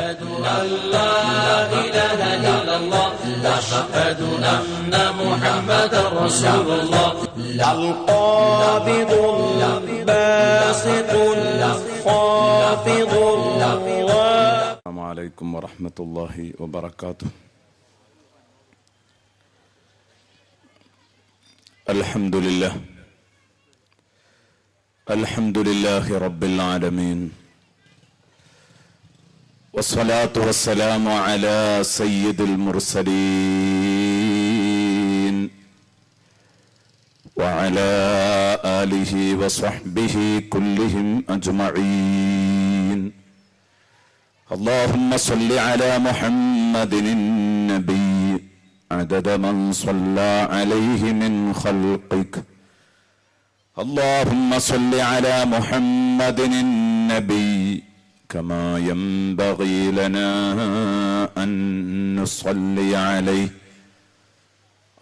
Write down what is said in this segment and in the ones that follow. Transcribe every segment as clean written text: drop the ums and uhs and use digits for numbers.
أشهد أن لا إله إلا الله أشهد أن محمدا رسول الله القابض الباسط الخافض السلام عليكم ورحمة الله وبركاته. الحمد لله رب العالمين، والصلاة والسلام على سيد المرسلين وعلى آله وصحبه كلهم أجمعين. اللهم صل على محمد النبي عدد من صلى عليه من خلقك. اللهم صل على محمد النبي كما ينبغي لنا أن نصلي عليه.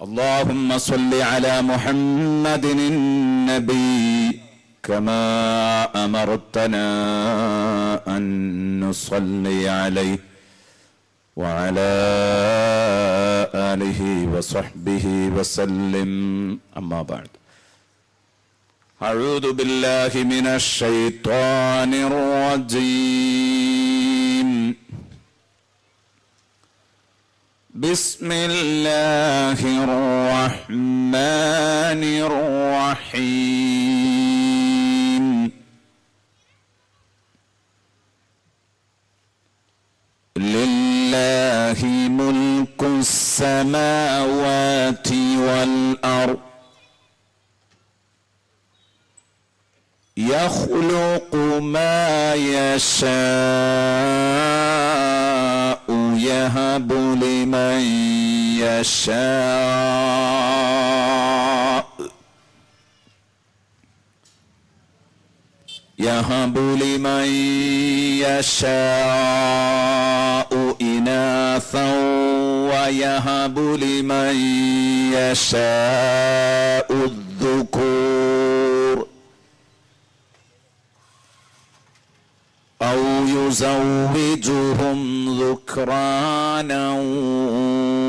اللهم صل على محمد النبي كما أمرتنا أن نصلي عليه وعلى آله وصحبه وسلم. أما بعد، أعوذ بالله من الشيطان الرجيم. بسم الله الرحمن الرحيم. لله ملك السماوات والأرض يخلق ما يشاء يهب لمن يشاء إناثا ويهب لمن يشاء الذكور أو يزوجهم ذكرانا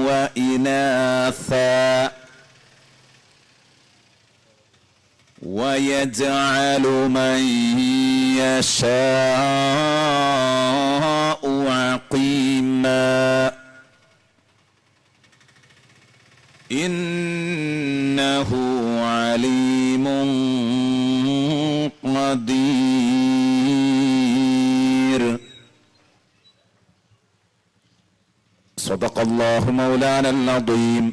وإناثا ويجعل من يشاء عقيما إنه عليم قدير. صدق الله مولانا العظيم،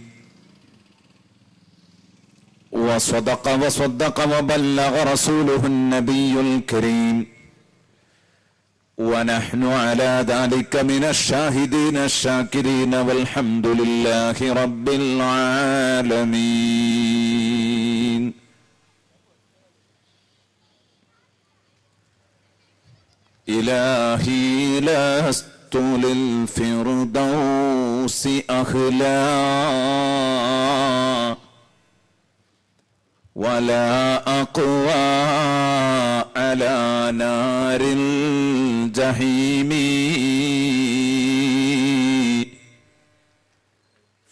وصدق وصدق وبلغ رسوله النبي الكريم، ونحن على ذلك من الشاهدين الشاكرين، والحمد لله رب العالمين. إلهي لست للفردوس أهلا ولا أقوى على نار الجحيم،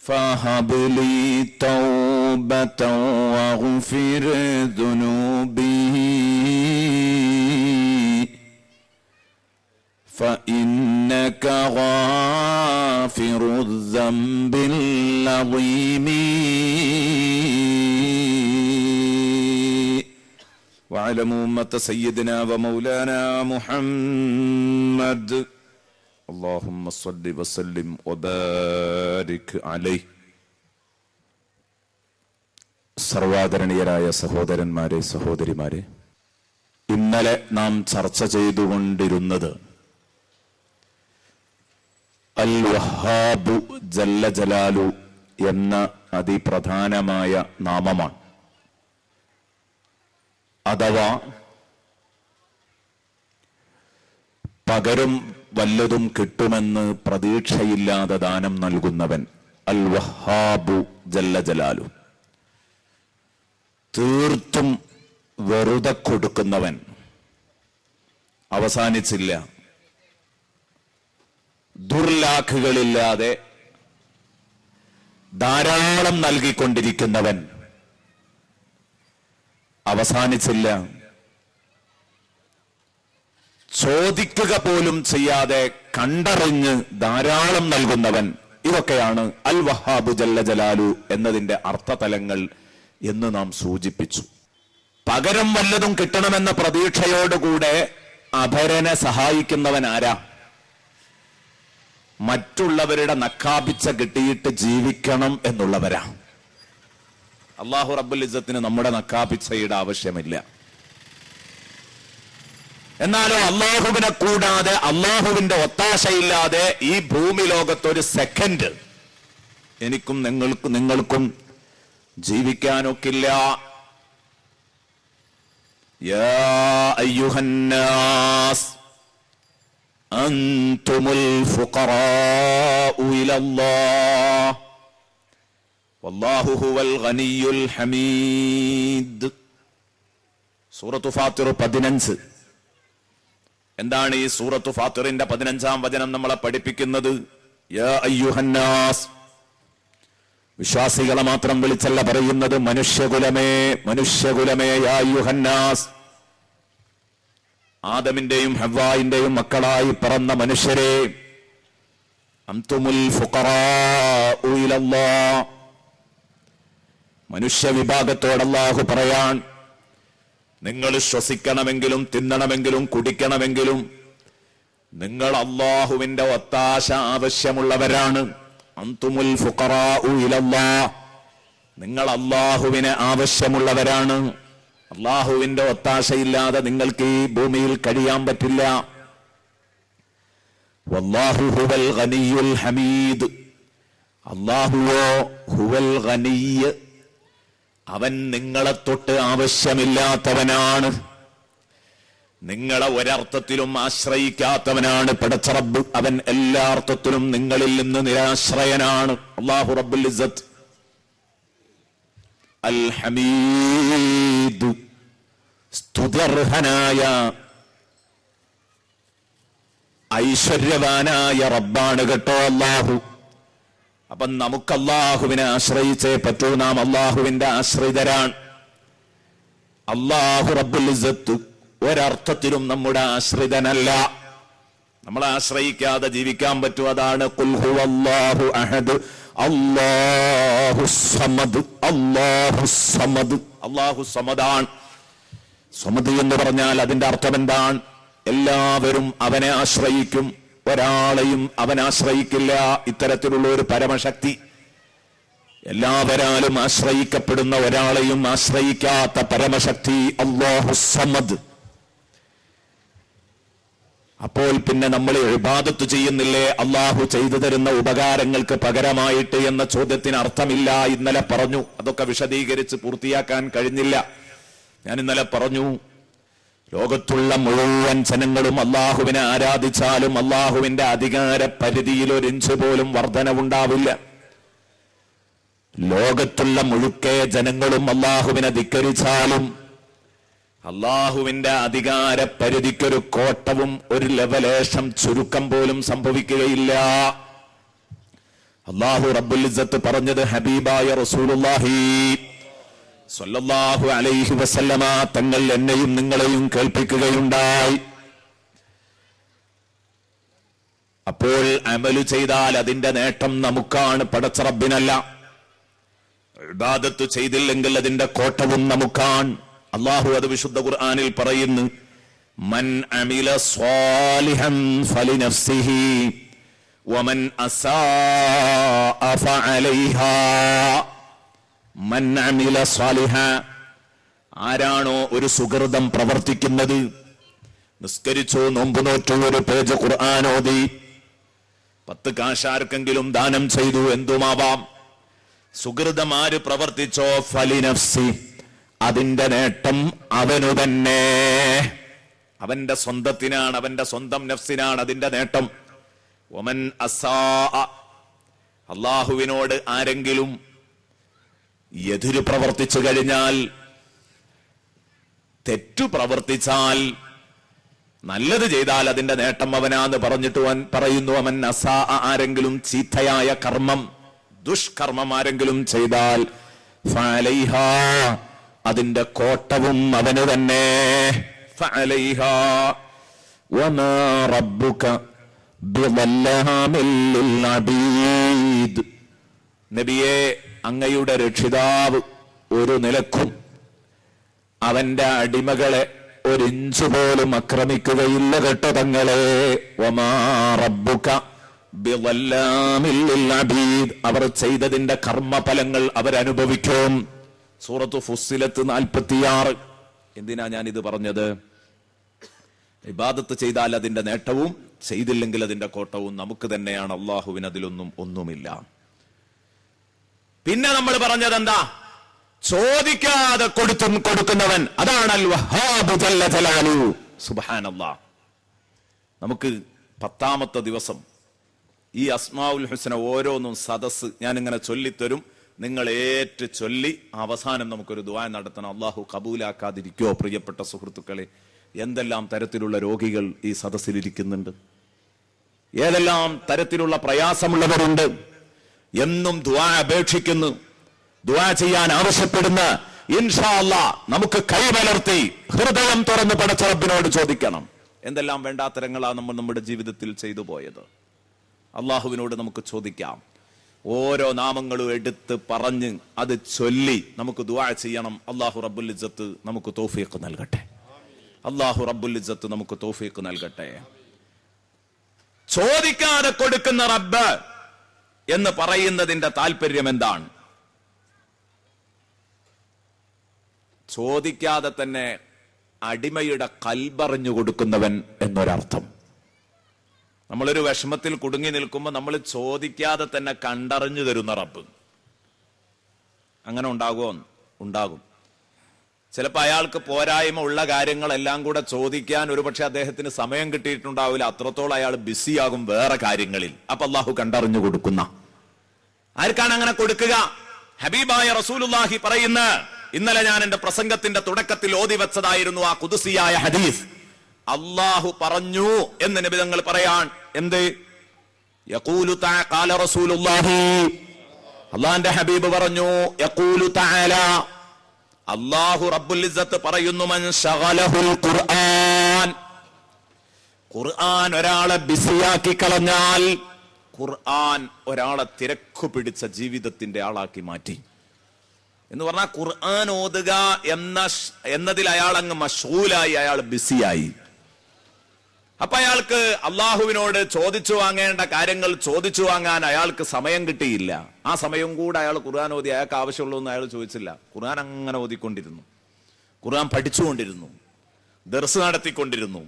فهب لي توبة واغفر ذنوبي، فإنك غافر الذنب العظيم. وعلموا أمة سيدنا ومولانا محمد، اللهم صل وسلم وبارك عليه. സർവാദരണീയരായ സഹോദരന്മാരെ, സഹോദരിമാരെ, ഇന്നലെ നാം ചർച്ച ചെയ്തുകൊണ്ടിരുന്നത് അൽ വഹാബു ജല്ല ജലാലു എന്ന അതിപ്രധാനമായ നാമമാണ്. അഥവാ പകരം വല്ലതും കിട്ടുമെന്ന് പ്രതീക്ഷയില്ലാതെ ദാനം നൽകുന്നവൻ അൽ വഹാബു ജല്ല ജലാലു. തീർത്തും വെറുതെ കൊടുക്കുന്നവൻ. അവസാനിച്ചില്ല. ദുർലാഖുകളില്ലാതെ ധാരാളം നൽകിക്കൊണ്ടിരിക്കുന്നവൻ അവസാനിച്ചില്ല. ചോദിക്കുക പോലും ചെയ്യാതെ കണ്ടറിഞ്ഞ് ധാരാളം നൽകുന്നവൻ. ഇതൊക്കെയാണ് അൽ വഹാബ് ജല്ല ജലാലു എന്നതിന്റെ അർത്ഥതലങ്ങൾ എന്ന് നാം സൂചിപ്പിച്ചു. പകരം വല്ലതും കിട്ടണമെന്ന പ്രതീക്ഷയോടുകൂടെ അപരനെ സഹായിക്കുന്നവൻ ആരാ? മറ്റുള്ളവരുടെ നക്കാപിച്ച കിട്ടിയിട്ട് ജീവിക്കണം എന്നുള്ളവരാ. അല്ലാഹു റബ്ബുൽ ഇസ്സത്തിന് നമ്മുടെ നക്കാപിച്ചയുടെ ആവശ്യമില്ല. എന്നാലോ അള്ളാഹുവിനെ കൂടാതെ, അള്ളാഹുവിന്റെ ഒത്താശയില്ലാതെ ഈ ഭൂമി ലോകത്തൊരു സെക്കൻഡ് എനിക്കും നിങ്ങൾക്കും ജീവിക്കാനൊക്കില്ല. യാ അയ്യുഹന്നാസ് അൻതുമുൽ ഫുഖറാഉ ഇലല്ലാഹ് വല്ലാഹു ഹുവൽ ഗനിയ്യുൽ ഹമീദ്. സൂറത്തു ഫാത്തിർ 15. എന്താണ് ഈ സൂറത്തു ഫാത്തിറിന്റെ 15-ാം വചനം നമ്മളെ പഠിപ്പിക്കുന്നത്? യാ അയ്യുഹന്നാസ്, വിശ്വാസികളെ മാത്രം വിളിച്ചല്ല പറയുന്നത്. മനുഷ്യകുലമേ യാ അയ്യുഹന്നാസ്, ആദമിന്റെയും ഹവ്വായിന്റെയും മക്കളായി പിറന്ന മനുഷ്യരെ, അൻതുമുൽ ഫുഖറാഉ ഇലല്ലാഹ്, മനുഷ്യ വിഭാഗത്തോട് അല്ലാഹു പറയാൻ, നിങ്ങൾ ശ്വസിക്കണമെങ്കിലും തിന്നണമെങ്കിലും കുടിക്കണമെങ്കിലും നിങ്ങൾ അല്ലാഹുവിന്റെ ഒത്താശ ആവശ്യമുള്ളവരാണ്. അൻതുമുൽ ഫുഖറാഉ ഇലല്ലാഹ്, നിങ്ങൾ അല്ലാഹുവിനെ ആവശ്യമുള്ളവരാണ്. അല്ലാഹുവിന്റെ ഒത്താശയില്ലാതെ നിങ്ങൾക്ക് ഈ ഭൂമിയിൽ കഴിയാൻ പറ്റില്ല. വല്ലാഹു ഹുവൽ ഗനിയ്യുൽ ഹമീദ്, അല്ലാഹുവോ ഹുവൽ ഗനിയ്യ്, അവൻ നിങ്ങളെ തൊട്ട് ആവശ്യമില്ലാത്തവനാണ്. നിങ്ങളെ ഒരർത്ഥത്തിലും ആശ്രയിക്കാത്തവനാണ് പടച്ച റബ്ബ്. അവൻ എല്ലാ അർത്ഥത്തിലും നിങ്ങളിൽ നിന്ന് നിരാശ്രയനാണ്. അല്ലാഹു റബ്ബുൽ ഇസ്സത്ത് അൽ ഹമീദ്, സ്തുത്യർഹനായ ഐശ്വര്യവാനായ റബ്ബാണ് കേട്ടോ അല്ലാഹു. അപ്പൊ നമുക്ക് അല്ലാഹുവിനെ ആശ്രയിച്ചേ പറ്റൂ. നാം അല്ലാഹുവിന്റെ ആശ്രിതരാണ്. അല്ലാഹു റബ്ബുൽ ഇസ്സത്ത് ഒരർത്ഥത്തിലും നമ്മുടെ ആശ്രിതനല്ല. നമ്മളെ ആശ്രയിക്കാതെ ജീവിക്കാൻ പറ്റും. അതാണ് ഖുൽ ഹുവല്ലാഹു അഹദ് അല്ലാഹു സമദ്. അല്ലാഹു സമദ്, അല്ലാഹു സമദാൻ. സമദ് എന്ന് പറഞ്ഞാൽ അതിന്റെ അർത്ഥം എന്താണ്? എല്ലാവരും അവനെ ആശ്രയിക്കും, ഒരാളെയും അവൻ ആശ്രയിക്കില്ല. ഇത്തരത്തിലുള്ള ഒരു പരമശക്തി, എല്ലാവരാലും ആശ്രയിക്കപ്പെടുന്ന ഒരാളെയും ആശ്രയിക്കാത്ത പരമശക്തി അല്ലാഹു സമദ്. അപ്പോൾ പിന്നെ നമ്മൾ ഇബാദത്ത് ചെയ്യുന്നില്ലേ അല്ലാഹു ചെയ്തു തരുന്ന ഉപകാരങ്ങൾക്ക് പകരമായിട്ട് എന്ന ചോദ്യത്തിന് അർത്ഥമില്ല. ഇന്നലെ പറഞ്ഞു, അതൊക്കെ വിശദീകരിച്ച് പൂർത്തിയാക്കാൻ കഴിഞ്ഞില്ല. ഞാൻ ഇന്നലെ പറഞ്ഞു, ലോകത്തുള്ള മുഴുവൻ ജനങ്ങളും അല്ലാഹുവിനെ ആരാധിച്ചാലും അല്ലാഹുവിന്റെ അധികാര പരിധിയിൽ ഒരു ഇഞ്ച് പോലും വർധനവുണ്ടാവില്ല. ലോകത്തുള്ള മുഴുക്കെ ജനങ്ങളും അല്ലാഹുവിനെ ധിക്കരിച്ചാലും അല്ലാഹുവിന്റെ അധികാര പരിധിക്കൊരു കോട്ടവും ഒരു ലെവലേഷം ചുരുക്കം പോലും സംഭവിക്കുകയില്ല. അല്ലാഹു റബ്ബുൽ ഇസ്സത്ത് പറഞ്ഞത് ഹബീബായ റസൂലുള്ളാഹി സ്വല്ലല്ലാഹു അലൈഹി വസല്ലമ തങ്ങൾ എന്നെയും നിങ്ങളെയും കേൾപ്പിക്കുകയുണ്ടായി. അപ്പോൾ അമലു ചെയ്താൽ അതിന്റെ നേട്ടം നമുക്കാണ്, പടച്ച റബ്ബിനല്ല. ഇബാദത്ത് ചെയ്തില്ലെങ്കിൽ അതിന്റെ കോട്ടവും നമുക്കാണ്. അല്ലാഹു അത് വിശുദ്ധ ഖുർആനിൽ പറയുന്നു, മൻ അമില സ്വാലിഹൻ ഫലിനഫ്സിഹി വമൻ അസാഅ ഫഅലൈഹാ. മൻ അമില സ്വാലിഹ, ആരാണോ ഒരു സുകൃതം പ്രവർത്തിക്കുന്നത്, നിസ്കരിച്ചു, നോമ്പ് നോറ്റു, ഒരു പേജ് ഖുർആൻ ഓതി, 10 കാശാർക്കെങ്കിലും ദാനം ചെയ്തു, എന്തുമാവാം. സുകൃതം ആര് പ്രവർത്തിച്ചോ ഫലിനഫ്സി, അതിന്റെ നേട്ടം അവനു തന്നെ. അവന്റെ സ്വന്തത്തിനാണ്, അവന്റെ സ്വന്തം നഫ്സിനാണ് അതിന്റെ നേട്ടം. വമൻ അസാഅ, അല്ലാഹുവിനോട് ആരെങ്കിലും എതിര് പ്രവർത്തിച്ചു കഴിഞ്ഞാൽ, തെറ്റു പ്രവർത്തിച്ചാൽ, നല്ലത് ചെയ്താൽ അതിന്റെ നേട്ടം അവനാന്ന് പറഞ്ഞിട്ട് പറയുന്നു, അവൻ അസാ, ആരെങ്കിലും ചീത്തയായ കർമ്മം, ദുഷ്കർമ്മം ആരെങ്കിലും ചെയ്താൽ ഫഅലൈഹാ, അതിന്റെ കോട്ടവും അവന് തന്നെ. ഫഅലൈഹാ വമാ റബ്ബുക ബിളല്ലാമിൽ ലിൽ അബീദ്. നബിയെ, അങ്ങയുടെ രക്ഷിതാവ് ഒരു നിലക്കും അവന്റെ അടിമകളെ ഒരിഞ്ചു പോലും ആക്രമിക്കുകയില്ല കേട്ടോ തങ്ങളെ. വമാ റബ്ബുക ബിളല്ലാമിൽ ലിൽ അബീദ്. അവർ ചെയ്തതിന്റെ കർമ്മഫലങ്ങൾ അവരനുഭവിക്കും. സൂറത്ത് ഫുസ്സിലത്ത് 46. എന്തിനാ ഞാൻ ഇത് പറഞ്ഞത്? ഇബാദത്ത് ചെയ്താൽ അതിന്റെ നേട്ടവും ചെയ്തില്ലെങ്കിൽ അതിന്റെ കോട്ടവും നമുക്ക് തന്നെയാണ്. അള്ളാഹുവിന് ഒന്നുമില്ല. പിന്നെ നമ്മൾ പറഞ്ഞത് എന്താ? ചോദിക്കാതെ കൊടുക്കുന്നവൻ, അതാണ് അൽ വഹാബ് ജല്ല ജലാലുഹു. സുബ്ഹാനല്ലാഹ്. നമുക്ക് 10ാമത്തെ ദിവസം ഈ അസ്മാഉൽ ഹുസ്ന ഓരോന്നും സദസ് ഞാനിങ്ങനെ ചൊല്ലിത്തരും. നിങ്ങൾ ഏറ്റ് ചൊല്ലി അവസാനം നമുക്കൊരു ദുആ നടത്തണം. അള്ളാഹു കബൂലാക്കാതിരിക്കോ? പ്രിയപ്പെട്ട സുഹൃത്തുക്കളെ, എന്തെല്ലാം തരത്തിലുള്ള രോഗികൾ ഈ സദസ്സിലിരിക്കുന്നുണ്ട്, ഏതെല്ലാം തരത്തിലുള്ള പ്രയാസമുള്ളവരുണ്ട്. എന്നും ദുആ അപേക്ഷിക്കുന്നു, ദുആ ചെയ്യാൻ ആവശ്യപ്പെടുന്ന. ഇൻഷാ അല്ലാഹ് നമുക്ക് കൈമലർത്തി ഹൃദയം തുറന്ന് പടച്ച റബ്ബിനോട് ചോദിക്കണം. എന്തെല്ലാം വേണ്ടാത്തരങ്ങളാണ് നമ്മൾ നമ്മുടെ ജീവിതത്തിൽ ചെയ്തു പോയത്. അള്ളാഹുവിനോട് നമുക്ക് ചോദിക്കാം. ഓരോ നാമങ്ങളും എടുത്ത് പറഞ്ഞ് അത് ചൊല്ലി നമുക്ക് ദുആ ചെയ്യണം. അല്ലാഹു റബ്ബുൽ ഇസ്സത്ത് നമുക്ക് തൗഫീഖ് നൽകട്ടെ. അല്ലാഹു റബ്ബുൽ ഇസ്സത്ത് നമുക്ക് തൗഫീഖ് നൽകട്ടെ. ചോദിക്കാതെ കൊടുക്കുന്ന റബ്ബ് എന്ന് പറയുന്നതിന്റെ താല്പര്യം എന്താണ്? ചോദിക്കാതെ തന്നെ അടിമയുടെ കൽബറിഞ്ഞു കൊടുക്കുന്നവൻ എന്നൊരർത്ഥം. നമ്മളൊരു വിഷമത്തിൽ കുടുങ്ങി നിൽക്കുമ്പോൾ നമ്മൾ ചോദിക്കാതെ തന്നെ കണ്ടറിഞ്ഞു തരുന്ന റബ്ബ്. അങ്ങനെ ഉണ്ടാകുമോ? ഉണ്ടാകും. ചിലപ്പോൾ അയാൾക്ക് പോരായ്മ ഉള്ള കാര്യങ്ങളെല്ലാം കൂടെ ചോദിക്കാൻ ഒരുപക്ഷെ അദ്ദേഹത്തിന് സമയം കിട്ടിയിട്ടുണ്ടാവില്ല. അത്രത്തോളം അയാൾ ബിസിയാകും വേറെ കാര്യങ്ങളിൽ. അപ്പൊ അള്ളാഹു കണ്ടറിഞ്ഞു കൊടുക്കുന്ന. ആർക്കാണ് അങ്ങനെ കൊടുക്കുക? ഹബീബായ റസൂലുള്ളാഹി പറയുന്ന, ഇന്നലെ ഞാൻ എന്റെ പ്രസംഗത്തിന്റെ തുടക്കത്തിൽ ഓതി വെച്ചതായിരുന്നു ആ ഖുദ്സിയായ ഹദീസ്. അള്ളാഹു പറഞ്ഞു എന്ന് നബി തങ്ങൾ പറയാൻ. എന്ത്? യഖൂലു ഖാല റസൂലുള്ളാഹി, അല്ലാഹുവിന്റെ ഹബീബ് പറഞ്ഞു, യഖൂലു തആല, അല്ലാഹു റബ്ബുൽ ഇസ്സത്ത് പറയുന്നു, മൻ ശഗലഹുൽ ഖുർആൻ, ഖുർആൻ ഒരാളെ ബിസിയാക്കി കളഞ്ഞാൽ, ഖുർആൻ ഒരാളെ തിരക്കു പിടിച്ച ജീവിതത്തിന്റെ ആളാക്കി മാറ്റി എന്ന് പറഞ്ഞാൽ ഖുർആൻ ഓതുക എന്നതിൽ അയാൾ അങ്ങ് മശ്ഗൂലായി, അയാൾ ബിസിയായി. അപ്പൊ അയാൾക്ക് അള്ളാഹുവിനോട് ചോദിച്ചു വാങ്ങേണ്ട കാര്യങ്ങൾ ചോദിച്ചു വാങ്ങാൻ അയാൾക്ക് സമയം കിട്ടിയില്ല. ആ സമയം കൂടെ അയാൾ ഖുർആൻ ഓതി. അയാൾക്ക് ആവശ്യമുള്ളതൊന്നും അയാൾ ചോദിച്ചില്ല. ഖുർആൻ അങ്ങനെ ഓതിക്കൊണ്ടിരുന്നു, ഖുർആൻ പഠിച്ചുകൊണ്ടിരുന്നു, ദർസ് നടത്തിക്കൊണ്ടിരുന്നു,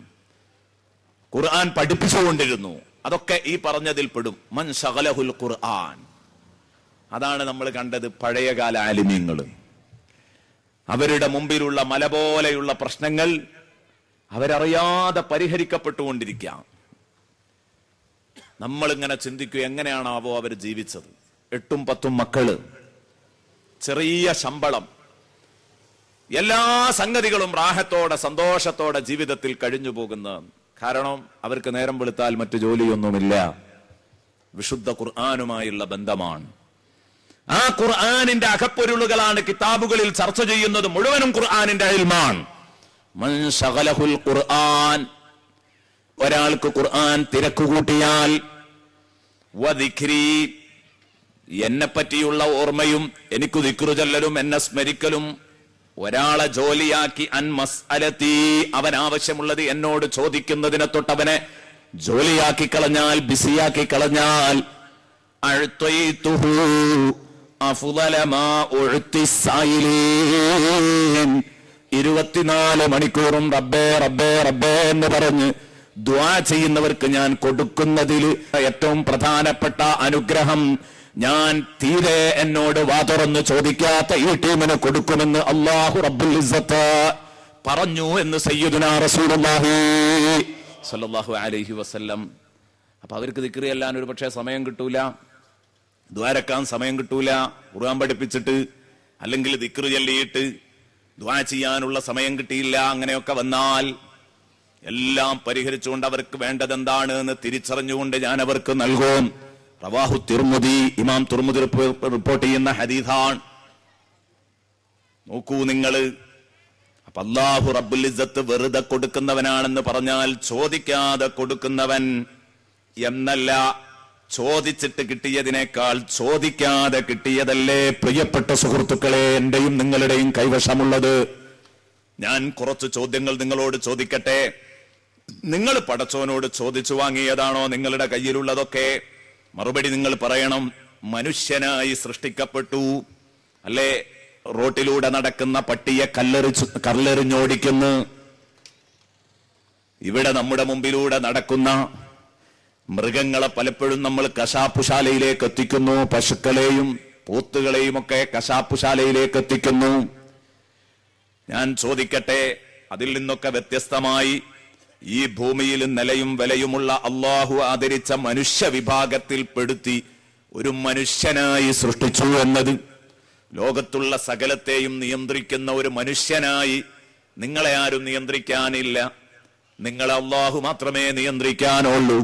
ഖുർആൻ പഠിപ്പിച്ചുകൊണ്ടിരുന്നു. അതൊക്കെ ഈ പറഞ്ഞതിൽ പെടും. മൻ ശഗലഹുൽ ഖുർആൻ. അതാണ് നമ്മൾ കണ്ടത് പഴയകാല ആലിമീങ്ങൾ. അവരുടെ മുമ്പിലുള്ള മല പോലെയുള്ള പ്രശ്നങ്ങൾ അവരറിയാതെ പരിഹരിക്കപ്പെട്ടുകൊണ്ടിരിക്കാം. നമ്മളിങ്ങനെ ചിന്തിക്കുക, എങ്ങനെയാണാവോ അവർ ജീവിച്ചത്? 8ഉം 10ഉം മക്കള്, ചെറിയ ശമ്പളം, എല്ലാ സംഗതികളും റാഹത്തോടെ സന്തോഷത്തോടെ ജീവിതത്തിൽ കഴിഞ്ഞു പോകുന്ന. കാരണം അവർക്ക് നേരം വെളുത്താൽ മറ്റു ജോലിയൊന്നുമില്ല. വിശുദ്ധ ഖുർആനുമായുള്ള ബന്ധമാണ്. ആ ഖുർആനിന്റെ അകപ്പൊരുളുകളാണ് കിതാബുകളിൽ ചർച്ച ചെയ്യുന്നത്. മുഴുവനും ഖുർആനിന്റെ ഇൽമാണ്. മൻ ശഗലഹുൽ ഖുർആൻ, ഒരാൾക്ക് ഖുർആൻ തിരക്കുകൂട്ടിയാൽ, വദിക്രി, എന്നെ പറ്റിയുള്ള ഓർമ്മയും എനിക്ക് ദിക്റ് ചൊല്ലലും എന്നെ സ്മരിക്കലും ഒരാളെ ജോലിയാക്കി, അൻ മസ്അലതി, അവൻ ആവശ്യമുള്ളത് എന്നോട് ചോദിക്കുന്നതിനെ തൊട്ടവനെ ജോലിയാക്കി കളഞ്ഞാൽ, ബിസിയാക്കി കളഞ്ഞാൽ, അഅ്തൈതുഹു അഫ്ളല മാ ഉഅ്തി സായിലീൻ, 24 മണിക്കൂറും റബ്ബേ റബ്ബേ റബ്ബേ എന്ന് പറഞ്ഞ് ദുആ ചെയ്യുന്നവർക്ക് ഞാൻ കൊടുക്കുന്നതിൽ ഏറ്റവും പ്രധാനപ്പെട്ട അനുഗ്രഹം ഞാൻ തീരെ എന്നോട് വാതുറന്ന് ചോദിക്കാത്ത ഈ ടീമിന് കൊടുക്കുമെന്ന് അല്ലാഹു റബ്ബുൽ ഇസ്സത്ത് പറഞ്ഞു എന്ന് സയ്യിദുനാ റസൂലുള്ളാഹി സ്വല്ലല്ലാഹു അലൈഹി വസല്ലം. അപ്പൊ അവർക്ക് ദിക്ർ ചെല്ലാൻ ഒരു പക്ഷേ സമയം കിട്ടൂല, ദ്വാരക്കാൻ സമയം കിട്ടൂല. ഖുർആൻ പഠിപ്പിച്ചിട്ട് അല്ലെങ്കിൽ ദിക്ർ ചൊല്ലിയിട്ട് ദുആ ചെയ്യാനുള്ള സമയം കിട്ടിയില്ല. അങ്ങനെയൊക്കെ വന്നാൽ എല്ലാം പരിഹരിച്ചുകൊണ്ട് അവർക്ക് വേണ്ടത് എന്താണ് എന്ന് തിരിച്ചറിഞ്ഞുകൊണ്ട് ഞാൻ അവർക്ക് നൽകും. റവാഹു തിർമുദി, ഇമാം തിർമുദി റിപ്പോർട്ട് ചെയ്യുന്ന ഹദീസാണ്. നോക്കൂ നിങ്ങൾ. അപ്പൊ അല്ലാഹു റബ്ബുൽ ഇസ്സത്ത് വെറുതെ കൊടുക്കുന്നവനാണെന്ന് പറഞ്ഞാൽ ചോദിക്കാതെ കൊടുക്കുന്നവൻ എന്നല്ല, ചോദിച്ചിട്ട് കിട്ടിയതിനേക്കാൾ ചോദിക്കാതെ കിട്ടിയതല്ലേ പ്രിയപ്പെട്ട സുഹൃത്തുക്കളെ എന്റെയും നിങ്ങളുടെയും കൈവശമുള്ളത്. ഞാൻ കുറച്ച് ചോദ്യങ്ങൾ നിങ്ങളോട് ചോദിക്കട്ടെ. നിങ്ങൾ പടച്ചോനോട് ചോദിച്ചു വാങ്ങിയതാണോ നിങ്ങളുടെ കയ്യിലുള്ളതൊക്കെ? മറുപടി നിങ്ങൾ പറയണം. മനുഷ്യനായി സൃഷ്ടിക്കപ്പെട്ടു അല്ലേ? റോട്ടിലൂടെ നടക്കുന്ന പട്ടിയെ കല്ലെറിഞ്ഞോടിക്കുന്നു. ഇവിടെ നമ്മുടെ മുമ്പിലൂടെ നടക്കുന്ന മൃഗങ്ങളെ പലപ്പോഴും നമ്മൾ കശാപ്പുശാലയിലേക്ക് എത്തിക്കുന്നു. പശുക്കളെയും പോത്തുകളെയും ഒക്കെ കശാപ്പുശാലയിലേക്ക് എത്തിക്കുന്നു. ഞാൻ ചോദിക്കട്ടെ, അതിൽ നിന്നൊക്കെ വ്യത്യസ്തമായി ഈ ഭൂമിയിൽ നിലയും വിലയുമുള്ള അള്ളാഹു ആദരിച്ച മനുഷ്യ വിഭാഗത്തിൽ പെടുത്തി ഒരു മനുഷ്യനായി സൃഷ്ടിച്ചു എന്നത്, ലോകത്തുള്ള സകലത്തെയും നിയന്ത്രിക്കുന്ന ഒരു മനുഷ്യനായി നിങ്ങളെ ആരും നിയന്ത്രിക്കാനില്ല. നിങ്ങളെ അള്ളാഹു മാത്രമേ നിയന്ത്രിക്കാനുള്ളൂ.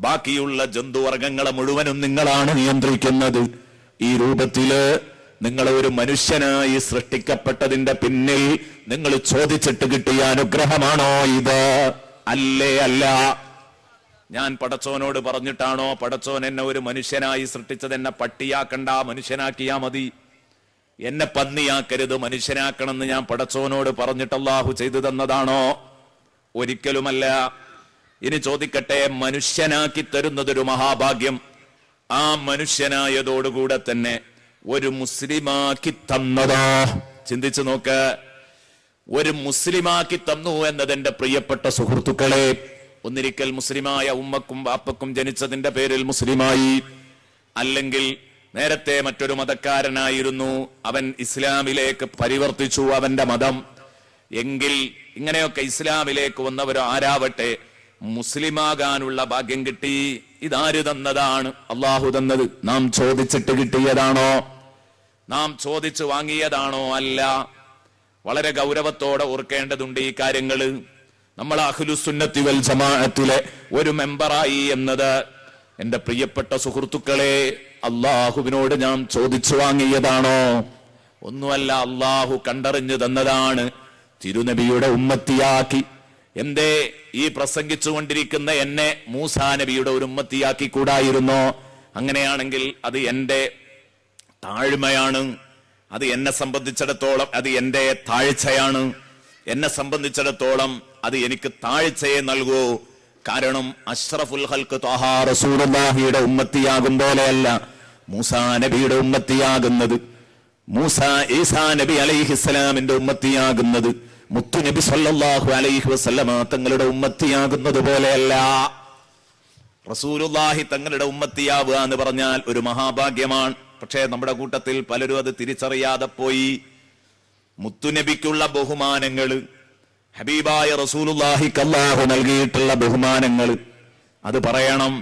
ബാക്കിയുള്ള ജന്തുവർഗങ്ങളെ മുഴുവനും നിങ്ങളാണ് നിയന്ത്രിക്കുന്നത്. ഈ രൂപത്തില് നിങ്ങളെ ഒരു മനുഷ്യനായി സൃഷ്ടിക്കപ്പെട്ടതിന്റെ പിന്നിൽ നിങ്ങൾ ചോദിച്ചിട്ട് കിട്ടിയ അനുഗ്രഹമാണോ ഇത്? അല്ലേ അല്ല. ഞാൻ പടച്ചോനോട് പറഞ്ഞിട്ടാണോ? പടച്ചോൻ എന്നെ ഒരു മനുഷ്യനായി സൃഷ്ടിച്ചത് എന്നെ പട്ടിയാക്കണ്ട, മനുഷ്യനാക്കിയാ മതി, എന്നെ പന്നിയാക്കരുത്, മനുഷ്യനാക്കണമെന്ന് ഞാൻ പടച്ചോനോട് പറഞ്ഞിട്ട് അല്ലാഹു ചെയ്തു തന്നതാണോ? ഒരിക്കലുമല്ല. ഇനി ചോദിക്കട്ടെ, മനുഷ്യനാക്കി തരുന്നതൊരു മഹാഭാഗ്യം. ആ മനുഷ്യനായതോടുകൂടെ തന്നെ ഒരു മുസ്ലിമാക്കി തന്നതോ? ചിന്തിച്ചു നോക്ക്. ഒരു മുസ്ലിമാക്കി തന്നു എന്നത് എന്റെ പ്രിയപ്പെട്ട സുഹൃത്തുക്കളെ, ഒന്നിരിക്കൽ മുസ്ലിമായ ഉമ്മക്കും വാപ്പക്കും ജനിച്ചതിന്റെ പേരിൽ മുസ്ലിമായി, അല്ലെങ്കിൽ നേരത്തെ മറ്റൊരു മതക്കാരനായിരുന്നു, അവൻ ഇസ്ലാമിലേക്ക് പരിവർത്തിച്ചു അവന്റെ മതം, എങ്കിൽ ഇങ്ങനെയൊക്കെ ഇസ്ലാമിലേക്ക് വന്നവരോ ആരാവട്ടെ മുസ്ലിമാകാനുള്ള ഭാഗ്യം കിട്ടി. ഇതാര് തന്നതാണ്? അള്ളാഹു തന്നത്. നാം ചോദിച്ചിട്ട് കിട്ടിയതാണോ? നാം ചോദിച്ചു വാങ്ങിയതാണോ? അല്ല. വളരെ ഗൗരവത്തോടെ ഓർക്കേണ്ടതുണ്ട് ഈ കാര്യങ്ങള്. നമ്മൾ അഹ്ലുസുന്നത്തി വൽ ജമാഅത്തിലെ ഒരു മെമ്പറായി എന്നത് എന്റെ പ്രിയപ്പെട്ട സുഹൃത്തുക്കളെ അള്ളാഹുവിനോട് ഞാൻ ചോദിച്ചു വാങ്ങിയതാണോ? ഒന്നുമല്ല, അള്ളാഹു കണ്ടറിഞ്ഞു തന്നതാണ്. തിരുനബിയുടെ ഉമ്മത്തിയാക്കി. എന്തേ ഈ പ്രസംഗിച്ചുകൊണ്ടിരിക്കുന്ന എന്നെ മൂസാ നബിയുടെ ഒരു ഉമ്മത്തിയാക്കി കൂടായിരുന്നോ? അങ്ങനെയാണെങ്കിൽ അത് എന്റെ താഴ്മയാണ്. അത് എന്നെ സംബന്ധിച്ചിടത്തോളം അത് എന്റെ താഴ്ചയാണ്. എന്നെ സംബന്ധിച്ചിടത്തോളം അത് എനിക്ക് താഴ്ചയെ നൽകൂ. കാരണം അഷ്റഫുൽ ഖൽഖ് ത്വഹ റസൂലുള്ളാഹിയുടെ ഉമ്മത്തിയാകും പോലെയല്ല മൂസാ നബിയുടെ ഉമ്മത്തിയാകുന്നത്. ഈസാ നബി അലൈഹിസ്സലാമിന്റെ ഉമ്മത്തിയാകുന്നത്, മുത്തുനബി സല്ലല്ലാഹു അലൈഹി വസല്ലമ തങ്ങളുടെ ഉമ്മത്തിയാകുന്നത് പോലെയല്ല. റസൂലുള്ളാഹി തങ്ങളുടെ ഉമ്മത്തിയാവുക എന്ന് പറഞ്ഞാൽ ഒരു മഹാഭാഗ്യമാണ്. പക്ഷേ നമ്മുടെ കൂട്ടത്തിൽ പലരും അത് തിരിച്ചറിയാതെ പോയി. മുത്തുനബിക്കുള്ള ബഹുമാനങ്ങള്, ഹബീബായ റസൂലുള്ളാഹിക്ക് അല്ലാഹു നൽകിയിട്ടുള്ള ബഹുമാനങ്ങൾ അത് പറയണം.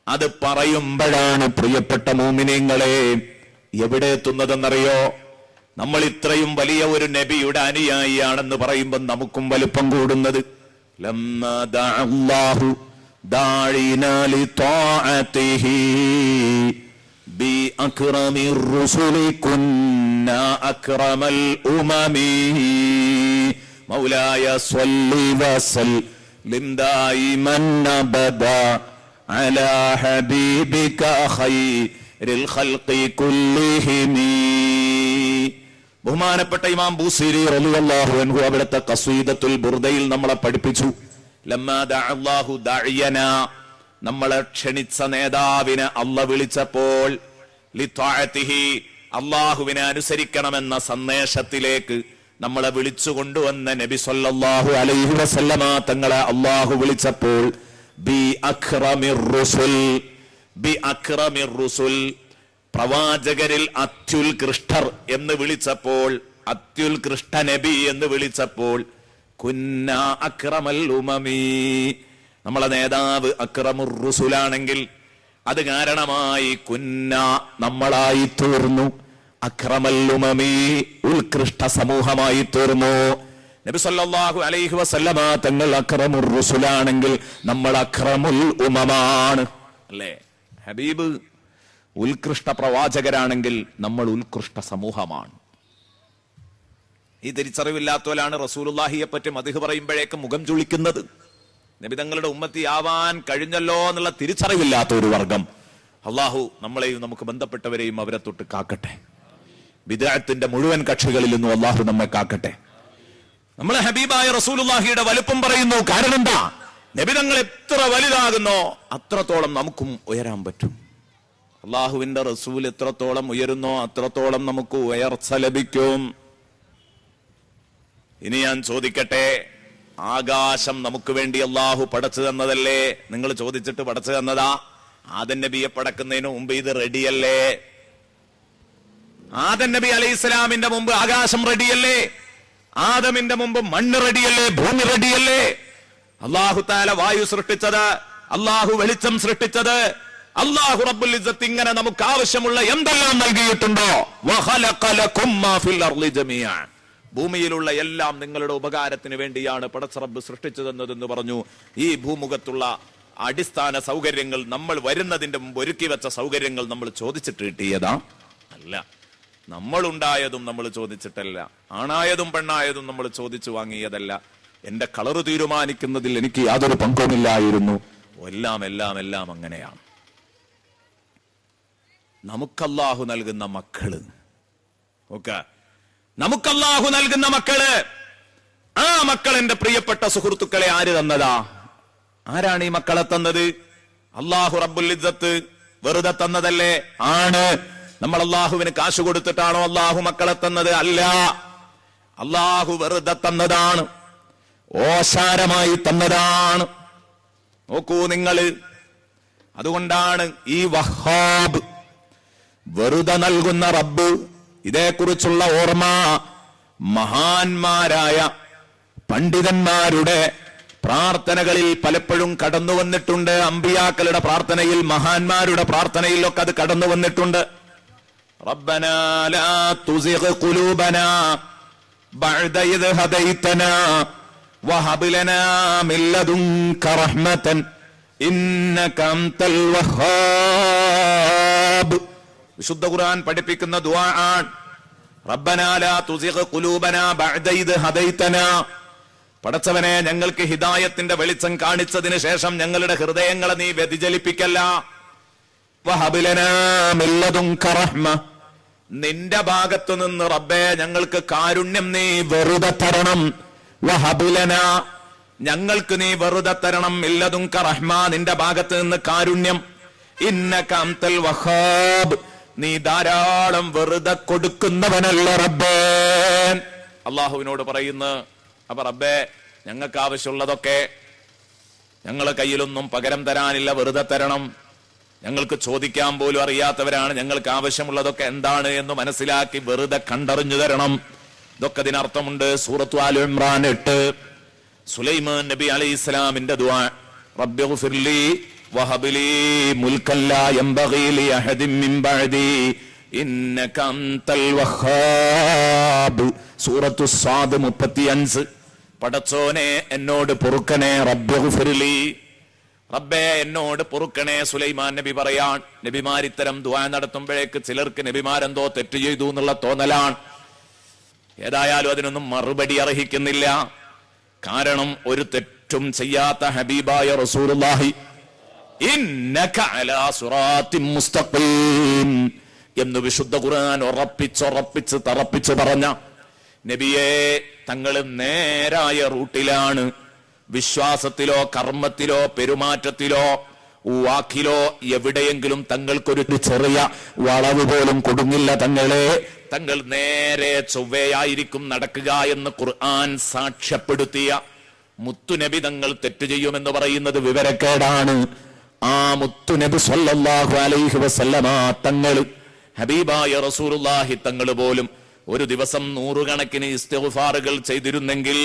അത് പറയുമ്പോഴാണ് പ്രിയപ്പെട്ട മുഅ്മിനീങ്ങളെ എവിടെ എത്തുന്നതെന്നറിയോ? നമ്മൾ ഇത്രയും വലിയ ഒരു നബിയുടെ അനുയായിയാണെന്ന് പറയുമ്പോൾ നമുക്കും വലുപ്പം കൂടുന്നത്. ലമ്മാ ദഅല്ലാഹു ദാഇനാ ലിതാഅതിഹി ബി അക്രമിർ റുസുലി കുന്നാ അക്രമൽ ഉമമി മൗലായ സ്വല്ലി വസല്ലിം ദായിമൻ അബദാ അലാ ഹബീബിക ഖൈറിൽ ഖൽഖി കുല്ലിഹിം. ബഹുമാനപ്പെട്ട ഇമാം ബൂസീരി റളിയല്ലാഹു അൻഹു അവിടുത്തെ ഖസീദത്തുൽ ബുർദയിൽ നമ്മളെ പഠിപ്പിച്ചു. ലമ്മാ ദഅല്ലാഹു ദഅയനാ, നമ്മളെ ക്ഷണിച്ച നേതാവിനെ അല്ലാഹു വിളിച്ചപ്പോൾ, ലിതഅതിഹി, അല്ലാഹുവിനെ അനുസരിക്കണമെന്ന സന്ദേശത്തിലേക്ക് നമ്മളെ വിളിച്ചു കൊണ്ടുവന്ന നബി സല്ലല്ലാഹു അലൈഹി വസല്ലമ തങ്ങളെ അല്ലാഹു വിളിച്ചപ്പോൾ, ബി അക്രമിർ റുസുൽ, പ്രവാചകരിൽ അത്യുൽകൃഷ്ടർ എന്ന് വിളിച്ചപ്പോൾ, അത്യുൽകൃഷ്ട നബി എന്ന് വിളിച്ചപ്പോൾ, കുന്ന അക്രമൽ ഉമമി, നമ്മളെ നേതാവ് അക്രമുർ റുസുലാണെങ്കിൽ അത് കാരണമായി കുന്ന നമ്മളായി തീർന്നു, അക്രമൽ ഉമമി ഉത്കൃഷ്ട സമൂഹമായി തീർന്നു. നബി സല്ലല്ലാഹു അലൈഹി വസല്ലമ തങ്ങൾ അക്രമുർ റുസുലാണെങ്കിൽ നമ്മൾ അക്രമുൽ ഉമമാണ് അല്ലേ? ഹബീബ് ഉത്കൃഷ്ട പ്രവാചകരാണെങ്കിൽ നമ്മൾ ഉത്കൃഷ്ട സമൂഹമാണ്. ഈ തിരിച്ചറിവില്ലാത്തവരാണ് റസൂലുള്ളാഹിയെ പറ്റി മദ്ഹ് പറയുമ്പോഴേക്ക് മുഖം ചുളിക്കുന്നത്. നബി തങ്ങളുടെ ഉമ്മത്തി ആവാൻ കഴിഞ്ഞല്ലോ എന്നുള്ള തിരിച്ചറിവില്ലാത്ത ഒരു വർഗം. അള്ളാഹു നമ്മളെയും നമുക്ക് ബന്ധപ്പെട്ടവരെയും അവരെ തൊട്ട് കാക്കട്ടെ. ബിദ്അത്തിന്റെ മുഴുവൻ കക്ഷികളിൽ നിന്നും അള്ളാഹു നമ്മെ കാക്കട്ടെ. നമ്മളെ ഹബീബായ റസൂലുള്ളാഹിയുടെ വലുപ്പം പറയുന്നു. കാരണം എന്താ? നബി തങ്ങൾ എത്ര വലുതാകുന്നോ അത്രത്തോളം നമുക്കും ഉയരാൻ പറ്റും. അള്ളാഹുവിന്റെ റസൂൽ എത്രത്തോളം ഉയരുന്നോ അത്രത്തോളം നമുക്ക് ഉയർച്ച ലഭിക്കും. ഇനി ഞാൻ ചോദിക്കട്ടെ, ആകാശം നമുക്ക് വേണ്ടി അള്ളാഹു പടച്ചു തന്നതല്ലേ? നിങ്ങൾ ചോദിച്ചിട്ട് പടച്ചു തന്നതാ? ആദം നബിയെ പടക്കുന്നതിന് മുമ്പ് ഇത് റെഡിയല്ലേ? ആദം നബി അലൈഹി ഇസ്ലാമിന്റെ മുമ്പ് ആകാശം റെഡിയല്ലേ? ആദമിന്റെ മുമ്പ് മണ്ണ് റെഡിയല്ലേ? ഭൂമി റെഡിയല്ലേ? അള്ളാഹു തആല വായു സൃഷ്ടിച്ചത്, അള്ളാഹു വെളിച്ചം സൃഷ്ടിച്ചത്, അള്ളാഹു റബ്ബുൽ ഇസ്സത്ത് ഇങ്ങനെ നമുക്ക് ആവശ്യമുള്ള എന്തെല്ലാം നൽകിയിട്ടുണ്ടോ? വഖലഖ ലകും മാ ഫിൽ അർളി ജമീഅ, ഭൂമിയിലുള്ള എല്ലാം നിങ്ങളുടെ ഉപകാരത്തിന് വേണ്ടിയാണ് പടച്ച റബ്ബ് സൃഷ്ടിച്ചതെന്ന് പറഞ്ഞു. ഈ ഭൂമുഖത്തുള്ള അടിസ്ഥാന സൗകര്യങ്ങൾ നമ്മൾ വരുന്നതിന്റെ മുമ്പ് ഒരുക്കി വെച്ച സൗകര്യങ്ങൾ നമ്മൾ ചോദിച്ചിട്ട് കിട്ടിയതാ അല്ല. നമ്മളുണ്ടായതും നമ്മൾ ചോദിച്ചിട്ടല്ല, ആണായതും പെണ്ണായതും നമ്മൾ ചോദിച്ചു വാങ്ങിയതല്ല. എന്റെ കളറ് തീരുമാനിക്കുന്നതിൽ എനിക്ക് യാതൊരു പങ്കുമില്ലായിരുന്നു. എല്ലാം എല്ലാം എല്ലാം അങ്ങനെയാണ്. നമുക്കല്ലാഹു നൽകുന്ന മക്കള്, ഓക്കെ, നമുക്കല്ലാഹു നൽകുന്ന മക്കള്, ആ മക്കൾ എന്റെ പ്രിയപ്പെട്ട സുഹൃത്തുക്കളെ ആര് തന്നതാ? ആരാണ് ഈ മക്കളെ തന്നത്? അല്ലാഹു റബ്ബുൽ ഇസ്സത്ത് വെറുതെ തന്നതല്ലേ? ആണ്. നമ്മൾ അള്ളാഹുവിന് കാശ് കൊടുത്തിട്ടാണോ അള്ളാഹു മക്കളെ തന്നത്? അല്ല. അള്ളാഹു വെറുതെ തന്നതാണ്, ഓശാരമായി തന്നതാണ്. നോക്കൂ നിങ്ങള്, അതുകൊണ്ടാണ് ഈ വഹാബ്, വെറുതെ നൽകുന്ന റബ്ബ്, ഇതേക്കുറിച്ചുള്ള ഓർമ്മ മഹാന്മാരായ പണ്ഡിതന്മാരുടെ പ്രാർത്ഥനകളിൽ പലപ്പോഴും കടന്നു വന്നിട്ടുണ്ട്. അമ്പിയാക്കളുടെ പ്രാർത്ഥനയിൽ, മഹാന്മാരുടെ പ്രാർത്ഥനയിലൊക്കെ അത് കടന്നു വന്നിട്ടുണ്ട്. റബ്ബനാ ലാ തുസിഗ് ഖുലൂബനാ ബഅദ ഇദ് ഹദൈതനാ വഹബ് ലനാ മിൻ ലദുൻക റഹ്മതൻ ഇന്നക അൻതൽ വഹ്ഹാബ്. വിശുദ്ധ ഖുർആൻ പഠിപ്പിക്കുന്ന ദുആ ആണ്. റബ്ബനാ ലാ തുസിഗ് ഖുലൂബനാ ബഅദ ഇദ് ഹദൈതനാ, പടച്ചവനെ ഞങ്ങൾക്ക് ഹിദായത്തിന്റെ വെളിച്ചം കാണിച്ചതിന് ശേഷം ഞങ്ങളുടെ ഹൃദയങ്ങളെ നീ വ്യതിചലിപ്പിക്കല്ല. വഹബ് ലനാ മിൻ ലദുൻക റഹ്മ, നിന്റെ ഭാഗത്തു നിന്ന് റബ്ബേ ഞങ്ങൾക്ക് കാരുണ്യം നീ വെറുതെ തരണം. വഹബ് ലനാ, ഞങ്ങൾക്ക് നീ വെറുതെ തരണം. മിൻ ലദുൻക റഹ്മ, നിന്റെ ഭാഗത്ത് നിന്ന് കാരുണ്യം. ഇന്നക അൻതൽ വഹാബ്, നീ ധാരാളം വെറുതെ കൊടുക്കുന്നവനല്ല റബ്ബേ. അള്ളാഹുവിനോട് പറയുന്നു. അപ്പൊ റബ്ബേ ഞങ്ങൾക്ക് ആവശ്യമുള്ളതൊക്കെ ഞങ്ങളെ കയ്യിലൊന്നും പകരം തരാനില്ല, വെറുതെ തരണം. ഞങ്ങൾക്ക് ചോദിക്കാൻ പോലും അറിയാത്തവരാണ്. ഞങ്ങൾക്ക് ആവശ്യമുള്ളതൊക്കെ എന്താണ് എന്ന് മനസ്സിലാക്കി വെറുതെ കണ്ടറിഞ്ഞു തരണം. ഇതൊക്കെ ഇതിനർത്ഥമുണ്ട്. സൂറത്ത് ആൽ ഇംറാൻ 8, സുലൈമാൻ നബി അലൈഹി ഇസ്ലാമിന്റെ ദുആ, റബ്ബിഗ്ഫിർലി വഹബ്ലി മുൽക്കൻ ലാ യംബഗി ലി അഹദിൻ മിൻ ബഅദി ഇന്നക അൻതൽ വഹ്ഹാബ്. സൂറത്തു സ്വാദ് 35. പടച്ചോനെ എന്നോട് പൊറുക്കണേ, റബ്ബിഗ്ഫിർലി, റബ്ബേ എന്നോട് പൊറുക്കണേ. സുലൈമാൻ നബി പറയാൻ, നബിമാർ ഇത്തരം ദുആ നടത്തുമ്പോഴേക്ക് ചിലർക്ക് നബിമാരെന്തോ തെറ്റ് ചെയ്തു എന്നുള്ള തോന്നലാണ്. ഏതായാലും അതിനൊന്നും മറുപടി അർഹിക്കുന്നില്ല. കാരണം ഒരു തെറ്റും ചെയ്യാത്ത ഹബീബായ റസൂലുള്ളാഹി ഇന്നക അലാ സിറാത്തിൻ മുസ്തഖീം എന്ന് വിശുദ്ധ ഖുർആൻ ഉറപ്പിച്ച് തറപ്പിച്ച് പറഞ്ഞ നബിയെ, തങ്ങൾ നേരായ റൂട്ടിലാണ്. വിശ്വാസത്തിലോ കർമ്മത്തിലോ പെരുമാറ്റത്തിലോ വാക്കിലോ എവിടെയെങ്കിലും തങ്ങൾക്കൊരു ചെറിയ വളവ് പോലും കൊടുങ്ങില്ല തങ്ങളെ. തങ്ങൾ നേരെ ചൊവ്വയായിരിക്കും നടക്കുക എന്ന് ഖുർആൻ സാക്ഷ്യപ്പെടുത്തിയ മുത്തുനബി തങ്ങൾ തെറ്റ് ചെയ്യുമെന്ന് പറയുന്നത് വിവരക്കേടാണ്. ആ മുത്തുനബി സ്വല്ലല്ലാഹു അലൈഹി വസല്ലമ തങ്ങൾ, ഹബീബായ റസൂലുള്ളാഹി തങ്ങൾ പോലും ഒരു ദിവസം 100 കണക്കിന് ഇസ്തിഗ്ഫാറുകൾ ചെയ്തിരുന്നെങ്കിൽ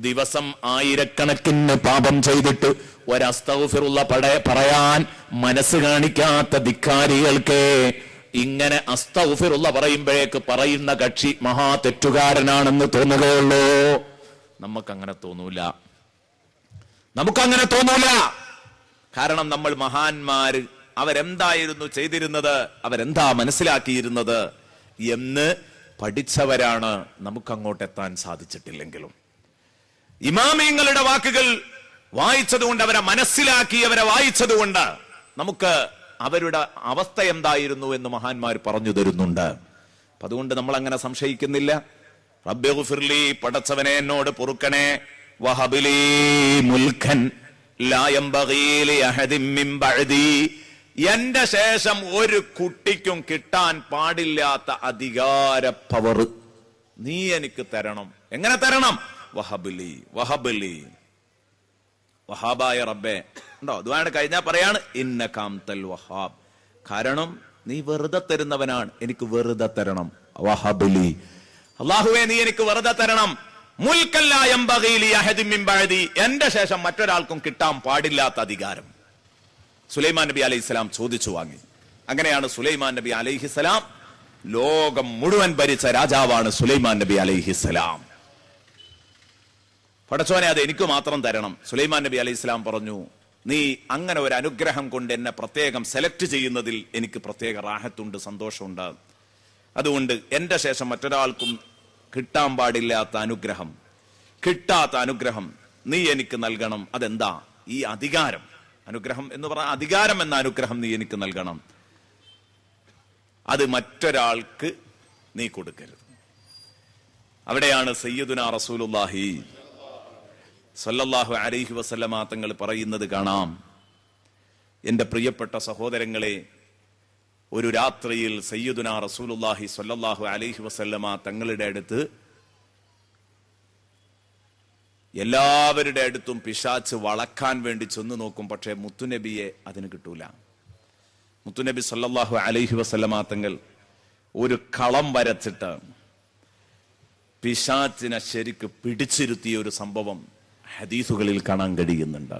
ദിവസം 1000 പാപം ചെയ്തിട്ട് ഒരസ്തഗ്ഫിറുള്ള പറയാൻ മനസ്സ് കാണിക്കാത്ത ധിക്കാരികൾക്ക് ഇങ്ങനെ അസ്തഗ്ഫിറുള്ള പറയുമ്പോഴേക്ക് പറയുന്ന കക്ഷി മഹാ തെറ്റുകാരനാണെന്ന് തോന്നുകയുള്ളൂ. നമുക്കങ്ങനെ തോന്നൂല. കാരണം നമ്മൾ മഹാന്മാര് അവരെന്തായിരുന്നു ചെയ്തിരുന്നത്, അവരെന്താ മനസ്സിലാക്കിയിരുന്നത് എന്ന് പഠിച്ചവരാണ്. നമുക്കങ്ങോട്ട് എത്താൻ സാധിച്ചിട്ടില്ലെങ്കിലും ഇമാമിങ്ങളുടെ വാക്കുകൾ വായിച്ചതുകൊണ്ട്, അവരെ മനസ്സിലാക്കി അവരെ വായിച്ചതുകൊണ്ട് നമുക്ക് അവരുടെ അവസ്ഥ എന്തായിരുന്നു എന്ന് മഹാന്മാർ പറഞ്ഞു തരുന്നുണ്ട്. അതുകൊണ്ട് നമ്മൾ അങ്ങനെ സംശയിക്കുന്നില്ല. റബ്ബി ഗുഫിർലി, പടച്ചവനെ എന്നോട് പൊറുക്കണേ, വഹബിലി മുൽഖൻ ലാ യംബഗീ ലിഅഹദിൻ മിൻ ബഅദി, എന്റെ ശേഷം ഒരു കുട്ടിക്കും കിട്ടാൻ പാടില്ലാത്ത അധികാര പവർ നീ എനിക്ക് തരണം. എങ്ങനെ തരണം? വഹബിലി, വഹബിലി, വഹാബായ റബ്ബേ. ഉണ്ടോ? ദുആ കഴിഞ്ഞാൽ പറയാണ് ഇന്നക അൻതൽ വഹാബ്. കാരണം നീ വെറുതെ തരുന്നവനാണ്, എനിക്ക് വെറുതെ തരണം. വഹബിലി, അല്ലാഹുവേ നീ എനിക്ക് വെറുതെ തരണം. മുൽക്കൻ ലാ യംബഗീ ലിഅഹദിൻ മിൻ ബഅദി, എന്റെ ശേഷം മറ്റൊരാൾക്കും കിട്ടാൻ പാടില്ലാത്ത അധികാരം സുലൈമാൻ നബി അലൈഹിസ്സലാം ചോദിച്ചു വാങ്ങി. അങ്ങനെയാണ് സുലൈമാൻ നബി അലൈഹിസ്സലാം ലോകം മുഴുവൻ ഭരിച്ച രാജാവാണ് സുലൈമാൻ നബി അലൈഹിസ്സലാം. പടച്ചോനെ അത് എനിക്ക് മാത്രം തരണം. സുലൈമാൻ നബി അലൈഹിസ്സലാം പറഞ്ഞു, നീ അങ്ങനെ ഒരു അനുഗ്രഹം കൊണ്ട് എന്നെ പ്രത്യേകം സെലക്ട് ചെയ്യുന്നതിൽ എനിക്ക് പ്രത്യേക റാഹത്തുണ്ട്, സന്തോഷമുണ്ട്. അതുകൊണ്ട് എന്റെ ശേഷം മറ്റൊരാൾക്കും കിട്ടാൻ പാടില്ലാത്ത അനുഗ്രഹം, കിട്ടാത്ത അനുഗ്രഹം നീ എനിക്ക് നൽകണം. അതെന്താ? ഈ അധികാരം. അനുഗ്രഹം എന്ന് പറഞ്ഞാൽ അധികാരം എന്ന അനുഗ്രഹം നീ എനിക്ക് നൽകണം. അത് മറ്റൊരാൾക്ക് നീ കൊടുക്കരുത്. അവിടെയാണ് സയ്യിദുനാ റസൂലുള്ളാഹി സ്വല്ലല്ലാഹു അലൈഹി വസല്ലമ തങ്ങൾ പറയുന്നത് കാണാം. എന്റെ പ്രിയപ്പെട്ട സഹോദരങ്ങളെ, ഒരു രാത്രിയിൽ സയ്യിദുനാ റസൂലുള്ളാഹി സ്വല്ലല്ലാഹു അലൈഹി വസല്ലമ തങ്ങളുടെ അടുത്ത് എല്ലാവരുടെ അടുത്തും പിശാച്ച് വളക്കാൻ വേണ്ടി ചെന്ന് നോക്കും. പക്ഷേ മുത്തുനബിയെ അതിന് കിട്ടൂല. മുത്തുനബി സല്ലല്ലാഹു അലൈഹി വസല്ലമ തങ്ങൾ ഒരു കളം വരച്ചിട്ട് പിശാച്ചിനെ ശരിക്ക് പിടിച്ചിരുത്തിയ ഒരു സംഭവം ഹദീസുകളിൽ കാണാൻ കഴിയുന്നുണ്ട്.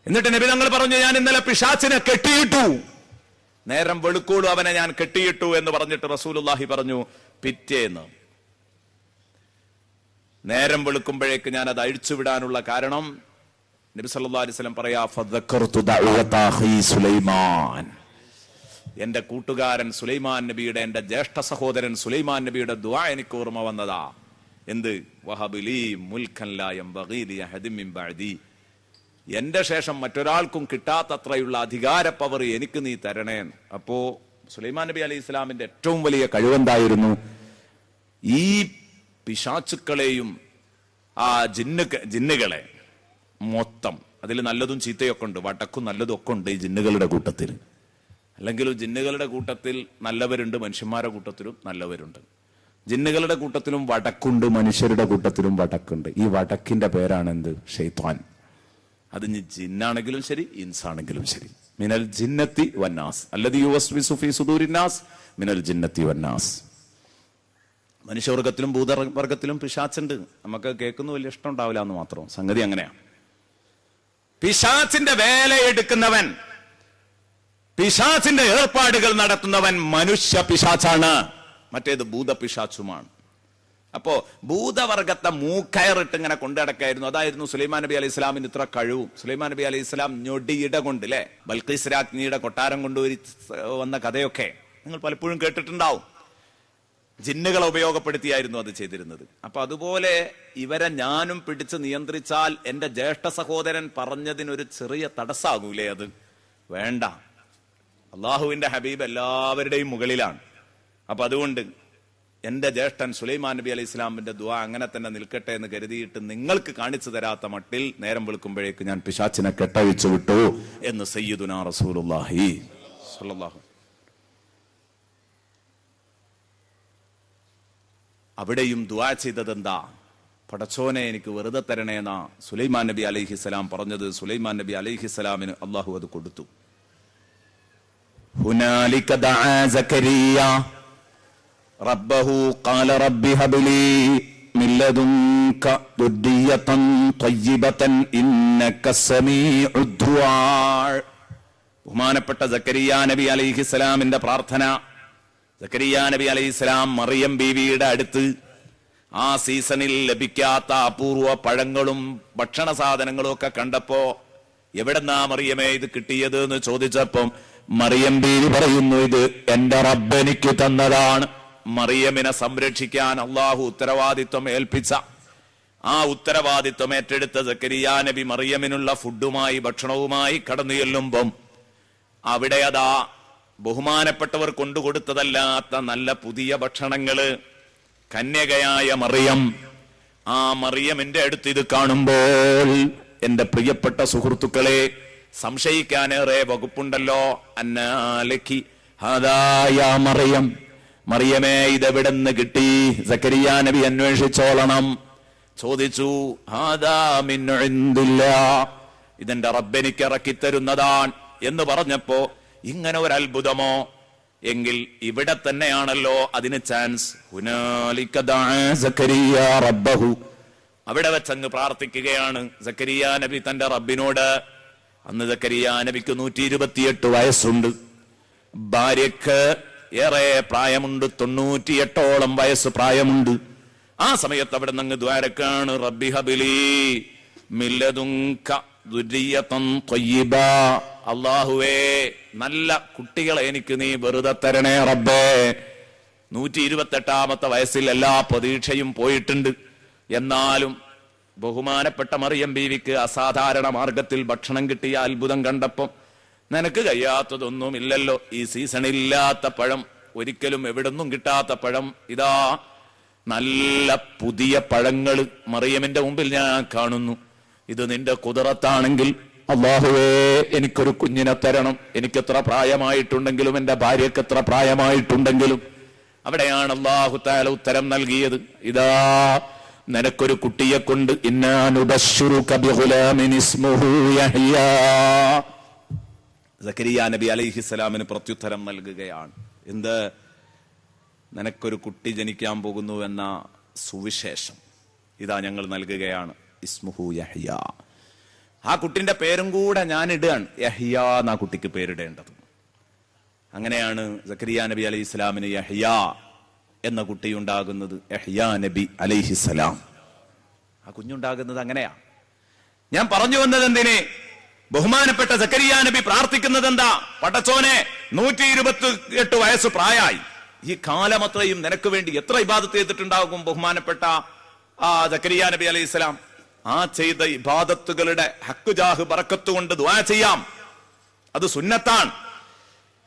എന്നിട്ട് നബി തങ്ങൾ പറഞ്ഞു, ഞാൻ ഇന്നലെ പിശാച്ചിനെ കെട്ടിയിട്ടു, നേരം വെളുക്കോളൂ അവനെ ഞാൻ കെട്ടിയിട്ടു എന്ന് പറഞ്ഞിട്ട് റസൂലുള്ളാഹി പറഞ്ഞു, പിറ്റേന്ന് നേരം വെളുക്കുമ്പോഴേക്ക് ഞാൻ അത് അഴിച്ചുവിടാനുള്ള കാരണം നബി സല്ലല്ലാഹു അലൈഹി വസല്ലം പറയാ, ഫദക്കർതു ദഅവത അഖി സുലൈമാൻ, എന്റെ കൂട്ടുകാരൻ സുലൈമാൻ നബിയുടെ, എന്റെ ജ്യേഷ്ഠ സഹോദരൻ സുലൈമാൻ നബിയുടെ ദുആ എനിക്ക് ഓർമ്മ വന്നതാ. എന്ത്? വഹബിലി മുൽക്കൻ ലാ യംബഗീ ലിഅഹദിൻ മിൻ ബഅദി, എന്റെ ശേഷം മറ്റൊരാൾക്കും കിട്ടാത്തത്രയുള്ള അധികാര പവർ എനിക്ക് നീ തരണേ. അപ്പോ സുലൈമാൻ നബി അലൈഹി ഇസ്ലാമിന്റെ ഏറ്റവും വലിയ കഴിവെന്തായിരുന്നു? ഈ പിശാചുക്കളെയും ആ ജിന്നുകളെ മൊത്തം, അതിൽ നല്ലതും ചീത്തയൊക്കെ ഉണ്ട്, വടക്കും നല്ലതും ഒക്കെ ഉണ്ട് ഈ ജിന്നുകളുടെ കൂട്ടത്തിൽ. അല്ലെങ്കിൽ ജിന്നുകളുടെ കൂട്ടത്തിൽ നല്ലവരുണ്ട്, മനുഷ്യന്മാരുടെ കൂട്ടത്തിലും നല്ലവരുണ്ട്. ജിന്നുകളുടെ കൂട്ടത്തിലും വടക്കുണ്ട്, മനുഷ്യരുടെ കൂട്ടത്തിലും വടക്കുണ്ട്. ഈ വടക്കിന്റെ പേരാണ് എന്ത്? ശൈത്വാൻ. അത് ജിന്നാണെങ്കിലും ശരി, ഇൻസാണെങ്കിലും ശരി. മിനൽ ജിന്നത്തി വന്നാസ് അല്ലദീ യുവസ്വിസു ഫീ സുദൂരിന്നാസ് മിനൽ ജിന്നത്തി വന്നാസ്. മനുഷ്യവർഗത്തിലും ഭൂതവർഗത്തിലും പിശാച്ചുണ്ട്. നമുക്ക് കേൾക്കുന്ന വലിയ ഇഷ്ടം ഉണ്ടാവില്ല എന്ന് മാത്രം. സംഗതി അങ്ങനെയാണ്. പിശാച്ചിന്റെ വേലയെടുക്കുന്നവൻ, പിശാച്ചിന്റെ ഏർപ്പാടുകൾ നടത്തുന്നവൻ മനുഷ്യ പിശാച്ചാണ്, മറ്റേത് ഭൂതപിശാച്ചുമാണ്. അപ്പോ ഭൂതവർഗത്തെ മൂക്കയറിട്ട് ഇങ്ങനെ കൊണ്ടുനടക്കായിരുന്നു. അതായിരുന്നു സുലൈമാൻ നബി അലൈഹി ഇസ്ലാമിന് ഇത്ര കഴിവും. സുലൈമാൻ നബി അലൈഹി ഇസ്ലാം ഞൊടിയിട കൊണ്ട്, അല്ലെ, ബൽഖീസ് രാജ്ഞിയുടെ കൊട്ടാരം കൊണ്ടുവരി വന്ന കഥയൊക്കെ നിങ്ങൾ പലപ്പോഴും കേട്ടിട്ടുണ്ടാവും. ജിന്നുകളെ ഉപയോഗപ്പെടുത്തിയായിരുന്നു അത് ചെയ്തിരുന്നത്. അപ്പൊ അതുപോലെ ഇവരെ ഞാനും പിടിച്ച് നിയന്ത്രിച്ചാൽ എന്റെ ജ്യേഷ്ഠ സഹോദരൻ പറഞ്ഞതിനൊരു ചെറിയ തടസ്സാകൂലേ? അത് വേണ്ട. അള്ളാഹുവിന്റെ ഹബീബ് എല്ലാവരുടെയും മുകളിലാണ്. അപ്പൊ അതുകൊണ്ട് എന്റെ ജ്യേഷ്ഠൻ സുലൈമാൻ നബി അലൈഹി ഇസ്ലാമിന്റെ ദുആ അങ്ങനെ തന്നെ നിൽക്കട്ടെ എന്ന് കരുതിയിട്ട് നിങ്ങൾക്ക് കാണിച്ചു തരാത്ത മട്ടിൽ നേരം വെളുക്കുമ്പോഴേക്ക് ഞാൻ പിശാച്ചിനെ കെട്ടഴിച്ചു വിട്ടു എന്ന് സയ്യിദുനാ റസൂലുള്ളാഹി സ്വല്ലല്ലാഹു. അവിടെയും ദുആ ചെയ്തത് എന്താ? പടച്ചോനെ എനിക്ക് വെറുതെ തരണേന്നാ സുലൈമാൻ നബി അലൈഹിസ്സലാം പറഞ്ഞത്. സുലൈമാൻ നബി അലൈഹിസ്സലാമിന് അള്ളാഹു അത് കൊടുത്തു. ഹുനാലിക ദഅ സക്കരിയ റബ്ബഹു ഖാല റബ്ബി ഹബ്ലി മിൻ ലദുൻക ദുർരിയതൻ ത്വയ്യിബതൻ ഇന്നക സമീഉദ് ദുആ. ബഹുമാനപ്പെട്ട സക്കരിയ നബി അലൈഹിസ്സലാമിന്റെ പ്രാർത്ഥന. സക്കരിയ നബി അലൈഹിസ്സലാം മറിയം ബീവിയുടെ അടുത്ത് ആ സീസണിൽ ലഭിക്കാത്ത അപൂർവ പഴങ്ങളും ഭക്ഷണ സാധനങ്ങളും ഒക്കെ കണ്ടപ്പോ എവിടെന്നാ മറിയമേ ഇത് കിട്ടിയത് എന്ന് ചോദിച്ചപ്പം മറിയം ബീവി പറയുന്നു, ഇത് എന്റെ റബ്ബ് എനിക്ക് തന്നതാണ്. മറിയമിനെ സംരക്ഷിക്കാൻ അള്ളാഹു ഉത്തരവാദിത്വം ഏൽപ്പിച്ച, ആ ഉത്തരവാദിത്വം ഏറ്റെടുത്ത സക്കരിയ നബി മറിയമിനുള്ള ഫുഡുമായി ഭക്ഷണവുമായി കടന്നു ചെല്ലുമ്പം അവിടെ അതാ ബഹുമാനപ്പെട്ടവർ കൊണ്ടുകൊടുത്തതല്ലാത്ത നല്ല പുതിയ ഭക്ഷണങ്ങള്. കന്യകയായ മറിയം, ആ മറിയമിന്റെ അടുത്ത് ഇത് കാണുമ്പോൾ എന്റെ പ്രിയപ്പെട്ട സുഹൃത്തുക്കളെ, സംശയിക്കാനേറെ വകുപ്പുണ്ടല്ലോ. അന്നാലക്കി ഹദായ മറിയം, മറിയമേ ഇതെവിടെന്ന് കിട്ടി? സക്കരിയ നബി അന്വേഷിച്ചോളണം. ചോദിച്ചു, ഹാദാ മിൻ ഇൻദില്ലാഹ്, ഇതെന്റെ റബ്ബ് എനിക്ക് ഇറക്കിത്തരുന്നതാണ് എന്ന് പറഞ്ഞപ്പോ ഇങ്ങനെ ഒരു അത്ഭുതമോ? എങ്കിൽ ഇവിടെ തന്നെയാണല്ലോ അതിന് ചാൻസ്. ഹുനാലിക ദഅ സക്കരിയ റബ്ബഹു, അവിടെ വെച്ചങ്ങ് പ്രാർത്ഥിക്കുകയാണ് സക്കരിയ നബി തന്റെ റബ്ബിനോട്. അന്ന് സക്കരിയ നബിക്ക് 128 വയസ്സുണ്ട്, ഭാര്യക്ക് ഏറെ പ്രായമുണ്ട്, 98ഓളം വയസ്സ് പ്രായമുണ്ട്. ആ സമയത്ത് അവിടെ നിന്ന് ദ്വാരക്കാണ്, റബ്ബി ഹബിലി മില്ലദുൻക ദുരിയതൻ ത്വയ്യിബ, അല്ലാഹുവേ നല്ല കുട്ടികളെ എനിക്ക് നീ വെറുതെ തരണേ റബ്ബേ. 128ാമത്തെ വയസ്സിൽ എല്ലാ പ്രതീക്ഷയും പോയിട്ടുണ്ട്. എന്നാലും ബഹുമാനപ്പെട്ട മറിയം ബീവിക്ക് അസാധാരണ മാർഗത്തിൽ ഭക്ഷണം കിട്ടിയ അത്ഭുതം കണ്ടപ്പം, നിനക്ക് കഴിയാത്തതൊന്നുമില്ലല്ലോ, ഈ സീസണില്ലാത്ത പഴം, ഒരിക്കലും എവിടുന്നും കിട്ടാത്ത പഴം, ഇതാ നല്ല പുതിയ പഴങ്ങൾ മറിയമിന്റെ മുമ്പിൽ ഞാൻ കാണുന്നു. ഇത് നിന്റെ കുദറത്താണെങ്കിൽ അല്ലാഹുവേ എനിക്കൊരു കുഞ്ഞിനെ തരണം. എനിക്കെത്ര പ്രായമായിട്ടുണ്ടെങ്കിലും എന്റെ ഭാര്യക്ക് എത്ര പ്രായമായിട്ടുണ്ടെങ്കിലും. അവിടെയാണ് അല്ലാഹു തആല ഉത്തരം നൽകിയത്. ഇതാ നിനക്കൊരു കുട്ടിയെ കൊണ്ട്, ഇന്നാ നുബശ്ശിറുക ബിഗുലാമിൻ ഇസ്മുഹു യഹ്യാ. സക്കരിയ നബി അലൈഹിസ്സലാമിന് പ്രത്യുത്തരം നൽകുകയാണ്. എന്ത്? നിനക്കൊരു കുട്ടി ജനിക്കാൻ പോകുന്നു എന്ന സുവിശേഷം ഇതാ ഞങ്ങൾ നൽകുകയാണ്. ഇസ്മുഹു യഹ്യാ. ആ കുട്ടിന്റെ പേരും കൂടെ ഞാൻ ഇടുകയാണ്. യഹ്യാ എന്നാ കുട്ടിക്ക് പേരിടേണ്ടത്. അങ്ങനെയാണ് സക്കരിയ നബി അലൈഹി ഇസ്ലാമിന് യഹ്യാ എന്ന കുട്ടി ഉണ്ടാകുന്നത്. യഹ്യാ നബി അലൈഹിസ്സലാം, ആ കുഞ്ഞുണ്ടാകുന്നത് അങ്ങനെയാ. ഞാൻ പറഞ്ഞു വന്നത് എന്തിനെ? ബഹുമാനപ്പെട്ട സക്കരിയ നബി പ്രാർത്ഥിക്കുന്നത് എന്താ? പടച്ചോനെ 128 വയസ്സ് പ്രായമായി, ഈ കാലം അത്രയും നിനക്ക് വേണ്ടി എത്ര ഇബാദത്ത് ചെയ്തിട്ടുണ്ടാകും ബഹുമാനപ്പെട്ട സക്കരിയ നബി അലൈഹി സ്വലാം. ആ ചെയ്ത ഇബാദത്തുകളുടെ ഹക്ക് ജാഹ് ബറക്കത്ത് കൊണ്ട് ദുആ ചെയ്യാം. അത് സുന്നത്താണ്,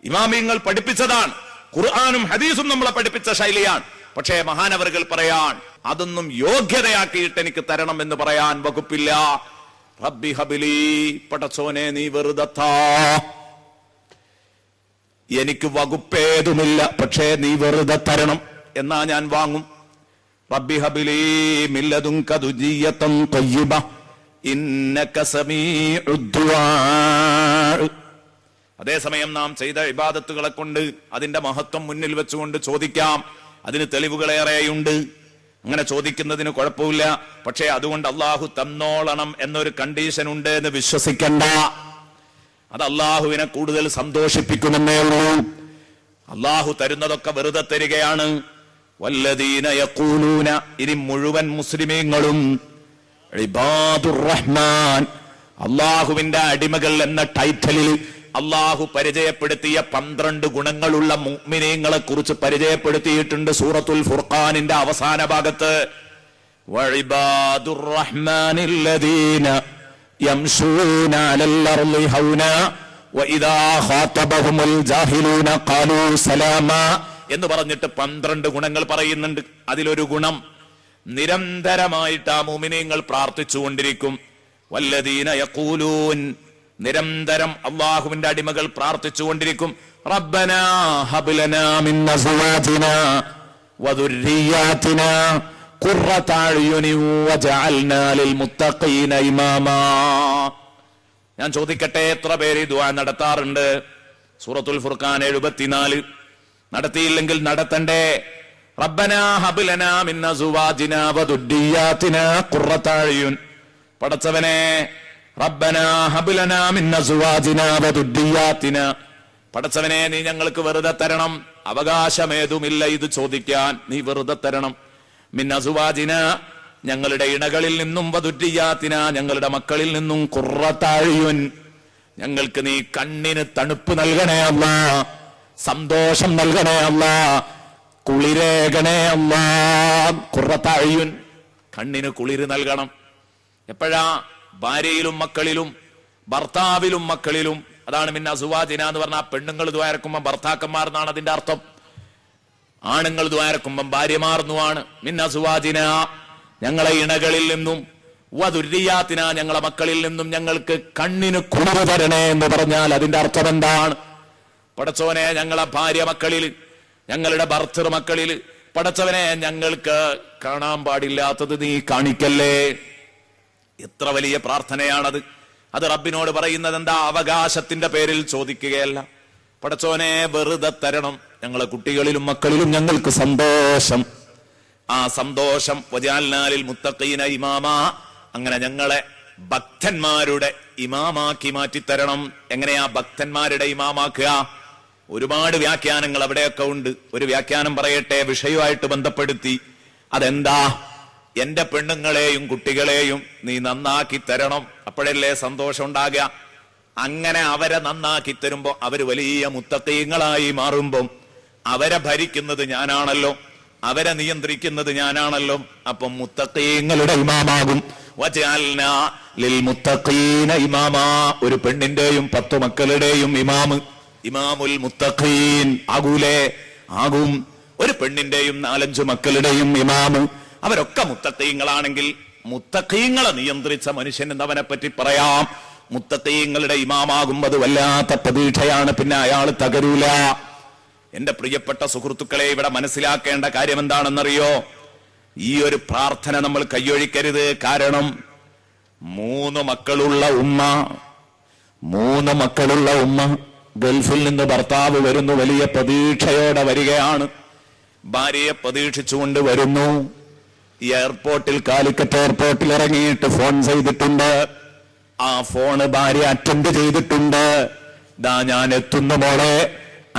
ഇമാമിയങ്ങൾ പഠിപ്പിച്ചതാണ്, ഖുർആനും ഹദീസും നമ്മളെ പഠിപ്പിച്ച ശൈലിയാണ്. പക്ഷേ മഹാനവറുകൾ പറയാൻ അതൊന്നും യോഗ്യതയാക്കിയിട്ട് എനിക്ക് തരണം എന്ന് പറയാൻ വകുപ്പില്ല. റബ്ബി ഹബിലി, പടച്ചോനെ നീ വെറുതെ താ, എനിക്ക് വകുപ്പേതുമില്ല, പക്ഷേ നീ വെറുതെ തരണം, എന്നാ ഞാൻ വാങ്ങും. റബ്ബി ഹബിലി മില്ലദുൻക ദുരിയതൻ ത്വയ്യിബ ഇന്നക സമീഉദ് ദുആ. അതേസമയം നാം ചെയ്ത ഇബാദത്തുകളെ കൊണ്ട് അതിന്റെ മഹത്വം മുന്നിൽ വെച്ചുകൊണ്ട് ചോദിക്കാം. അതിന് തെളിവുകളേറെയുണ്ട്. അങ്ങനെ ചോദിക്കുന്നതിന് കുഴപ്പമില്ല. പക്ഷേ അതുകൊണ്ട് അള്ളാഹു തന്നോളണം എന്നൊരു കണ്ടീഷൻ ഉണ്ട് എന്ന് വിശ്വസിക്കണ്ട. അത് അള്ളാഹുവിനെ കൂടുതൽ സന്തോഷിപ്പിക്കുമെന്നേ ഉള്ളൂ. അള്ളാഹു തരുന്നതൊക്കെ വെറുതെ തരികയാണ്. വല്ലദീന യഖൂലൂന, ഇനി മുഴുവൻ മുസ്ലിമീങ്ങളും ഇബാദുർ റഹ്മാൻ, അള്ളാഹുവിന്റെ അടിമകൾ എന്ന ടൈറ്റലിൽ അള്ളാഹു പരിചയപ്പെടുത്തിയ 12 ഗുണങ്ങളുള്ള മുഅ്മിനീങ്ങളെ കുറിച്ച് പരിചയപ്പെടുത്തിയിട്ടുണ്ട് സൂറത്തുൽ ഫുർഖാനിന്റെ അവസാന ഭാഗത്ത്. വഇബാദുർ റഹ്മാനില്ലദീന യംശൂന അലൽ അർളി ഹൗനാ വഇദാ ഖാതബഹുമുൽ ജാഹിലൂന ഖാലൂ സലാമാ എന്ന് പറഞ്ഞിട്ട് 12 ഗുണങ്ങൾ പറയുന്നുണ്ട്. അതിലൊരു ഗുണം, നിരന്തരമായിട്ട് ആ മുഅ്മിനീങ്ങൾ പ്രാർത്ഥിച്ചുകൊണ്ടിരിക്കും. വല്ലദീന യഖൂലൂൻ, നിരന്തരം അള്ളാഹുവിന്റെ അടിമകൾ പ്രാർത്ഥിച്ചുകൊണ്ടിരിക്കും. റബ്ബനാ ഹബ് ലനാ മിൻ അസ്വാജിനാ വദുർരിയാതിനാ ഖുർറത അഅ്യുനി വജഅൽനാ ലിൽ മുത്തഖീന ഇമാമാ. ഞാൻ ചോദിക്കട്ടെ, എത്ര പേര് ദുആ നടത്താറുണ്ട്? സൂറത്തുൽ ഫുർഖാൻ 74. നടത്തിയില്ലെങ്കിൽ നടത്തണ്ടേ? റബ്ബനാ ഹബ് ലനാ മിൻ അസ്വാജിനാ വദുർരിയാതിനാ ഖുർറത അഅ്യുൻ. പടച്ചവനെ, റബ്ബനാ ഹബ് ലനാ മിൻ അസ്വാജിനാ വദുർരിയാതിനാ, പടച്ചവനെ നീ ഞങ്ങൾക്ക് വെറുതെ തരണം. അവകാശമേതുമില്ല ഇത് ചോദിക്കാൻ, നീ വെറുതെ തരണം. മിൻ അസുവാജിന ഞങ്ങളുടെ ഇണകളിൽ നിന്നും വദുരിയാത്തിന ഞങ്ങളുടെ മക്കളിൽ നിന്നും ഖുർറത അയ്യുൻ ഞങ്ങൾക്ക് നീ കണ്ണിന് തണുപ്പ് നൽകണേ അല്ലാ, സന്തോഷം നൽകണേ അല്ലാ, കുളിരേകണേ അല്ലാ. ഖുർറത അയ്യുൻ കണ്ണിന് കുളിര് നൽകണം. എപ്പോഴാ? ഭാര്യയിലും മക്കളിലും ഭർത്താവിലും മക്കളിലും. അതാണ് മിൻ അസുവാജിന എന്ന് പറഞ്ഞാൽ പെണ്ണുങ്ങൾ ദ്വാരക്കുമ്പം ഭർത്താക്കന്മാർ എന്നാണ് അതിന്റെ അർത്ഥം. ആണുങ്ങൾ ദ്വാരക്കുമ്പം ഭാര്യമാർന്നുമാണ്. മിൻ അസുവാജിന ഞങ്ങളെ ഇണകളിൽ നിന്നും വദുരിയാത്തിന ഞങ്ങളെ മക്കളിൽ നിന്നും ഞങ്ങൾക്ക് കണ്ണിന് കുളിര് തരണേ എന്ന് പറഞ്ഞാൽ അതിന്റെ അർത്ഥം എന്താണ്? പടച്ചോനെ ഞങ്ങളെ ഭാര്യ മക്കളിൽ, ഞങ്ങളുടെ ഭർത്തൃ മക്കളിൽ പടച്ചവനെ ഞങ്ങൾക്ക് കാണാൻ പാടില്ലാത്തത് നീ കാണിക്കല്ലേ. എത്ര വലിയ പ്രാർത്ഥനയാണത്. അത് റബ്ബിനോട് പറയുന്നത് എന്താ? അവകാശത്തിന്റെ പേരിൽ ചോദിക്കുകയല്ല. പടച്ചോനെ വെറുതെ തരണം, ഞങ്ങളെ കുട്ടികളിലും മക്കളിലും ഞങ്ങൾക്ക് സന്തോഷം. ആ സന്തോഷം വജഅൽനാലിൽ മുത്തഖീന ഇമാമാ അങ്ങനെ ഞങ്ങളെ ഭക്തന്മാരുടെ ഇമാമാക്കി മാറ്റിത്തരണം. എങ്ങനെയാ ഭക്തന്മാരുടെ ഇമാമാക്കുക? ഒരുപാട് വ്യാഖ്യാനങ്ങൾ അവിടെയൊക്കെ ഉണ്ട്. ഒരു വ്യാഖ്യാനം പറയട്ടെ വിഷയവുമായിട്ട് ബന്ധപ്പെടുത്തി. അതെന്താ? എന്റെ പെണ്ണുങ്ങളെയും കുട്ടികളെയും നീ നന്നാക്കി തരണം, അപ്പോഴല്ലേ സന്തോഷം ഉണ്ടാകുക. അങ്ങനെ അവരെ നന്നാക്കി തരുമ്പോ അവര് വലിയ മുത്തഖീങ്ങളായി മാറുമ്പം അവരെ ഭരിക്കുന്നത് ഞാനാണല്ലോ, അവരെ നിയന്ത്രിക്കുന്നത് ഞാനാണല്ലോ. അപ്പം മുത്തഖീങ്ങളുടെ ഇമാമാകും. വജഅൽനാ ലിൽ മുത്തഖീന ഇമാമാ ഒരു പെണ്ണിന്റെയും 10 മക്കളുടെയും ഇമാമ്, ഇമാമുൽ മുത്തഖീൻ ആകൂലേ? ആകും. ഒരു പെണ്ണിന്റെയും 4-5 മക്കളുടെയും ഇമാമ്. അവരൊക്കെ മുത്തഖീങ്ങളാണെങ്കിൽ മുത്തഖീങ്ങളെ നിയന്ത്രിച്ച മനുഷ്യൻ എന്നവനെ പറ്റി പറയാം. മുത്തഖീങ്ങളുടെ ഇമാമാകുമ്പത് വല്ലാത്ത പ്രതീക്ഷയാണ്. പിന്നെ അയാൾ തകരൂല. എന്റെ പ്രിയപ്പെട്ട സുഹൃത്തുക്കളെ, ഇവിടെ മനസ്സിലാക്കേണ്ട കാര്യം എന്താണെന്നറിയോ? ഈ ഒരു പ്രാർത്ഥന നമ്മൾ കയ്യൊഴിക്കരുത്. കാരണം 3 മക്കളുള്ള ഉമ്മ ഗൾഫിൽ നിന്ന് ഭർത്താവ് വരുന്നു, വലിയ പ്രതീക്ഷയോടെ വരികയാണ്. ഭാര്യയെ പ്രതീക്ഷിച്ചുകൊണ്ട് വരുന്നു. എയർപോർട്ടിൽ, കാലിക്കറ്റ് എയർപോർട്ടിൽ ഇറങ്ങിയിട്ട് ഫോൺ ചെയ്തിട്ടുണ്ട്. ആ ഫോണ് ഭാര്യ അറ്റൻഡ് ചെയ്തിട്ടുണ്ട്. ദാ ഞാൻ എത്തുന്നു മോളെ,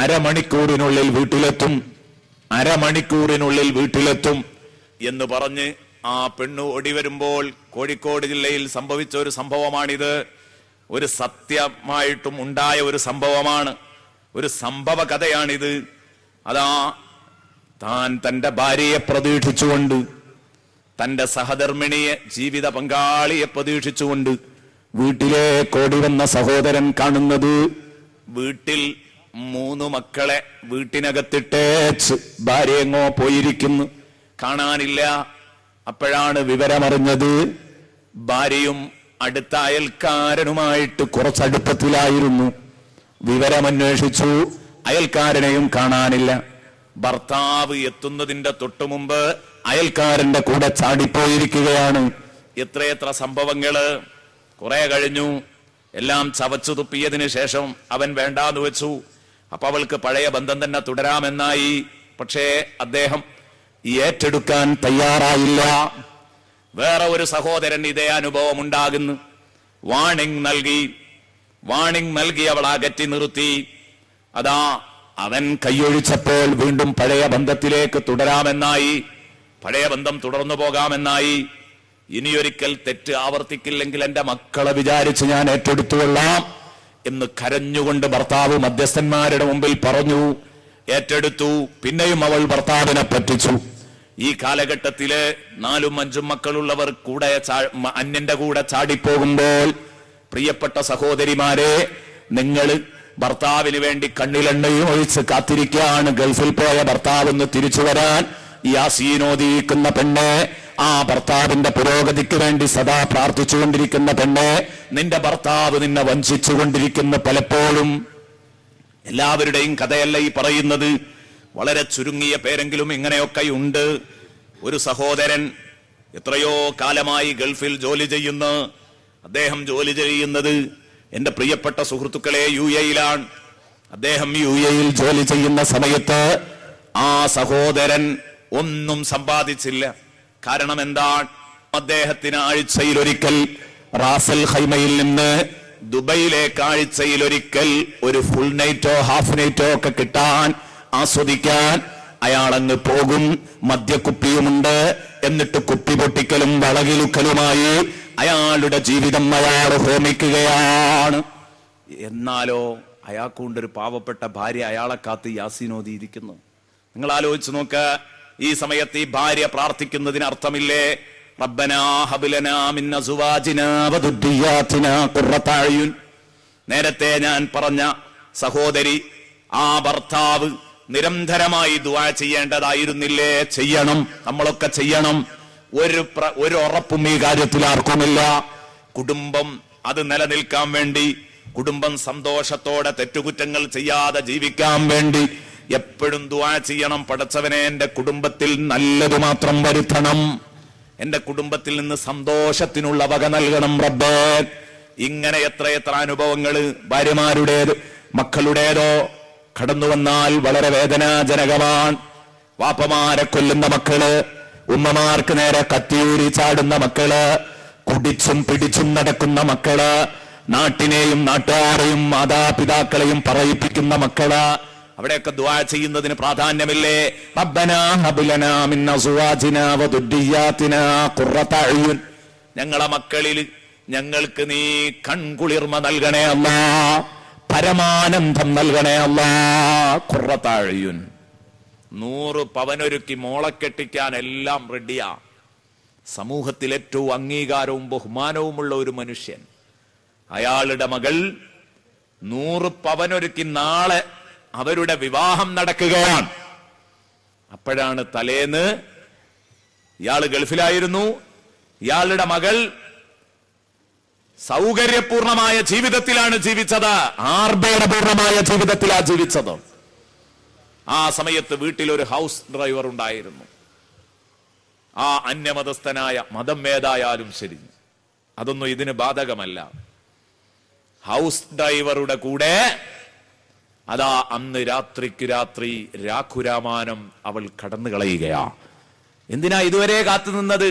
അരമണിക്കൂറിനുള്ളിൽ വീട്ടിലെത്തും എന്ന് പറഞ്ഞ് ആ പെണ്ണു ഓടി വരുമ്പോൾ, കോഴിക്കോട് ജില്ലയിൽ സംഭവിച്ച ഒരു സംഭവമാണിത്. ഒരു സത്യമായിട്ടും ഉണ്ടായ ഒരു സംഭവമാണ്, ഒരു സംഭവ കഥയാണിത്. അതാ താൻ തന്റെ ഭാര്യയെ പ്രതീക്ഷിച്ചുകൊണ്ട്, തന്റെ സഹധർമ്മിണിയെ, ജീവിത പങ്കാളിയെ പ്രതീക്ഷിച്ചുകൊണ്ട് വീട്ടിലേക്ക് ഓടി വന്ന സഹോദരൻ കാണുന്നത്, വീട്ടിൽ 3 മക്കളെ വീട്ടിനകത്തിട്ടേച്ച് ഭാര്യ എങ്ങോ പോയിരിക്കുന്നു, കാണാനില്ല. അപ്പോഴാണ് വിവരമറിഞ്ഞത്. ഭാര്യയും അടുത്ത അയൽക്കാരനുമായിട്ട് കുറച്ചടുപ്പത്തിലായിരുന്നു. വിവരമന്വേഷിച്ചു, അയൽക്കാരനെയും കാണാനില്ല. ഭർത്താവ് എത്തുന്നതിന്റെ തൊട്ടുമുമ്പ് അയൽക്കാരന്റെ കൂടെ ചാടിപ്പോയിരിക്കുകയാണ്. എത്രയെത്ര സംഭവങ്ങള്. കുറെ കഴിഞ്ഞു, എല്ലാം ചവച്ചു തുപ്പിയതിനു ശേഷം അവൻ വേണ്ടാന്ന് വെച്ചു. അപ്പൊ അവൾക്ക് പഴയ ബന്ധം തന്നെ തുടരാമെന്നായി. പക്ഷേ അദ്ദേഹം ഏറ്റെടുക്കാൻ തയ്യാറായില്ല. വേറെ ഒരു സഹോദരൻ ഇതേ അനുഭവം ഉണ്ടാകുന്നു. വാണിംഗ് നൽകി അവൾ അകറ്റി നിർത്തി. അതാ അവൻ കൈയൊഴിച്ചപ്പോൾ വീണ്ടും പഴയ ബന്ധത്തിലേക്ക് തുടരാമെന്നായി, പഴയ ബന്ധം തുടർന്നു പോകാമെന്നായി. ഇനിയൊരിക്കൽ തെറ്റ് ആവർത്തിക്കില്ലെങ്കിൽ എന്റെ മക്കളെ വിചാരിച്ച് ഞാൻ ഏറ്റെടുത്തുകൊള്ളാം എന്ന് കരഞ്ഞുകൊണ്ട് ഭർത്താവ് മധ്യസ്ഥന്മാരുടെ മുമ്പിൽ പറഞ്ഞു. ഏറ്റെടുത്തു. പിന്നെയും അവൾ ഭർത്താവിനെ പറ്റിച്ചു. ഈ കാലഘട്ടത്തില് 4-5 മക്കളുള്ളവർ കൂടെ അന്യന്റെ കൂടെ ചാടിപ്പോകുമ്പോൾ, പ്രിയപ്പെട്ട സഹോദരിമാരെ, നിങ്ങൾ ഭർത്താവിന് വേണ്ടി കണ്ണിലെണ്ണയും ഒഴിച്ച് കാത്തിരിക്കുകയാണ്. ഗൾഫിൽ പോയ ഭർത്താവെന്ന് തിരിച്ചു വരാൻ യാസീനോദിക്കുന്ന പെണ്ണ്, ആ ഭർത്താവിന്റെ പുരോഗതിക്ക് വേണ്ടി സദാ പ്രാർത്ഥിച്ചുകൊണ്ടിരിക്കുന്ന പെണ്ണ്, നിന്റെ ഭർത്താവ് നിന്നെ വഞ്ചിച്ചുകൊണ്ടിരിക്കുന്ന പലപ്പോഴും. എല്ലാവരുടെയും കഥയല്ല ഈ പറയുന്നത്. വളരെ ചുരുങ്ങിയ പേരെങ്കിലും ഇങ്ങനെയൊക്കെ ഉണ്ട്. ഒരു സഹോദരൻ എത്രയോ കാലമായി ഗൾഫിൽ ജോലി ചെയ്യുന്നു. അദ്ദേഹം ജോലി ചെയ്യുന്നത്, എന്റെ പ്രിയപ്പെട്ട സുഹൃത്തുക്കളെ, UAE-യിലാണ്. അദ്ദേഹം UAE-യിൽ ജോലി ചെയ്യുന്ന സമയത്ത് ആ സഹോദരൻ ഒന്നും സമ്പാദിച്ചില്ല. കാരണം എന്താണ്? അദ്ദേഹത്തിന് ആഴ്ചയിലൊരിക്കൽ റാസൽ ഖൈമയിൽ നിന്ന് ദുബൈയിലേക്ക് ആഴ്ചയിലൊരിക്കൽ ഒരു ഫുൾ നൈറ്റോ ഹാഫ് നൈറ്റോ ഒക്കെ കിട്ടാൻ, ആസ്വദിക്കാൻ അയാളങ്ങ് പോകും. മദ്യക്കുപ്പിയുമുണ്ട്. എന്നിട്ട് കുപ്പി പൊട്ടിക്കലും വളകിലുക്കലുമായി അയാളുടെ ജീവിതം അയാൾ ഹോമിക്കുകയാണ്. എന്നാലോ അയാൾക്കുണ്ടൊരു പാവപ്പെട്ട ഭാര്യ അയാളെ കാത്ത് യാസീനോദിയിരിക്കുന്നു. നിങ്ങൾ ആലോചിച്ച് നോക്ക്. ഈ സമയത്ത് ഈ ഭാര്യ പ്രാർത്ഥിക്കുന്നതിന് അർത്ഥമില്ലേ? റബ്ബനാ ഹബ് ലനാ മിൻ അസ്വാജിനാ വദുർരിയാതിനാ ഖുർറത അയുൻ. നേരത്തെ ഞാൻ പറഞ്ഞ സഹോദരി, ആ ഭർത്താവ് നിരന്തരമായി ദുആ ചെയ്യേണ്ടതായിരുന്നില്ലേ? ചെയ്യണം, നമ്മളൊക്കെ ചെയ്യണം. ഒരു ഉറപ്പും ഈ കാര്യത്തിൽ ആർക്കുമില്ല. കുടുംബം അത് നിലനിൽക്കാൻ വേണ്ടി, കുടുംബം സന്തോഷത്തോടെ തെറ്റുകുറ്റങ്ങൾ ചെയ്യാതെ ജീവിക്കാൻ വേണ്ടി എപ്പോഴും ദുആ ചെയ്യണം. പടച്ചവനെ, എന്റെ കുടുംബത്തിൽ നല്ലത് മാത്രം വരുത്തണം, എന്റെ കുടുംബത്തിൽ നിന്ന് സന്തോഷത്തിനുള്ള വക നൽകണം റബ്ബേ. ഇങ്ങനെ എത്രയെത്ര അനുഭവങ്ങള് ഭാര്യമാരുടേത് മക്കളുടേതോ കടന്നു വന്നാൽ വളരെ വേദനാജനകമാണ്. വാപ്പമാരെ കൊല്ലുന്ന മക്കള്, ഉമ്മമാർക്ക് നേരെ കത്തിയൂരി ചാടുന്ന മക്കള്, കുടിച്ചും പിടിച്ചും നടക്കുന്ന മക്കള്, നാട്ടിനെയും നാട്ടുകാരെയും മാതാപിതാക്കളെയും പറയിപ്പിക്കുന്ന മക്കള്, അവിടെയൊക്കെ ദുആ ചെയ്യുന്നതിന് പ്രാധാന്യമില്ലേ? റബ്ബനാ ഹബ് ലനാ മിൻ അസ്വാജിനാ വദുർരിയാതിനാ ഖുർറത അയുൻ. ഞങ്ങളെ മക്കളിൽ ഞങ്ങൾക്ക് നീ കൺകുളിർമ നൽകണേ അല്ലാ, പരമാനന്ദം നൽകണേ അല്ലാ. ഖുർറത അയുൻ. 100 പവനൊരുക്കി മോളെ കെട്ടിക്കാൻ എല്ലാം റെഡിയാ. സമൂഹത്തിൽ ഏറ്റവും അംഗീകാരവും ബഹുമാനവുമുള്ള ഒരു മനുഷ്യൻ, അയാളുടെ മകൾ 100 പവനൊരുക്കി നാളെ അവരുടെ വിവാഹം നടക്കുകയാണ്. അപ്പോഴാണ് തലേന്ന് ഇയാള് ഗൾഫിലായിരുന്നു, ഇയാളുടെ മകൾ സൗകര്യപൂർണമായ ജീവിതത്തിലാണ് ജീവിച്ചത്, ആർഭാടപൂർണമായ ജീവിതത്തിലാണ് ജീവിച്ചത്. ആ സമയത്ത് വീട്ടിൽ ഒരു ഹൗസ് ഡ്രൈവർ ഉണ്ടായിരുന്നു. ആ അന്യമതസ്ഥനായ മതം ഏതായാലും ശരി, അതൊന്നും ഇതിന് ബാധകമല്ല. ഹൗസ് ഡ്രൈവറുടെ കൂടെ അതാ അന്ന് രാത്രിക്ക് രാത്രി രാഖുരാമാനം അവൾ കടന്നു കളയുകയാ. എന്തിനാ ഇതുവരെ കാത്തു നിന്നത്?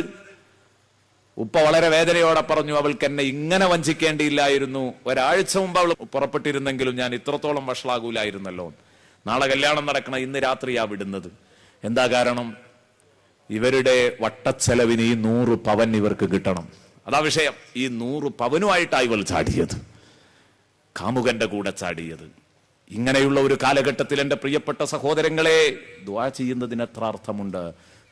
ഉപ്പ വളരെ വേദനയോടെ പറഞ്ഞു, അവൾക്ക് എന്നെ ഇങ്ങനെ വഞ്ചിക്കേണ്ടിയില്ലായിരുന്നു. ഒരാഴ്ച മുമ്പ് അവൾ പുറപ്പെട്ടിരുന്നെങ്കിലും ഞാൻ ഇത്രത്തോളം വഷളാകൂലായിരുന്നല്ലോ. നാളെ കല്യാണം നടക്കണം, ഇന്ന് രാത്രിയാ വിടുന്നത്. എന്താ കാരണം? ഇവരുടെ വട്ടച്ചെലവിന് ഈ 100 പവൻ ഇവർക്ക് കിട്ടണം. അതാ വിഷയം. ഈ 100 പവനുമായിട്ടാണ് ഇവൾ ചാടിയത്, കാമുകന്റെ കൂടെ ചാടിയത്. ഇങ്ങനെയുള്ള ഒരു കാലഘട്ടത്തിൽ എന്റെ പ്രിയപ്പെട്ട സഹോദരങ്ങളെ, ദുആ ചെയ്യുന്നതിന് എത്ര അർത്ഥമുണ്ട്.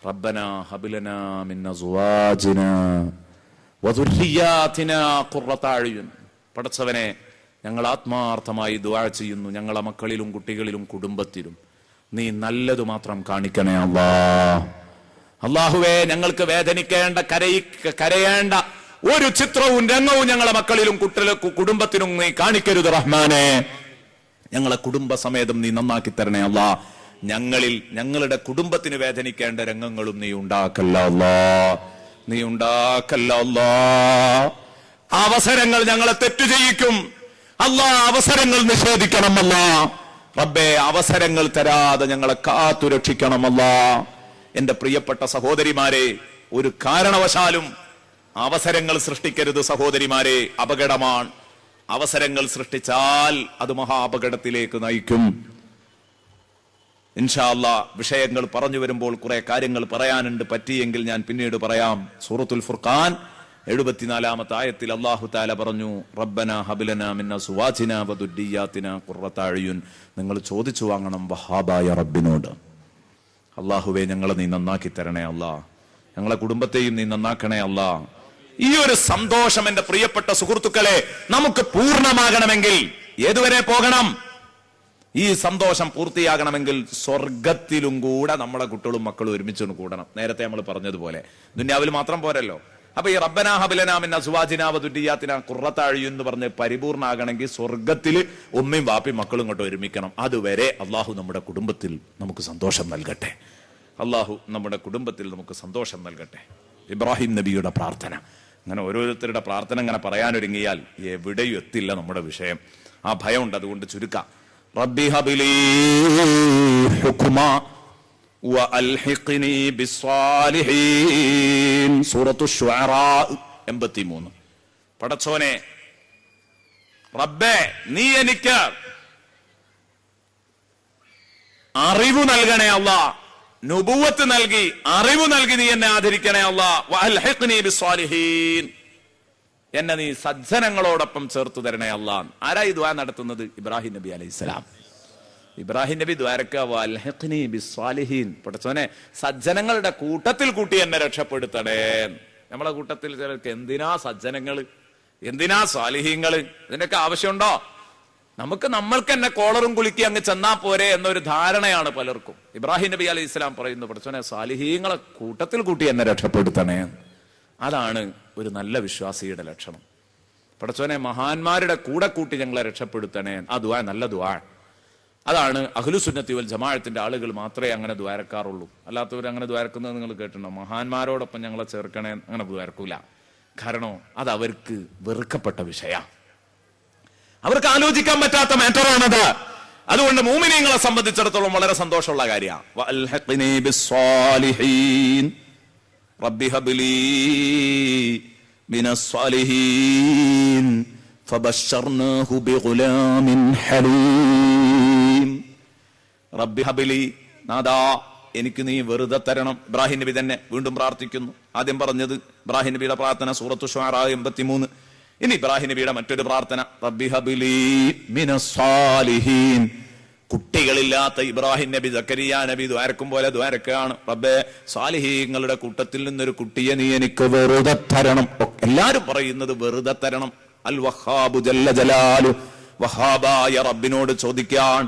റബ്ബനാ ഹബ് ലനാ മിൻ അസ്വാജിനാ വദുർരിയാതിനാ ഖുർറത അയുൻ. പടച്ചവനെ, ഞങ്ങൾ ആത്മാർത്ഥമായി ദുആ ചെയ്യുന്നു. ഞങ്ങളെ മക്കളിലും കുട്ടികളിലും കുടുംബത്തിലും നീ നല്ലത് മാത്രം കാണിക്കണേ അല്ലാ. അല്ലാഹുവേ, ഞങ്ങൾക്ക് വേദനിക്കേണ്ട കരയേണ്ട ഒരു ചിത്രവും രംഗവും ഞങ്ങളെ മക്കളിലും കുടുംബത്തിലും നീ കാണിക്കരുത് റഹ്മാനെ. ഞങ്ങളെ കുടുംബസമേതം നീ നന്നാക്കി തരണേ അല്ലാ. ഞങ്ങളുടെ കുടുംബത്തിന് വേദനിക്കേണ്ട രംഗങ്ങളും നീ ഉണ്ടാക്കല്ല അല്ലാ, നീ ഉണ്ടാക്കല്ല അല്ലാ. അവസരങ്ങൾ ഞങ്ങളെ തെറ്റു ചെയ്യിക്കും അല്ലാ, അവസരങ്ങൾ നിഷേധിക്കണം അല്ലാ. റബ്ബേ, അവസരങ്ങൾ തരാതെ ഞങ്ങളെ കാത്തു രക്ഷിക്കണം അല്ലാ. എന്റെ പ്രിയപ്പെട്ട സഹോദരിമാരെ, ഒരു കാരണവശാലും അവസരങ്ങൾ സൃഷ്ടിക്കരുത് സഹോദരിമാരെ, അപകടമാണ്. അവസരങ്ങൾ സൃഷ്ടിച്ചാൽ അത് മഹാ അപകടത്തിലേക്ക് നയിക്കും. ഇൻഷാ അല്ലാഹ് വിഷയങ്ങൾ പറഞ്ഞു വരുമ്പോൾ കുറെ കാര്യങ്ങൾ പറയാനുണ്ട്. പറ്റിയെങ്കിൽ ഞാൻ പിന്നീട് പറയാം. സൂറത്തുൽ ഫുർഖാൻ 74-ാമത്തെ ആയത്തിൽ അല്ലാഹു തആല പറഞ്ഞു, റബ്ബനാ ഹബ് ലനാ മിൻ അസ്വാജിനാ വദുർരിയാതിനാ ഖുർറത അയുൻ. നിങ്ങൾ ചോദിച്ചു വാങ്ങണം വഹാബായ റബ്ബിനോട്, അല്ലാഹുവേ ഞങ്ങളെ നീ നന്നാക്കി തരണേ അല്ലാ, ഞങ്ങളെ കുടുംബത്തെയും നീ നന്നാക്കണേ അല്ലാ. ഈ ഒരു സന്തോഷം എന്റെ പ്രിയപ്പെട്ട സുഹൃത്തുക്കളെ നമുക്ക് പൂർണ്ണമാകണമെങ്കിൽ ഏതുവരെ പോകണം? ഈ സന്തോഷം പൂർത്തിയാകണമെങ്കിൽ സ്വർഗത്തിലും കൂടെ നമ്മളെ കുട്ടികളും മക്കളും ഒരുമിച്ച് കൂടണം. നേരത്തെ നമ്മൾ പറഞ്ഞതുപോലെ ദുനിയാവിൽ മാത്രം പോരല്ലോ. അപ്പൊ ഈ റബ്ബനാ ഹബ് ലനാ മിൻ അസ്വാജിനാ വദുർരിയാതിനാ ഖുർറത അയുൻ എന്ന് പറഞ്ഞ് പരിപൂർണ്ണമാകണമെങ്കിൽ സ്വർഗത്തിൽ ഉമ്മയും വാപ്പയും മക്കളും ഇങ്ങോട്ട് ഒരുമിക്കണം. അതുവരെ അള്ളാഹു നമ്മുടെ കുടുംബത്തിൽ നമുക്ക് സന്തോഷം നൽകട്ടെ. അള്ളാഹു നമ്മുടെ കുടുംബത്തിൽ നമുക്ക് സന്തോഷം നൽകട്ടെ. ഇബ്രാഹിം നബിയുടെ പ്രാർത്ഥന. അങ്ങനെ ഓരോരുത്തരുടെ പ്രാർത്ഥന ഇങ്ങനെ പറയാനൊരുങ്ങിയാൽ എവിടെയും എത്തില്ല നമ്മുടെ വിഷയം. ആ ഭയമുണ്ട്, അതുകൊണ്ട് ചുരുക്കാം. റബ്ബി ഹബ്ലി ഹുക്മാ വഅൽഹിഖ്നി ബിസ്സാലിഹീൻ. സൂറത്തുൽ ശുഅറാ 83. പടച്ചോനെ റബ്ബേ, നീ എനിക്ക് അറിവ് നൽകണേ അല്ലാ, നുബുവത്ത് നൽകി, അറിവ് നൽകി നീ എന്നെ ആദരിക്കണേ അല്ലാ. വഅൽഹിഖ്നി ബിസ്സാലിഹീൻ, എന്നെ നീ സജ്ജനങ്ങളോടൊപ്പം ചേർത്തു തരണേ അല്ലാ. ആരാ ഈ ദുആ നടത്തുന്നത്? ഇബ്രാഹിം നബി അലൈഹിസ്സലാം. ഇബ്രാഹിം നബി ദ്വാരക്ക വഅൽഹിഖ്നി ബിസ്സാലിഹീൻ, പടച്ചോനെ സജ്ജനങ്ങളുടെ കൂട്ടത്തിൽ കൂട്ടി എന്നെ രക്ഷപ്പെടുത്തണേ. നമ്മളെ കൂട്ടത്തിൽ ചിലർക്ക് എന്തിനാ സജ്ജനങ്ങള്, എന്തിനാ സാലിഹീങ്ങള്, ഇതിന്റെയൊക്കെ ആവശ്യമുണ്ടോ? നമ്മൾക്ക് എന്നെ കോളറും കുലുക്കി അങ്ങ് ചെന്നാ പോരെ എന്നൊരു ധാരണയാണ് പലർക്കും. ഇബ്രാഹിം നബി അലൈഹി ഇസ്ലാം പറയുന്നു, പടച്ചോനെ സാലിഹീങ്ങളെ കൂട്ടത്തിൽ കൂട്ടി എന്നെ രക്ഷപ്പെടുത്തണേ. അതാണ് ഒരു നല്ല വിശ്വാസിയുടെ ലക്ഷണം. പടച്ചോനെ മഹാന്മാരുടെ കൂടെ കൂട്ടി ഞങ്ങളെ രക്ഷപ്പെടുത്തണേ. ആ ദുആ നല്ല ദുആ. അതാണ് അഹ്ലുസുന്നത്തി വൽ ജമാഅത്തിന്റെ ആളുകൾ മാത്രമേ അങ്ങനെ ദ്വാരക്കാറുള്ളൂ. അല്ലാത്തവർ അങ്ങനെ ദ്വാരക്കുന്നത് നിങ്ങൾ കേട്ടിട്ടുണ്ടോ? മഹാന്മാരോടൊപ്പം ഞങ്ങളെ ചേർക്കണേ അങ്ങനെ ദ്വാരക്കൂല. കാരണം അത് അവർക്ക് വെറുക്കപ്പെട്ട വിഷയ, അവർക്ക് ആലോചിക്കാൻ പറ്റാത്ത മാറ്ററാണത്. അതുകൊണ്ട് മുഅ്മിനീങ്ങളെ സംബന്ധിച്ചിടത്തോളം വളരെ സന്തോഷമുള്ള കാര്യമാണ്. വഅൽഹിഖ്നി ബിസ്സാലിഹീൻ റബ്ബി ഹബ്ലി മിനസ് സാലിഹീൻ ഫബശ്ശർനാഹു ബിഗുലാമിൻ ഹലീം. റബ്ബി ഹബ്ലി, നാദാ എനിക്ക് നീ വെറുതെ തരണം. ഇബ്രാഹിം നബി തന്നെ വീണ്ടും പ്രാർത്ഥിക്കുന്നു. ആദ്യം പറഞ്ഞത് ഇബ്രാഹിം നബിയുടെ പ്രാർത്ഥന സൂറത്തു ശുആറാ 83. ഇനി ഇബ്രാഹിം നബിയുടെ മറ്റൊരു പ്രാർത്ഥന റബ്ബി ഹബ്ലി മിനസ് സാലിഹീൻ. കുട്ടികളില്ലാത്ത ഇബ്രാഹിം നബി സക്കരിയ നബി ദ്വാരക്കും പോലെ ദ്വാരക്കാണ്. റബ്ബേ സാലിഹീങ്ങളുടെ കൂട്ടത്തിൽ നിന്നൊരു കുട്ടിയെ നീ എനിക്ക് വെറുതെ തരണം. എല്ലാരും പറയുന്നത് വെറുതെ തരണം. അൽ വഹാബു ജല്ല ജലാലു, വഹാബായ റബ്ബിനോട് ചോദിക്കാൻ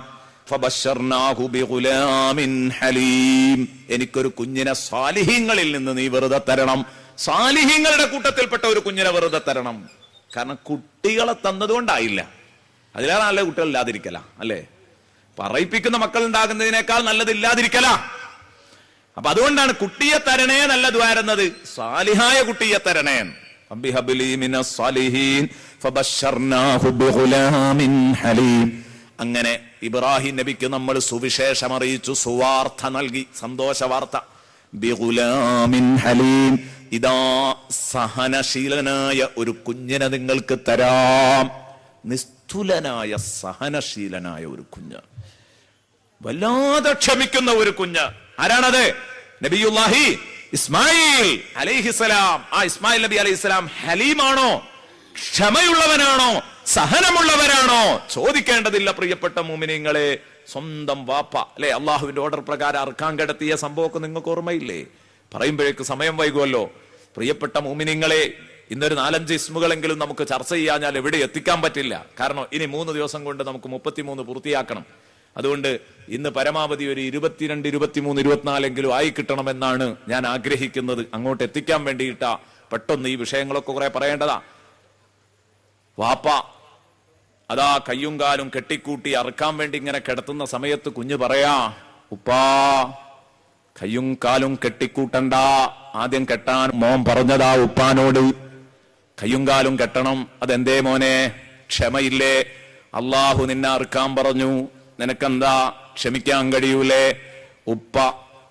ഫബശ്ശർനാഹു ബിഗുലാമിൻ ഹലീം, എനിക്കൊരു കുഞ്ഞിനെ സാലിഹീങ്ങളിൽ നിന്ന് നീ വെറുതെ തരണം. സാലിഹീങ്ങളുടെ കൂട്ടത്തിൽപ്പെട്ട ഒരു കുഞ്ഞിനെ വെറുതെ തരണം. കാരണം കുട്ടികളെ തന്നതുകൊണ്ടായില്ല, അതിലേറെ നല്ല കുട്ടികൾ ഇല്ലാതിരിക്കല അല്ലേ? പറയിപ്പിക്കുന്ന മക്കൾ ഉണ്ടാകുന്നതിനേക്കാൾ നല്ലത് ഇല്ലാതിരിക്കല. അപ്പൊ അതുകൊണ്ടാണ് കുട്ടിയെ തരണേ നല്ല ദ്വാരുന്നത്, സാലിഹായ കുട്ടിയെ തരണേ. റബ്ബി ഹബ്ലി മിനസ് സാലിഹീൻ ഫബശ്ശർനാഹു ബിഗുലാമിൻ ഹലീം. അങ്ങനെ ഇബ്രാഹിം നബിക്ക് നമ്മൾ സുവിശേഷം അറിയിച്ചു, സുവാർത്ത നൽകി, സന്തോഷ വാർത്ത. ബിഗുലാമിൻ ഹലീം, ഇതാ സഹനശീലനായ ഒരു കുഞ്ഞിനെ നിങ്ങൾക്ക് തരാം. നിസ്തുലനായ സഹനശീലനായ ഒരു കുഞ്ഞ്, വല്ലാതെ ക്ഷമിക്കുന്ന ഒരു കുഞ്ഞ്. ആരാണത്? നബിയുല്ലാഹി ഇസ്മായിൽ അലൈഹിസ്സലാം. ആ ഇസ്മായിൽ നബി അലൈഹിസ്സലാം ഹലീമാണോ, ക്ഷമയുള്ളവനാണോ, സഹനമുള്ളവരാണോ? ചോദിക്കേണ്ടതില്ല പ്രിയപ്പെട്ട മുഅ്മിനീങ്ങളെ. സ്വന്തം വാപ്പ അല്ലെ അള്ളാഹുവിന്റെ ഓർഡർ പ്രകാരം അർക്കാൻ കിടത്തിയ സംഭവമൊക്കെ നിങ്ങൾക്ക് ഓർമ്മയില്ലേ? പറയുമ്പോഴേക്ക് സമയം വൈകുമല്ലോ. പ്രിയപ്പെട്ട മുഅ്മിനീങ്ങളെ, ഇന്നൊരു 4-5 ഇസ്മുകളെങ്കിലും നമുക്ക് ചർച്ച ചെയ്യാഞ്ഞാൽ എവിടെ എത്തിക്കാൻ പറ്റില്ല. കാരണം ഇനി 3 ദിവസം കൊണ്ട് നമുക്ക് 33 പൂർത്തിയാക്കണം. അതുകൊണ്ട് ഇന്ന് പരമാവധി ഒരു 22, 23, 24 ആയി കിട്ടണമെന്നാണ് ഞാൻ ആഗ്രഹിക്കുന്നത്. അങ്ങോട്ട് എത്തിക്കാൻ വേണ്ടിയിട്ടാ പെട്ടെന്ന് ഈ വിഷയങ്ങളൊക്കെ കുറെ പറയേണ്ടതാ. വാപ്പ അതാ കയ്യും കാലും കെട്ടിക്കൂട്ടി അറുക്കാൻ വേണ്ടി ഇങ്ങനെ കിടത്തുന്ന സമയത്ത് കുഞ്ഞ് പറയാ, ഉപ്പാ കയ്യും കാലും കെട്ടിക്കൂട്ടണ്ട. ആദ്യം കെട്ടാൻ മോൻ പറഞ്ഞതാ ഉപ്പാനോട്, കയ്യും കാലും കെട്ടണം. അതെന്തേ മോനെ? ക്ഷമയില്ലേ? അള്ളാഹു നിന്നെ അറുക്കാൻ പറഞ്ഞു, നിനക്കെന്താ ക്ഷമിക്കാൻ കഴിയൂലേ? ഉപ്പ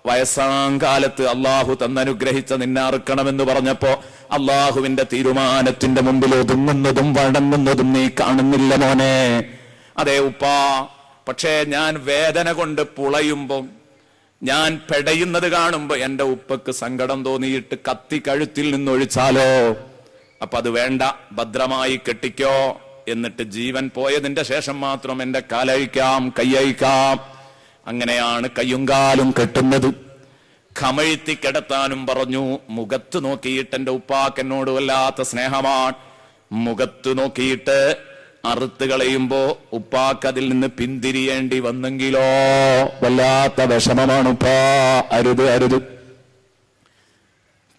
വയസ്സാം കാലത്ത് അള്ളാഹു തന്നനുഗ്രഹിച്ച നിന്നെ അറുക്കണമെന്ന് പറഞ്ഞപ്പോ അള്ളാഹുവിന്റെ തീരുമാനത്തിന്റെ മുമ്പിൽ ഒതുങ്ങുന്നതും വഴങ്ങുന്നതും നീ കാണുന്നില്ല മോനെ. അതെ ഉപ്പാ, പക്ഷേ ഞാൻ വേദന കൊണ്ട് പുളയുമ്പോ, ഞാൻ പെടയുന്നത് കാണുമ്പോ എന്റെ ഉപ്പക്ക് സങ്കടം തോന്നിയിട്ട് കത്തി കഴുത്തിൽ നിന്നൊഴിച്ചാലോ? അപ്പൊ അത് വേണ്ട, ഭദ്രമായി കെട്ടിക്കോ. എന്നിട്ട് ജീവൻ പോയതിന്റെ ശേഷം മാത്രം എന്റെ കാലഴിക്കാം, കൈയഴിക്കാം. അങ്ങനെയാണ് കയ്യും കാലും കെട്ടുന്നത്. കമഴ്ത്തി കിടത്താനും പറഞ്ഞു. മുഖത്ത് നോക്കിയിട്ട് എന്റെ ഉപ്പാക്ക് എന്നോട് വല്ലാത്ത സ്നേഹമാണ്. മുഖത്ത് നോക്കിയിട്ട് അറുത്ത് കളയുമ്പോ ഉപ്പാക്ക് അതിൽ നിന്ന് പിന്തിരിയേണ്ടി വന്നെങ്കിലോ വല്ലാത്ത വിഷമമാണ് ഉപ്പാ. അരുത് അരുത്,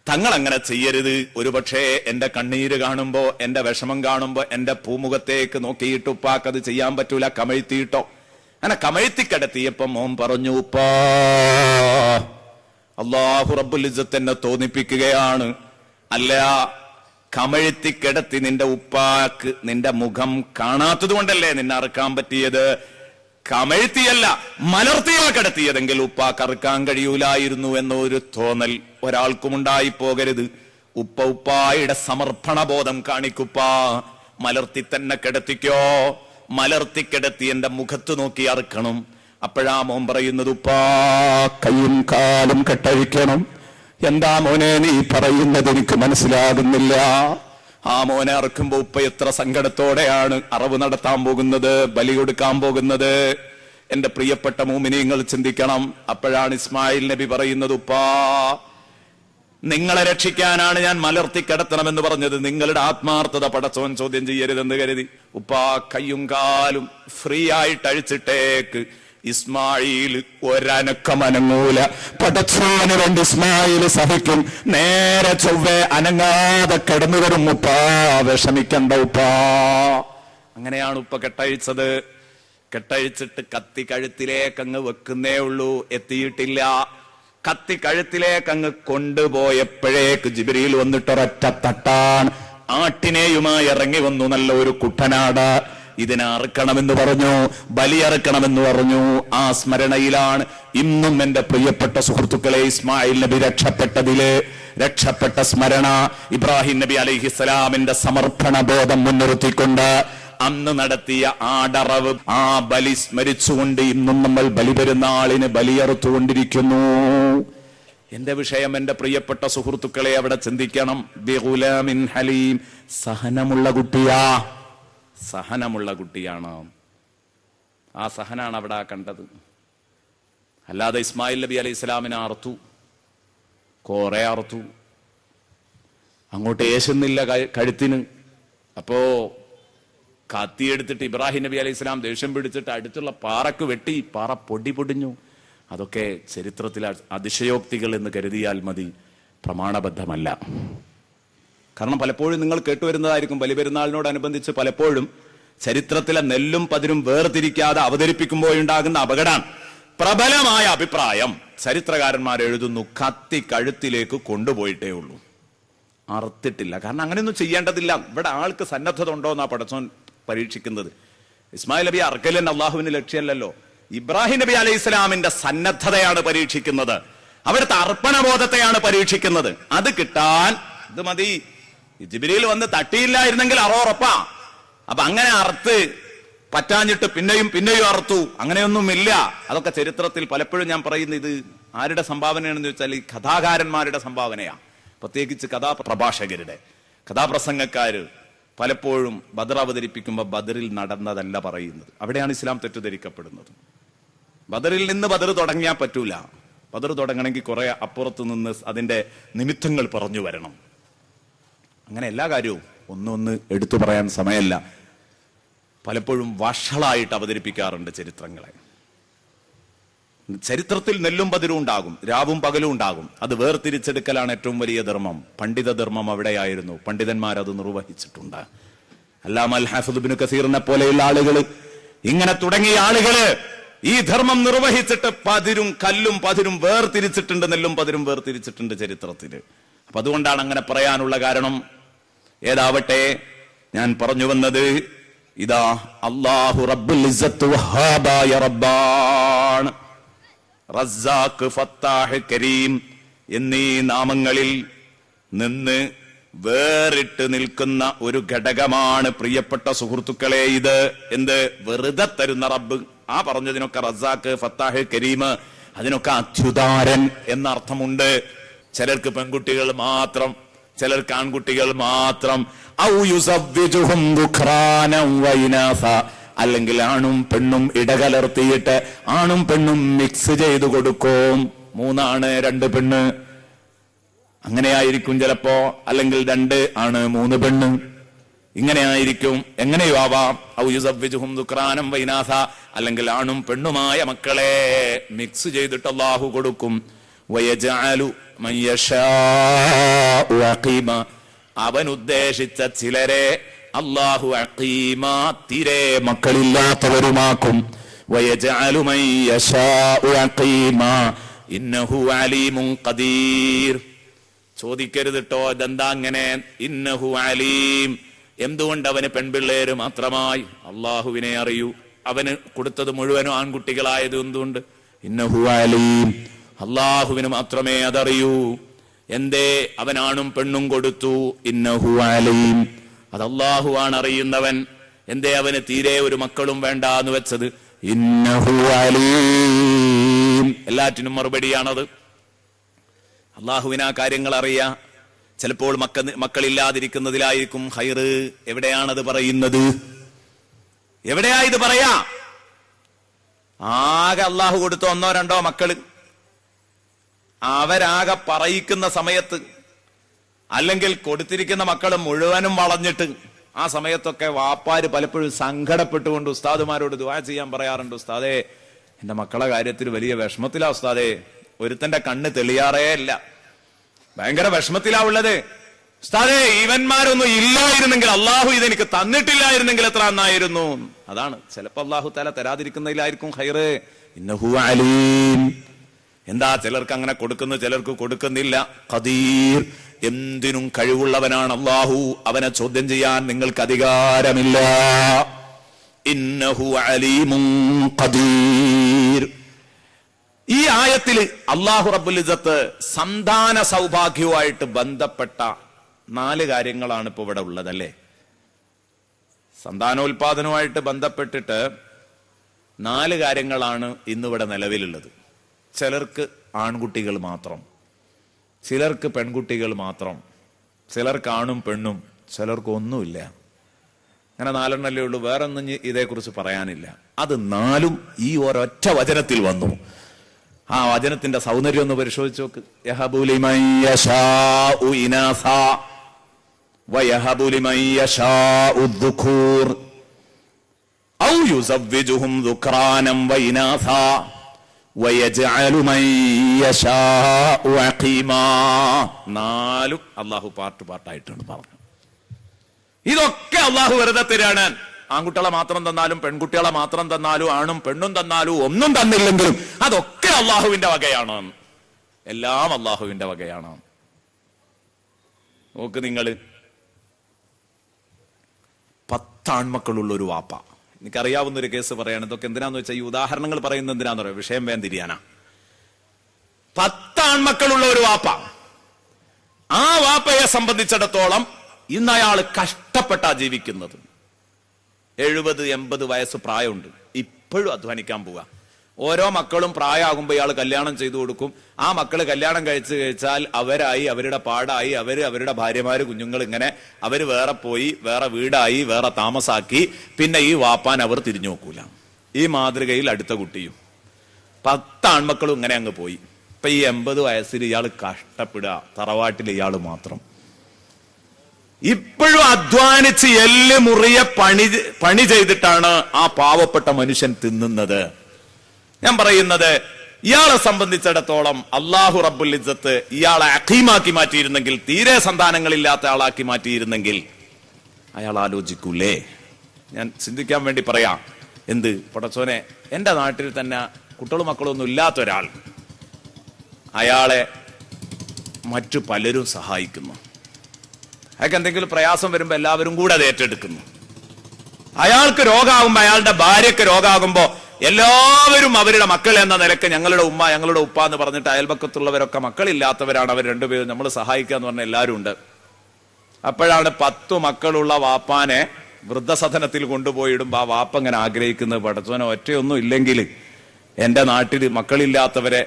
തങ്ങൾ അങ്ങനെ ചെയ്യരുത്. ഒരുപക്ഷെ എന്റെ കണ്ണീര് കാണുമ്പോ, എന്റെ വിഷമം കാണുമ്പോ എന്റെ പൂമുഖത്തേക്ക് നോക്കിയിട്ട് ഉപ്പാക്ക് അത് ചെയ്യാൻ പറ്റൂല, കമഴ്ത്തിയിട്ടോ. അങ്ങനെ കമഴ്ത്തിക്കിടത്തിയപ്പോ മോൻ പറഞ്ഞു, ഉപ്പാ അല്ലാഹു റബ്ബുൽ ഇസ്സത്ത് എന്നെ തോന്നിപ്പിക്കുകയാണ്, അല്ല കമഴ്ത്തിക്കിടത്തി നിന്റെ ഉപ്പാക്ക് നിന്റെ മുഖം കാണാത്തത് കൊണ്ടല്ലേ നിന്നെ അറുക്കാൻ പറ്റിയത്. കമഴ്ത്തിയല്ല മലർത്തിയാ കിടത്തിയതെങ്കിൽ ഉപ്പാക്ക് അറുക്കാൻ കഴിയൂലായിരുന്നു എന്നൊരു തോന്നൽ ഒരാൾക്കും ഉണ്ടായി പോകരുത്. ഉപ്പായുടെ സമർപ്പണ ബോധം കാണിക്കുപ്പാ. മലർത്തി തന്നെ കിടത്തിക്കോ. മലർത്തി കിടത്തി എന്റെ മുഖത്ത് നോക്കി അറുക്കണം. അപ്പോഴാ മോൻ പറയുന്നത്, ഉപ്പാ കയ്യും കാലും കെട്ടഴിക്കണം. എന്താ മോനെ നീ പറയുന്നത്, എനിക്ക് മനസ്സിലാകുന്നില്ല. ആ മോനെ അറക്കുമ്പോ ഉപ്പ എത്ര സങ്കടത്തോടെയാണ് അറവ് നടത്താൻ പോകുന്നത്, ബലി കൊടുക്കാൻ പോകുന്നത്. എന്റെ പ്രിയപ്പെട്ട മുഅ്മിനീങ്ങൾ ചിന്തിക്കണം. അപ്പോഴാണ് ഇസ്മായിൽ നബി പറയുന്നത്, ഉപ്പാ നിങ്ങളെ രക്ഷിക്കാനാണ് ഞാൻ മലർത്തി കിടത്തണമെന്ന് പറഞ്ഞത്. നിങ്ങളുടെ ആത്മാർത്ഥത പടച്ചോൻ ചോദ്യം ചെയ്യരുതെന്ന് കരുതി ഉപ്പാ കയ്യും കാലും ഫ്രീ ആയിട്ട് അഴിച്ചിട്ടേക്ക്. ഇസ്മായിൽ ഒരനക്കമനങ്ങൂല. പടച്ചോന് വേണ്ടി ഇസ്മായിൽ സഹിക്കും. നേരെ ചൊവ്വേ അനങ്ങാതെ കിടന്നു വരും. ഉപ്പാ വിഷമിക്കണ്ട ഉപ്പാ. അങ്ങനെയാണ് ഉപ്പ കെട്ടഴിച്ചത്. കെട്ടഴിച്ചിട്ട് കത്തി കഴുത്തിലേക്ക് അങ്ങ് വെക്കുന്നേ ഉള്ളൂ, എത്തിയിട്ടില്ല. കത്തി കഴുത്തിലേക്ക് അങ്ങ് കൊണ്ടുപോയപ്പോഴേക്ക് ജിബ്രീൽ വന്നിട്ടൊരൊറ്റ തട്ടാൻ ആട്ടിനെയുമായി ഇറങ്ങി വന്നു. നല്ല ഒരു കുട്ടനാട്. ഇതിനെ അറുക്കണമെന്ന് പറഞ്ഞു, ബലിയറുക്കണമെന്ന് പറഞ്ഞു. ആ സ്മരണയിലാണ് ഇന്നും എന്റെ പ്രിയപ്പെട്ട സുഹൃത്തുക്കളെ ഇസ്മായിൽ നബി രക്ഷപ്പെട്ട സ്മരണ. ഇബ്രാഹിം നബി അലൈഹിസ്സലാമിന്റെ സമർപ്പണ ബോധം മുൻനിർത്തിക്കൊണ്ട് അന്ന് നടത്തിയ ആടറവ്, ആ ബലി സ്മരിച്ചുകൊണ്ട് ഇന്നും നമ്മൾ ബലിപെരുന്നാളിന് ബലിയറുത്തുകൊണ്ടിരിക്കുന്നു. എന്റെ വിഷയം എന്റെ പ്രിയപ്പെട്ട സുഹൃത്തുക്കളെ അവിടെ ചിന്തിക്കണം. ബിഗുലാമിൻ ഹലീം, സഹനമുള്ള കുട്ടിയാണ്. ആ സഹനാണ് അവിടെ കണ്ടത്. അല്ലാതെ ഇസ്മായിൽ നബി അലൈഹി ഇസ്ലാമിനെ അറുത്തു, കുറെ അറുത്തു, അങ്ങോട്ട് ഏശുന്നില്ല കഴുത്തിന്. അപ്പോ കത്തിയെടുത്തിട്ട് ഇബ്രാഹിം നബി അലൈഹി ഇസ്ലാം ദേഷ്യം പിടിച്ചിട്ട് അടുത്തുള്ള പാറക്ക് വെട്ടി, പാറ പൊടിഞ്ഞു. അതൊക്കെ ചരിത്രത്തിലെ അതിശയോക്തികൾ എന്ന് കരുതിയാൽ മതി, പ്രമാണബദ്ധമല്ല. കാരണം പലപ്പോഴും നിങ്ങൾ കേട്ടുവരുന്നതായിരിക്കും, ബലിപെരുന്നാളിനോടനുബന്ധിച്ച് പലപ്പോഴും ചരിത്രത്തിലെ നെല്ലും പതിരും വേർതിരിക്കാതെ അവതരിപ്പിക്കുമ്പോഴുണ്ടാകുന്ന അപകടം. പ്രബലമായ അഭിപ്രായം ചരിത്രകാരന്മാർ എഴുതുന്നു, കത്തി കഴുത്തിലേക്ക് കൊണ്ടുപോയിട്ടേ ഉള്ളൂ, അറുത്തിട്ടില്ല. കാരണം അങ്ങനെയൊന്നും ചെയ്യേണ്ടതില്ല. ഇവിടെ ആൾക്ക് സന്നദ്ധത ഉണ്ടോ എന്നാ പടച്ചോൻ പരീക്ഷിക്കുന്നത്. ഇസ്മായിൽ നബി അർക്കലൻ അള്ളാഹുവിന് ലക്ഷ്യമല്ലല്ലോ, ഇബ്രാഹിം നബി അലൈഹി ഇസ്ലാമിന്റെ സന്നദ്ധതയാണ് പരീക്ഷിക്കുന്നത്. അവിടുത്തെ അർപ്പണബോധത്തെയാണ് പരീക്ഷിക്കുന്നത്. അത് കിട്ടാൻ ഇത് മതി. ജിബ്രീൽ വന്ന് തട്ടിയില്ലായിരുന്നെങ്കിൽ അറോറപ്പാ. അപ്പൊ അങ്ങനെ അറുത്ത് പറ്റാഞ്ഞിട്ട് പിന്നെയും അറുത്തു, അങ്ങനെയൊന്നുമില്ല. അതൊക്കെ ചരിത്രത്തിൽ പലപ്പോഴും ഞാൻ പറയുന്നത് ഇത് ആരുടെ സംഭാവനയാണെന്ന് വെച്ചാൽ ഈ കഥാകാരന്മാരുടെ സംഭാവനയാണ്. പ്രത്യേകിച്ച് കഥാപ്രഭാഷകരുടെ, കഥാപ്രസംഗക്കാര് പലപ്പോഴും ബദർ അവതരിപ്പിക്കുമ്പോൾ ബദറിൽ നടന്നതല്ല പറയുന്നത്. അവിടെയാണ് ഇസ്ലാം തെറ്റിദ്ധരിക്കപ്പെടുന്നത്. ബദറിൽ നിന്ന് ബദർ തുടങ്ങിയാൽ പറ്റൂല. ബദർ തുടങ്ങണമെങ്കിൽ കുറെ അപ്പുറത്ത് നിന്ന് അതിന്റെ നിമിത്തങ്ങൾ പറഞ്ഞു വരണം. അങ്ങനെ എല്ലാ കാര്യവും ഒന്നൊന്ന് എടുത്തു പറയാൻ സമയമല്ല. പലപ്പോഴും വഷളായിട്ട് അവതരിപ്പിക്കാറുണ്ട് ചരിത്രങ്ങളെ. ചരിത്രത്തിൽ നെല്ലും പതിരും ഉണ്ടാകും, രാവും പകലും ഉണ്ടാകും. അത് വേർതിരിച്ചെടുക്കലാണ് ഏറ്റവും വലിയ ധർമ്മം. പണ്ഡിത ധർമ്മം അവിടെയായിരുന്നു. പണ്ഡിതന്മാരത് നിർവഹിച്ചിട്ടുണ്ട്. അല്ലാമ അൽ ഹാഫിദ് ഇബ്നു കസീറിനെ പോലെയുള്ള ആളുകൾ, ഇങ്ങനെ തുടങ്ങിയ ആളുകള് ഈ ധർമ്മം നിർവഹിച്ചിട്ട് പതിരും കല്ലും പതിരും വേർതിരിച്ചിട്ടുണ്ട്, നെല്ലും പതിരും വേർതിരിച്ചിട്ടുണ്ട് ചരിത്രത്തില്. അപ്പൊ അതുകൊണ്ടാണ് അങ്ങനെ പറയാനുള്ള കാരണം. ഏതാവട്ടെ, ഞാൻ പറഞ്ഞു വന്നത് ഇതാ, അല്ലാഹു റബ്ബുൽ ഇസ്സത്ത് വഹാബായ റബ്ബാണ്. റസ്സാഖ്, ഫത്താഹ്, കരീം എന്നീ നാമങ്ങളിൽ നിന്ന് വേറിട്ട് നിൽക്കുന്ന ഒരു ഘടകമാണ് പ്രിയപ്പെട്ട സുഹൃത്തുക്കളെ ഇത്. എന്ത്? വെറുതെ തരുന്ന റബ്ബ്. ആ പറഞ്ഞതിനൊക്കെ റസ്സാഖ്, ഫത്താഹ്, കരീം, അതിനൊക്കെ അത്യുദാരൻ എന്ന അർത്ഥമുണ്ട്. ചിലർക്ക് പെൺകുട്ടികൾ മാത്രം, ചിലർക്ക് ആൺകുട്ടികൾ മാത്രം. ഔ യുസവ്വിജുഹും ദുഖ്റാനൻ വഇനാസ, അല്ലെങ്കിൽ ആണും പെണ്ണും ഇടകലർത്തിയിട്ട് ആണും പെണ്ണും മിക്സ് ചെയ്തു കൊടുക്കും. 3 ആണ് 2 പെണ്ണ്, അങ്ങനെയായിരിക്കും ചിലപ്പോ. അല്ലെങ്കിൽ 2 ആണ് 3 പെണ്ണ്, ഇങ്ങനെയായിരിക്കും. എങ്ങനെയോ ആവാം. ഔ യുസവ്വിജുഹും ദുഖ്റാനൻ വഇനാസ, അല്ലെങ്കിൽ ആണും പെണ്ണുമായ മക്കളെ മിക്സ് ചെയ്തിട്ട് അല്ലാഹു കൊടുക്കും. വയജഅലു മൻ യശാഉ അഖീമ, അവൻ ഉദ്ദേശിച്ച ചിലരെ അല്ലാഹു അഖീമ, തീരെ മക്കളില്ലാത്തവരുമാക്കും. വയജഅലു മൻ യശാഉ അഖീമ ഇന്നഹു അലീമുൻ ഖദീർ. ചോദിക്കരുതിട്ടോ ഇതെന്താ അങ്ങനെ. ഇന്നഹു അലീം, എന്തുകൊണ്ട് അവന് പെൺപിള്ളേര് മാത്രമായി? അള്ളാഹുവിനെ അറിയൂ. അവന് കൊടുത്തത് മുഴുവനും ആൺകുട്ടികളായത് എന്തുകൊണ്ട്? ഇന്നഹു അലീം, അള്ളാഹുവിന് മാത്രമേ അതറിയൂ. എന്തേ അവനാണും പെണ്ണും കൊടുത്തു? ഇന്നഹു അലീം, അത് അള്ളാഹുവാണ് അറിയുന്നവൻ. എന്തേ അവന് തീരെ ഒരു മക്കളും വേണ്ട എന്ന് വെച്ചത്? ഇന്നഹു അലീം. എല്ലാറ്റിനും മറുപടിയാണത്. അള്ളാഹുവിനാ കാര്യങ്ങൾ അറിയാം. ചിലപ്പോൾ മക്കളില്ലാതിരിക്കുന്നതിലായിരിക്കും ഹൈറ്. എവിടെയാണത് പറയുന്നത്? എവിടെയാ ഇത് പറയാ? ആകെ അള്ളാഹു കൊടുത്ത 1-2 മക്കള് അവരാകെ പറയിക്കുന്ന സമയത്ത്, അല്ലെങ്കിൽ കൊടുത്തിരിക്കുന്ന മക്കൾ മുഴുവനും വളഞ്ഞിട്ട് ആ സമയത്തൊക്കെ വാപ്പാര് പലപ്പോഴും സങ്കടപ്പെട്ടുകൊണ്ട് ഉസ്താദുമാരോട് ദുആ ചെയ്യാൻ പറയാറുണ്ട്. ഉസ്താദേ, എന്റെ മക്കളെ കാര്യത്തിൽ വലിയ വിഷമത്തിലാ ഉസ്താദേ, ഒരുത്തന്റെ കണ്ണ് തെളിയാറേ ഇല്ല, ഭയങ്കര വിഷമത്തിലാ ഉള്ളത് ഉസ്താദേ, ഇവന്മാരൊന്നും ഇല്ലായിരുന്നെങ്കിൽ, അള്ളാഹു ഇതെനിക്ക് തന്നിട്ടില്ലായിരുന്നെങ്കിൽ എത്ര നന്നായിരുന്നു. അതാണ് ചിലപ്പോ അള്ളാഹു തആല തരാതിരിക്കുന്നതിലായിരിക്കും ഹൈറ്. ഇന്നഹു അലീം. എന്താ ചിലർക്ക് അങ്ങനെ കൊടുക്കുന്നു, ചിലർക്ക് കൊടുക്കുന്നില്ല. ഖദീർ, എന്തിനും കഴിവുള്ളവനാണ് അള്ളാഹു. അവനെ ചോദ്യം ചെയ്യാൻ നിങ്ങൾക്ക് അധികാരമില്ല. ഇന്നഹു അലീമുൻ ഖദീർ. ഈ ആയത്തിൽ അള്ളാഹു റബ്ബുൽ ഇസ്സത്ത് സന്താന സൗഭാഗ്യവുമായിട്ട് ബന്ധപ്പെട്ട 4 കാര്യങ്ങളാണ് ഇപ്പൊ ഇവിടെ ഉള്ളതല്ലേ. സന്താനോൽപാദനവുമായിട്ട് ബന്ധപ്പെട്ടിട്ട് 4 കാര്യങ്ങളാണ് ഇന്നിവിടെ നിലവിലുള്ളത്. ചിലർക്ക് ആൺകുട്ടികൾ മാത്രം, ചിലർക്ക് പെൺകുട്ടികൾ മാത്രം, ചിലർക്ക് ആണും പെണ്ണും, ചിലർക്ക് ഒന്നുമില്ല. അങ്ങനെ 4 ഉള്ളൂ. വേറൊന്നും ഇതേക്കുറിച്ച് പറയാനില്ല. അത് 4 ഈ ഒരൊറ്റ വചനത്തിൽ വന്നു. ആ വചനത്തിന്റെ സൗന്ദര്യം ഒന്ന് പരിശോധിച്ച് നോക്ക്. യഹബു ലിമൻ യശാഉ ഇനാസ വയഹബു ലിമൻ യശാഉ ദുഖൂർ ഔ യുസവ്വിജുഹും ദുക്റാനം വഇനാസ വയജ്അലു മൻ യശാഉ അഖീമാ. 4 അല്ലാഹു പാർട്ടായിട്ടാണ് പറഞ്ഞു. ഇതൊക്കെ അല്ലാഹു വെറുതെ തരാണ്. ആൺകുട്ടികളെ മാത്രം തന്നാലും പെൺകുട്ടികളെ മാത്രം തന്നാലും ആണും പെണ്ണും തന്നാലും ഒന്നും തന്നില്ലെങ്കിലും അതൊക്കെ അള്ളാഹുവിന്റെ വകയാണ്. എല്ലാം അള്ളാഹുവിന്റെ വകയാണ്. നോക്ക് നിങ്ങള്, 10 ആൺമക്കളുള്ള ഒരു വാപ്പ. എനിക്കറിയാവുന്ന ഒരു കേസ് പറയാണ്. ഇതൊക്കെ എന്തിനാന്ന് വെച്ചാൽ ഈ ഉദാഹരണങ്ങൾ പറയുന്നത് എന്തിനാന്ന് പറയാം, വിഷയം വേഗം തിരിയാനാ. 10 ആൺമക്കളുള്ള ഒരു വാപ്പ. ആ വാപ്പയെ സംബന്ധിച്ചിടത്തോളം ഇന്ന് അയാൾ കഷ്ടപ്പെട്ടാ ജീവിക്കുന്നത്. 70-80 വയസ്സ് പ്രായമുണ്ട്. ഇപ്പോഴും അധ്വാനിക്കാൻ പോവുക. ഓരോ മക്കളും പ്രായമാകുമ്പോൾ ഇയാൾ കല്യാണം ചെയ്തു കൊടുക്കും. ആ മക്കള് കല്യാണം കഴിച്ചാൽ അവരായി, അവരുടെ പാടായി, അവരുടെ ഭാര്യമാര്, കുഞ്ഞുങ്ങൾ, ഇങ്ങനെ അവര് വേറെ പോയി, വേറെ വീടായി, വേറെ താമസാക്കി. പിന്നെ ഈ വാപ്പാൻ അവർ തിരിഞ്ഞു നോക്കൂല. ഈ മാതൃകയിൽ അടുത്ത കുട്ടിയും 10 ആൺമക്കളും ഇങ്ങനെ അങ്ങ് പോയി. ഇപ്പൊ ഈ 80 വയസ്സിൽ ഇയാൾ കഷ്ടപ്പെടുക. തറവാട്ടിൽ ഇയാൾ മാത്രം ഇപ്പോഴും അധ്വാനിച്ച് എല്ല് മുറിയ പണി ചെയ്തിട്ടാണ് ആ പാവപ്പെട്ട മനുഷ്യൻ തിന്നുന്നത്. ഞാൻ പറയുന്നത്, ഇയാളെ സംബന്ധിച്ചിടത്തോളം അല്ലാഹു റബ്ബുൽ ഇസ്സത്ത് ഇയാളെ അഖീമാക്കി മാറ്റിയിരുന്നെങ്കിൽ, തീരെ സന്താനങ്ങളില്ലാത്ത ആളാക്കി മാറ്റിയിരുന്നെങ്കിൽ അയാൾ ആലോചിക്കൂലേ? ഞാൻ ചിന്തിക്കാൻ വേണ്ടി പറയാം. എന്ത് പടച്ചോനെ, എന്റെ നാട്ടിൽ തന്നെ കുട്ടികളും മക്കളൊന്നും ഇല്ലാത്ത ഒരാൾ, അയാളെ മറ്റു പലരും സഹായിക്കുന്നു. അയാൾക്ക് എന്തെങ്കിലും പ്രയാസം വരുമ്പോ എല്ലാവരും കൂടെ അത് ഏറ്റെടുക്കുന്നു. അയാൾക്ക് രോഗമാകുമ്പോ, അയാളുടെ ഭാര്യയ്ക്ക് രോഗമാകുമ്പോ എല്ലാവരും അവരുടെ മക്കൾ എന്ന നിലക്ക് ഞങ്ങളുടെ ഉമ്മ, ഞങ്ങളുടെ ഉപ്പ എന്ന് പറഞ്ഞിട്ട് അയൽപക്കത്തുള്ളവരൊക്കെ മക്കളില്ലാത്തവരാണ്, അവർ രണ്ടുപേരും നമ്മൾ സഹായിക്കുക എന്ന് പറഞ്ഞ എല്ലാവരും ഉണ്ട്. അപ്പോഴാണ് 10 മക്കളുള്ള വാപ്പാനെ വൃദ്ധസദനത്തിൽ കൊണ്ടുപോയി ഇടുമ്പോ ആ വാപ്പ ഇങ്ങനെ ആഗ്രഹിക്കുന്നത്, പടച്ചോനെ ഒറ്റയൊന്നും ഇല്ലെങ്കിൽ എന്റെ നാട്ടിൽ മക്കളില്ലാത്തവരെ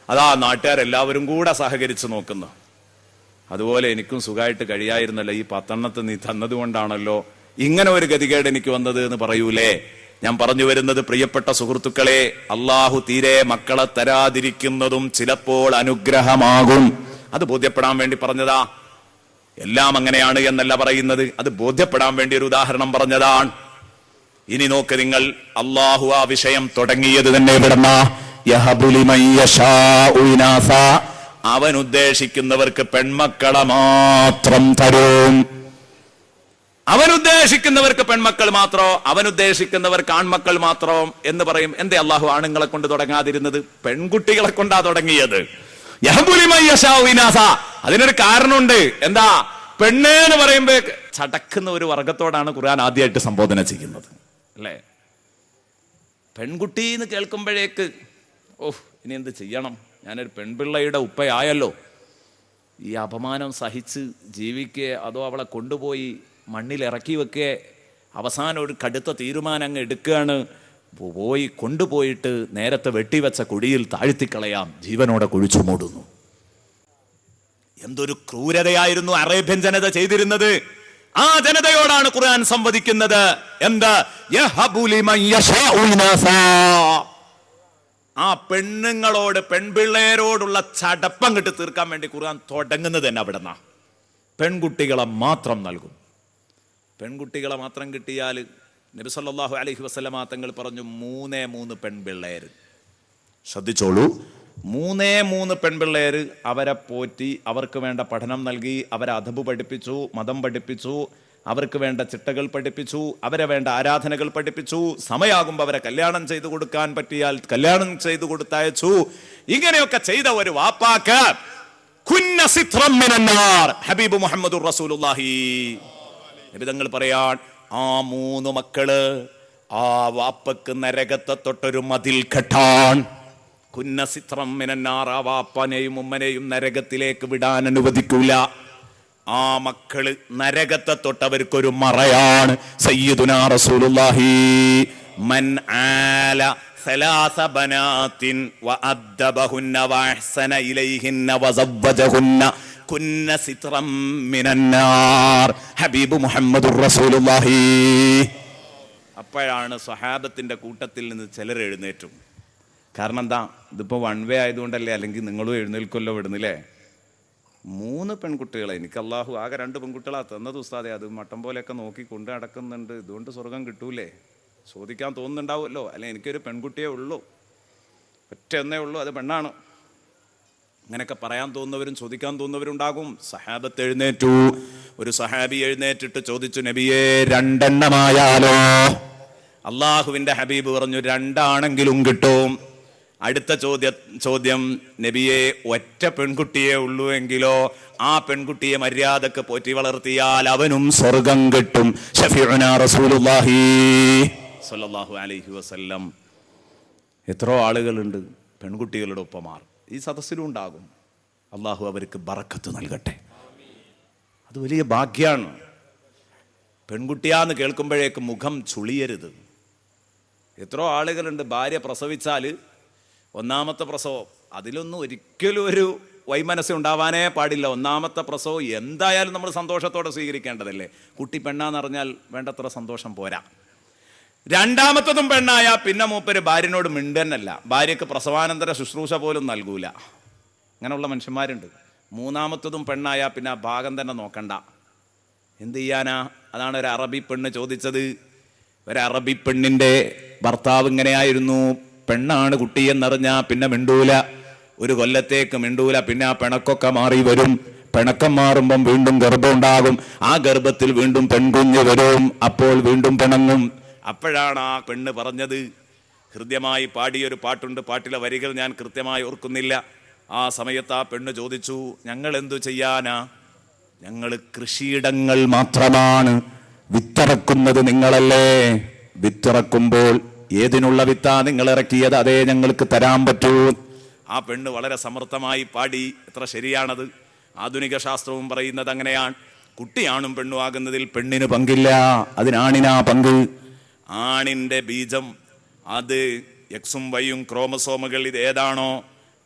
അതാ നാട്ടുകാരെല്ലാവരും കൂടെ സഹകരിച്ച് നോക്കുന്നു. അതുപോലെ എനിക്കും സുഖമായിട്ട് കഴിയായിരുന്നല്ലോ, ഈ 10 നീ തന്നതുകൊണ്ടാണല്ലോ ഇങ്ങനെ ഒരു ഗതികേട് എനിക്ക് വന്നത് എന്ന് പറയൂലേ? ഞാൻ പറഞ്ഞു വരുന്നത്, പ്രിയപ്പെട്ട സുഹൃത്തുക്കളെ, അള്ളാഹു തീരെ മക്കളെ തരാതിരിക്കുന്നതും ചിലപ്പോൾ അനുഗ്രഹമാകും. അത് ബോധ്യപ്പെടാൻ വേണ്ടി പറഞ്ഞതാ. എല്ലാം അങ്ങനെയാണ് എന്നല്ല പറയുന്നത്, അത് ബോധ്യപ്പെടാൻ വേണ്ടി ഒരു ഉദാഹരണം പറഞ്ഞതാണ്. ഇനി നോക്ക് നിങ്ങൾ, അള്ളാഹു ആ വിഷയം തുടങ്ങിയത് തന്നെ എവിടുന്ന? അവൻ ഉദ്ദേശിക്കുന്നവർക്ക് പെൺമക്കളെ മാത്രം തരും. അവൻ ഉദ്ദേശിക്കുന്നവർക്ക് പെൺമക്കൾ മാത്രോ, അവൻ ഉദ്ദേശിക്കുന്നവർക്ക് ആൺമക്കൾ മാത്രോ എന്ന് പറയും. എന്തേ അള്ളാഹു ആണുങ്ങളെ കൊണ്ട് തുടങ്ങാതിരുന്നത്? പെൺകുട്ടികളെ കൊണ്ടാ തുടങ്ങിയത്. അതിനൊരു കാരണമുണ്ട്. എന്താ? പെണ്ണെന്ന് പറയുമ്പോ ചടക്കുന്ന ഒരു വർഗത്തോടാണ് ഖുർആൻ ആദ്യമായിട്ട് സംബോധന ചെയ്യുന്നത്, അല്ലേ? പെൺകുട്ടി എന്ന് കേൾക്കുമ്പോഴേക്ക് ഇനി എന്ത് ചെയ്യണം, ഞാനൊരു പെൺപിള്ളയുടെ ഉപ്പയായല്ലോ, ഈ അപമാനം സഹിച്ച് ജീവിക്കേ അതോ അവളെ കൊണ്ടുപോയി മണ്ണിൽ ഇറക്കി വെക്കേ? അവസാനം ഒരു കടുത്ത തീരുമാനം അങ്ങ് എടുക്കുകയാണ്. പോയി കൊണ്ടുപോയിട്ട് നേരത്തെ വെട്ടിവെച്ച കുഴിയിൽ താഴ്ത്തിക്കളയാം, ജീവനോടെ കുഴിച്ചു മൂടുന്നു. എന്തൊരു ക്രൂരതയായിരുന്നു അറേബ്യൻ ജനത ചെയ്തിരുന്നത്. ആ ജനതയോടാണ് ഖുർആൻ സംവദിക്കുന്നത്. എന്താ? ആ പെണ്ണുങ്ങളോട്, പെൺപിള്ളേരോടുള്ള ചടപ്പം കിട്ടി തീർക്കാൻ വേണ്ടി ഖുർആൻ തുടങ്ങുന്നത് തന്നെ അവിടെ നിന്നാ. പെൺകുട്ടികളെ മാത്രം നൽകും. പെൺകുട്ടികളെ മാത്രം കിട്ടിയാൽ നബി സല്ലല്ലാഹു അലൈഹി വസല്ലമ തങ്ങൾ പറഞ്ഞു 3 പെൺപിള്ളേർ. ശ്രദ്ധിച്ചോളൂ, 3 പെൺപിള്ളേർ. അവരെ പോറ്റി, അവർക്ക് വേണ്ട പഠനം നൽകി, അവരെ അദബ് പഠിപ്പിച്ചു, മതം പഠിപ്പിച്ചു, അവർക്ക് വേണ്ട ചിട്ടകൾ പഠിപ്പിച്ചു, അവരെ വേണ്ട ആരാധനകൾ പഠിപ്പിച്ചു. സമയാകുമ്പോൾ അവരെ കല്യാണം ചെയ്തു കൊടുക്കാൻ പറ്റിയാൽ കല്യാണം ചെയ്തു കൊടുത്തയച്ചു. ഇങ്ങനെയൊക്കെ ചെയ്ത ഒരു വാപ്പാക്ക് കുന്ന സിത്രം മിനന്നാർ, ഹബീബ് മുഹമ്മദുർ റസൂലുള്ളാഹി നബി തങ്ങൾ പറയാൻ, ആ 3 മക്കള് ആ വാപ്പക്ക് നരകത്തെ തൊട്ടൊരു മതിൽ കെട്ടാൻ. കുന്ന സിത്രം മിനന്നാർ, ആ വാപ്പനെയും ഉമ്മനെയും നരകത്തിലേക്ക് വിടാൻ അനുവദിക്കൂല. ആ മക്കള് നരകത്തെ തൊട്ടവർക്കൊരു മറയാണ്. സയ്യിദുനാ റസൂലുള്ളാഹി മൻ ആല ثلاث بنات وأدبهن وأحسن إليهن وزوجهن كن سترا من النار. ഹബീബ് മുഹമ്മദുർ റസൂലുള്ളാഹി. അപ്പോഴാണ് സ്വഹാബത്തിന്റെ കൂട്ടത്തിൽ നിന്ന് ചിലർ എഴുന്നേറ്റും. കാരണം എന്താ? ഇതിപ്പോ വൺ വേ ആയതുകൊണ്ടല്ലേ, അല്ലെങ്കിൽ നിങ്ങളും എഴുന്നേൽക്കുമല്ലോ ഇവിടുന്നില്ലേ. 3 പെൺകുട്ടികളെ എനിക്ക് അള്ളാഹു ആകെ 2 പെൺകുട്ടികളാ തന്നത് ഉസ്താദെ, അത് മട്ടം പോലെയൊക്കെ നോക്കി കൊണ്ട് നടക്കുന്നുണ്ട്, ഇതുകൊണ്ട് സ്വർഗം കിട്ടൂലേ ചോദിക്കാൻ തോന്നുന്നുണ്ടാവുമല്ലോ. അല്ലെ, എനിക്കൊരു പെൺകുട്ടിയേ ഉള്ളൂ, ഒറ്റ ഒന്നേ ഉള്ളൂ, അത് പെണ്ണാണ്. അങ്ങനെയൊക്കെ പറയാൻ തോന്നുന്നവരും ചോദിക്കാൻ തോന്നുന്നവരുണ്ടാകും. സഹാബത്ത് എഴുന്നേറ്റു. ഒരു സഹാബി എഴുന്നേറ്റിട്ട് ചോദിച്ചു, നബിയേ 2 എണ്ണമായാലോ? അള്ളാഹുവിന്റെ ഹബീബ് പറഞ്ഞു, 2 ആണെങ്കിലും കിട്ടും. അടുത്ത ചോദ്യം, നബിയെ ഒറ്റ പെൺകുട്ടിയെ ഉള്ളൂ എങ്കിലോ? ആ പെൺകുട്ടിയെ മര്യാദക്ക് പോറ്റി വളർത്തിയാൽ അവനും സ്വർഗം കിട്ടും. ശഫീഉനാ റസൂലുള്ളാഹി സ്വല്ലല്ലാഹു അലൈഹി വസല്ലം. എത്രയോ ആളുകളുണ്ട് പെൺകുട്ടികളുടെ ഒപ്പമാർ, ഈ സദസ്സിലും ഉണ്ടാകും. അള്ളാഹു അവർക്ക് ബറക്കത്ത് നൽകട്ടെ. അത് വലിയ ഭാഗ്യാണ്. പെൺകുട്ടിയാന്ന് കേൾക്കുമ്പോഴേക്ക് മുഖം ചുളിയരുത്. എത്രയോ ആളുകളുണ്ട് ഭാര്യ പ്രസവിച്ചാൽ 1ാമത്തെ പ്രസവം, അതിലൊന്നും ഒരിക്കലും ഒരു വൈമനസ്യം ഉണ്ടാവാനേ പാടില്ല. 1ാമത്തെ പ്രസവം എന്തായാലും നമ്മൾ സന്തോഷത്തോടെ സ്വീകരിക്കേണ്ടതല്ലേ. കുട്ടി പെണ്ണാന്നറിഞ്ഞാൽ വേണ്ടത്ര സന്തോഷം പോരാ. 2ാമത്തതും പെണ്ണായ പിന്നെ മൂപ്പര് ഭാര്യനോട് മിണ്ടന്നല്ല, ഭാര്യക്ക് പ്രസവാനന്തര ശുശ്രൂഷ പോലും നൽകൂല. അങ്ങനെയുള്ള മനുഷ്യന്മാരുണ്ട്. 3ാമത്തതും പെണ്ണായ പിന്നെ ആ ഭാഗം തന്നെ നോക്കണ്ട. എന്ത് ചെയ്യാനാ? അതാണ് ഒരു അറബി പെണ്ണ് ചോദിച്ചത്. ഒരു അറബി പെണ്ണിന്റെ ഭർത്താവ് ഇങ്ങനെയായിരുന്നു. പെണ്ണാണ് കുട്ടിയെന്നറിഞ്ഞാ പിന്നെ മിണ്ടൂല, 1 കൊല്ലത്തേക്ക് മിണ്ടൂല. പിന്നെ ആ പിണക്കൊക്കെ മാറി വരും. പിണക്കം മാറുമ്പം വീണ്ടും ഗർഭം ഉണ്ടാകും. ആ ഗർഭത്തിൽ വീണ്ടും പെൺകുഞ്ഞ് വരും. അപ്പോൾ വീണ്ടും പിണങ്ങും. അപ്പോഴാണ് ആ പെണ്ണ് പറഞ്ഞത്, ഹൃദ്യമായി പാടിയൊരു പാട്ടുണ്ട്, പാട്ടിലെ വരികൾ ഞാൻ കൃത്യമായി ഓർക്കുന്നില്ല. ആ സമയത്ത് ആ പെണ്ണ് ചോദിച്ചു, ഞങ്ങൾ എന്തു ചെയ്യാനാ? ഞങ്ങൾ കൃഷിയിടങ്ങൾ മാത്രമാണ്, വിത്തിറക്കുന്നത് നിങ്ങളല്ലേ. വിത്തിറക്കുമ്പോൾ ഏതിനുള്ള വിത്താ നിങ്ങൾ ഇറക്കിയത്, അതേ ഞങ്ങൾക്ക് തരാൻ പറ്റൂ. ആ പെണ്ണ് വളരെ സമർത്ഥമായി പാടി. എത്ര ശരിയാണത്. ആധുനിക ശാസ്ത്രവും പറയുന്നത് അങ്ങനെയാണ്. കുട്ടിയാണും പെണ്ണും ആകുന്നതിൽ പെണ്ണിന് പങ്കില്ല, അതിനാണിനാ പങ്ക്. ആണിന്റെ ബീജം അത് എക്സും വൈയും ക്രോമസോമുകൾ ഇത് ഏതാണോ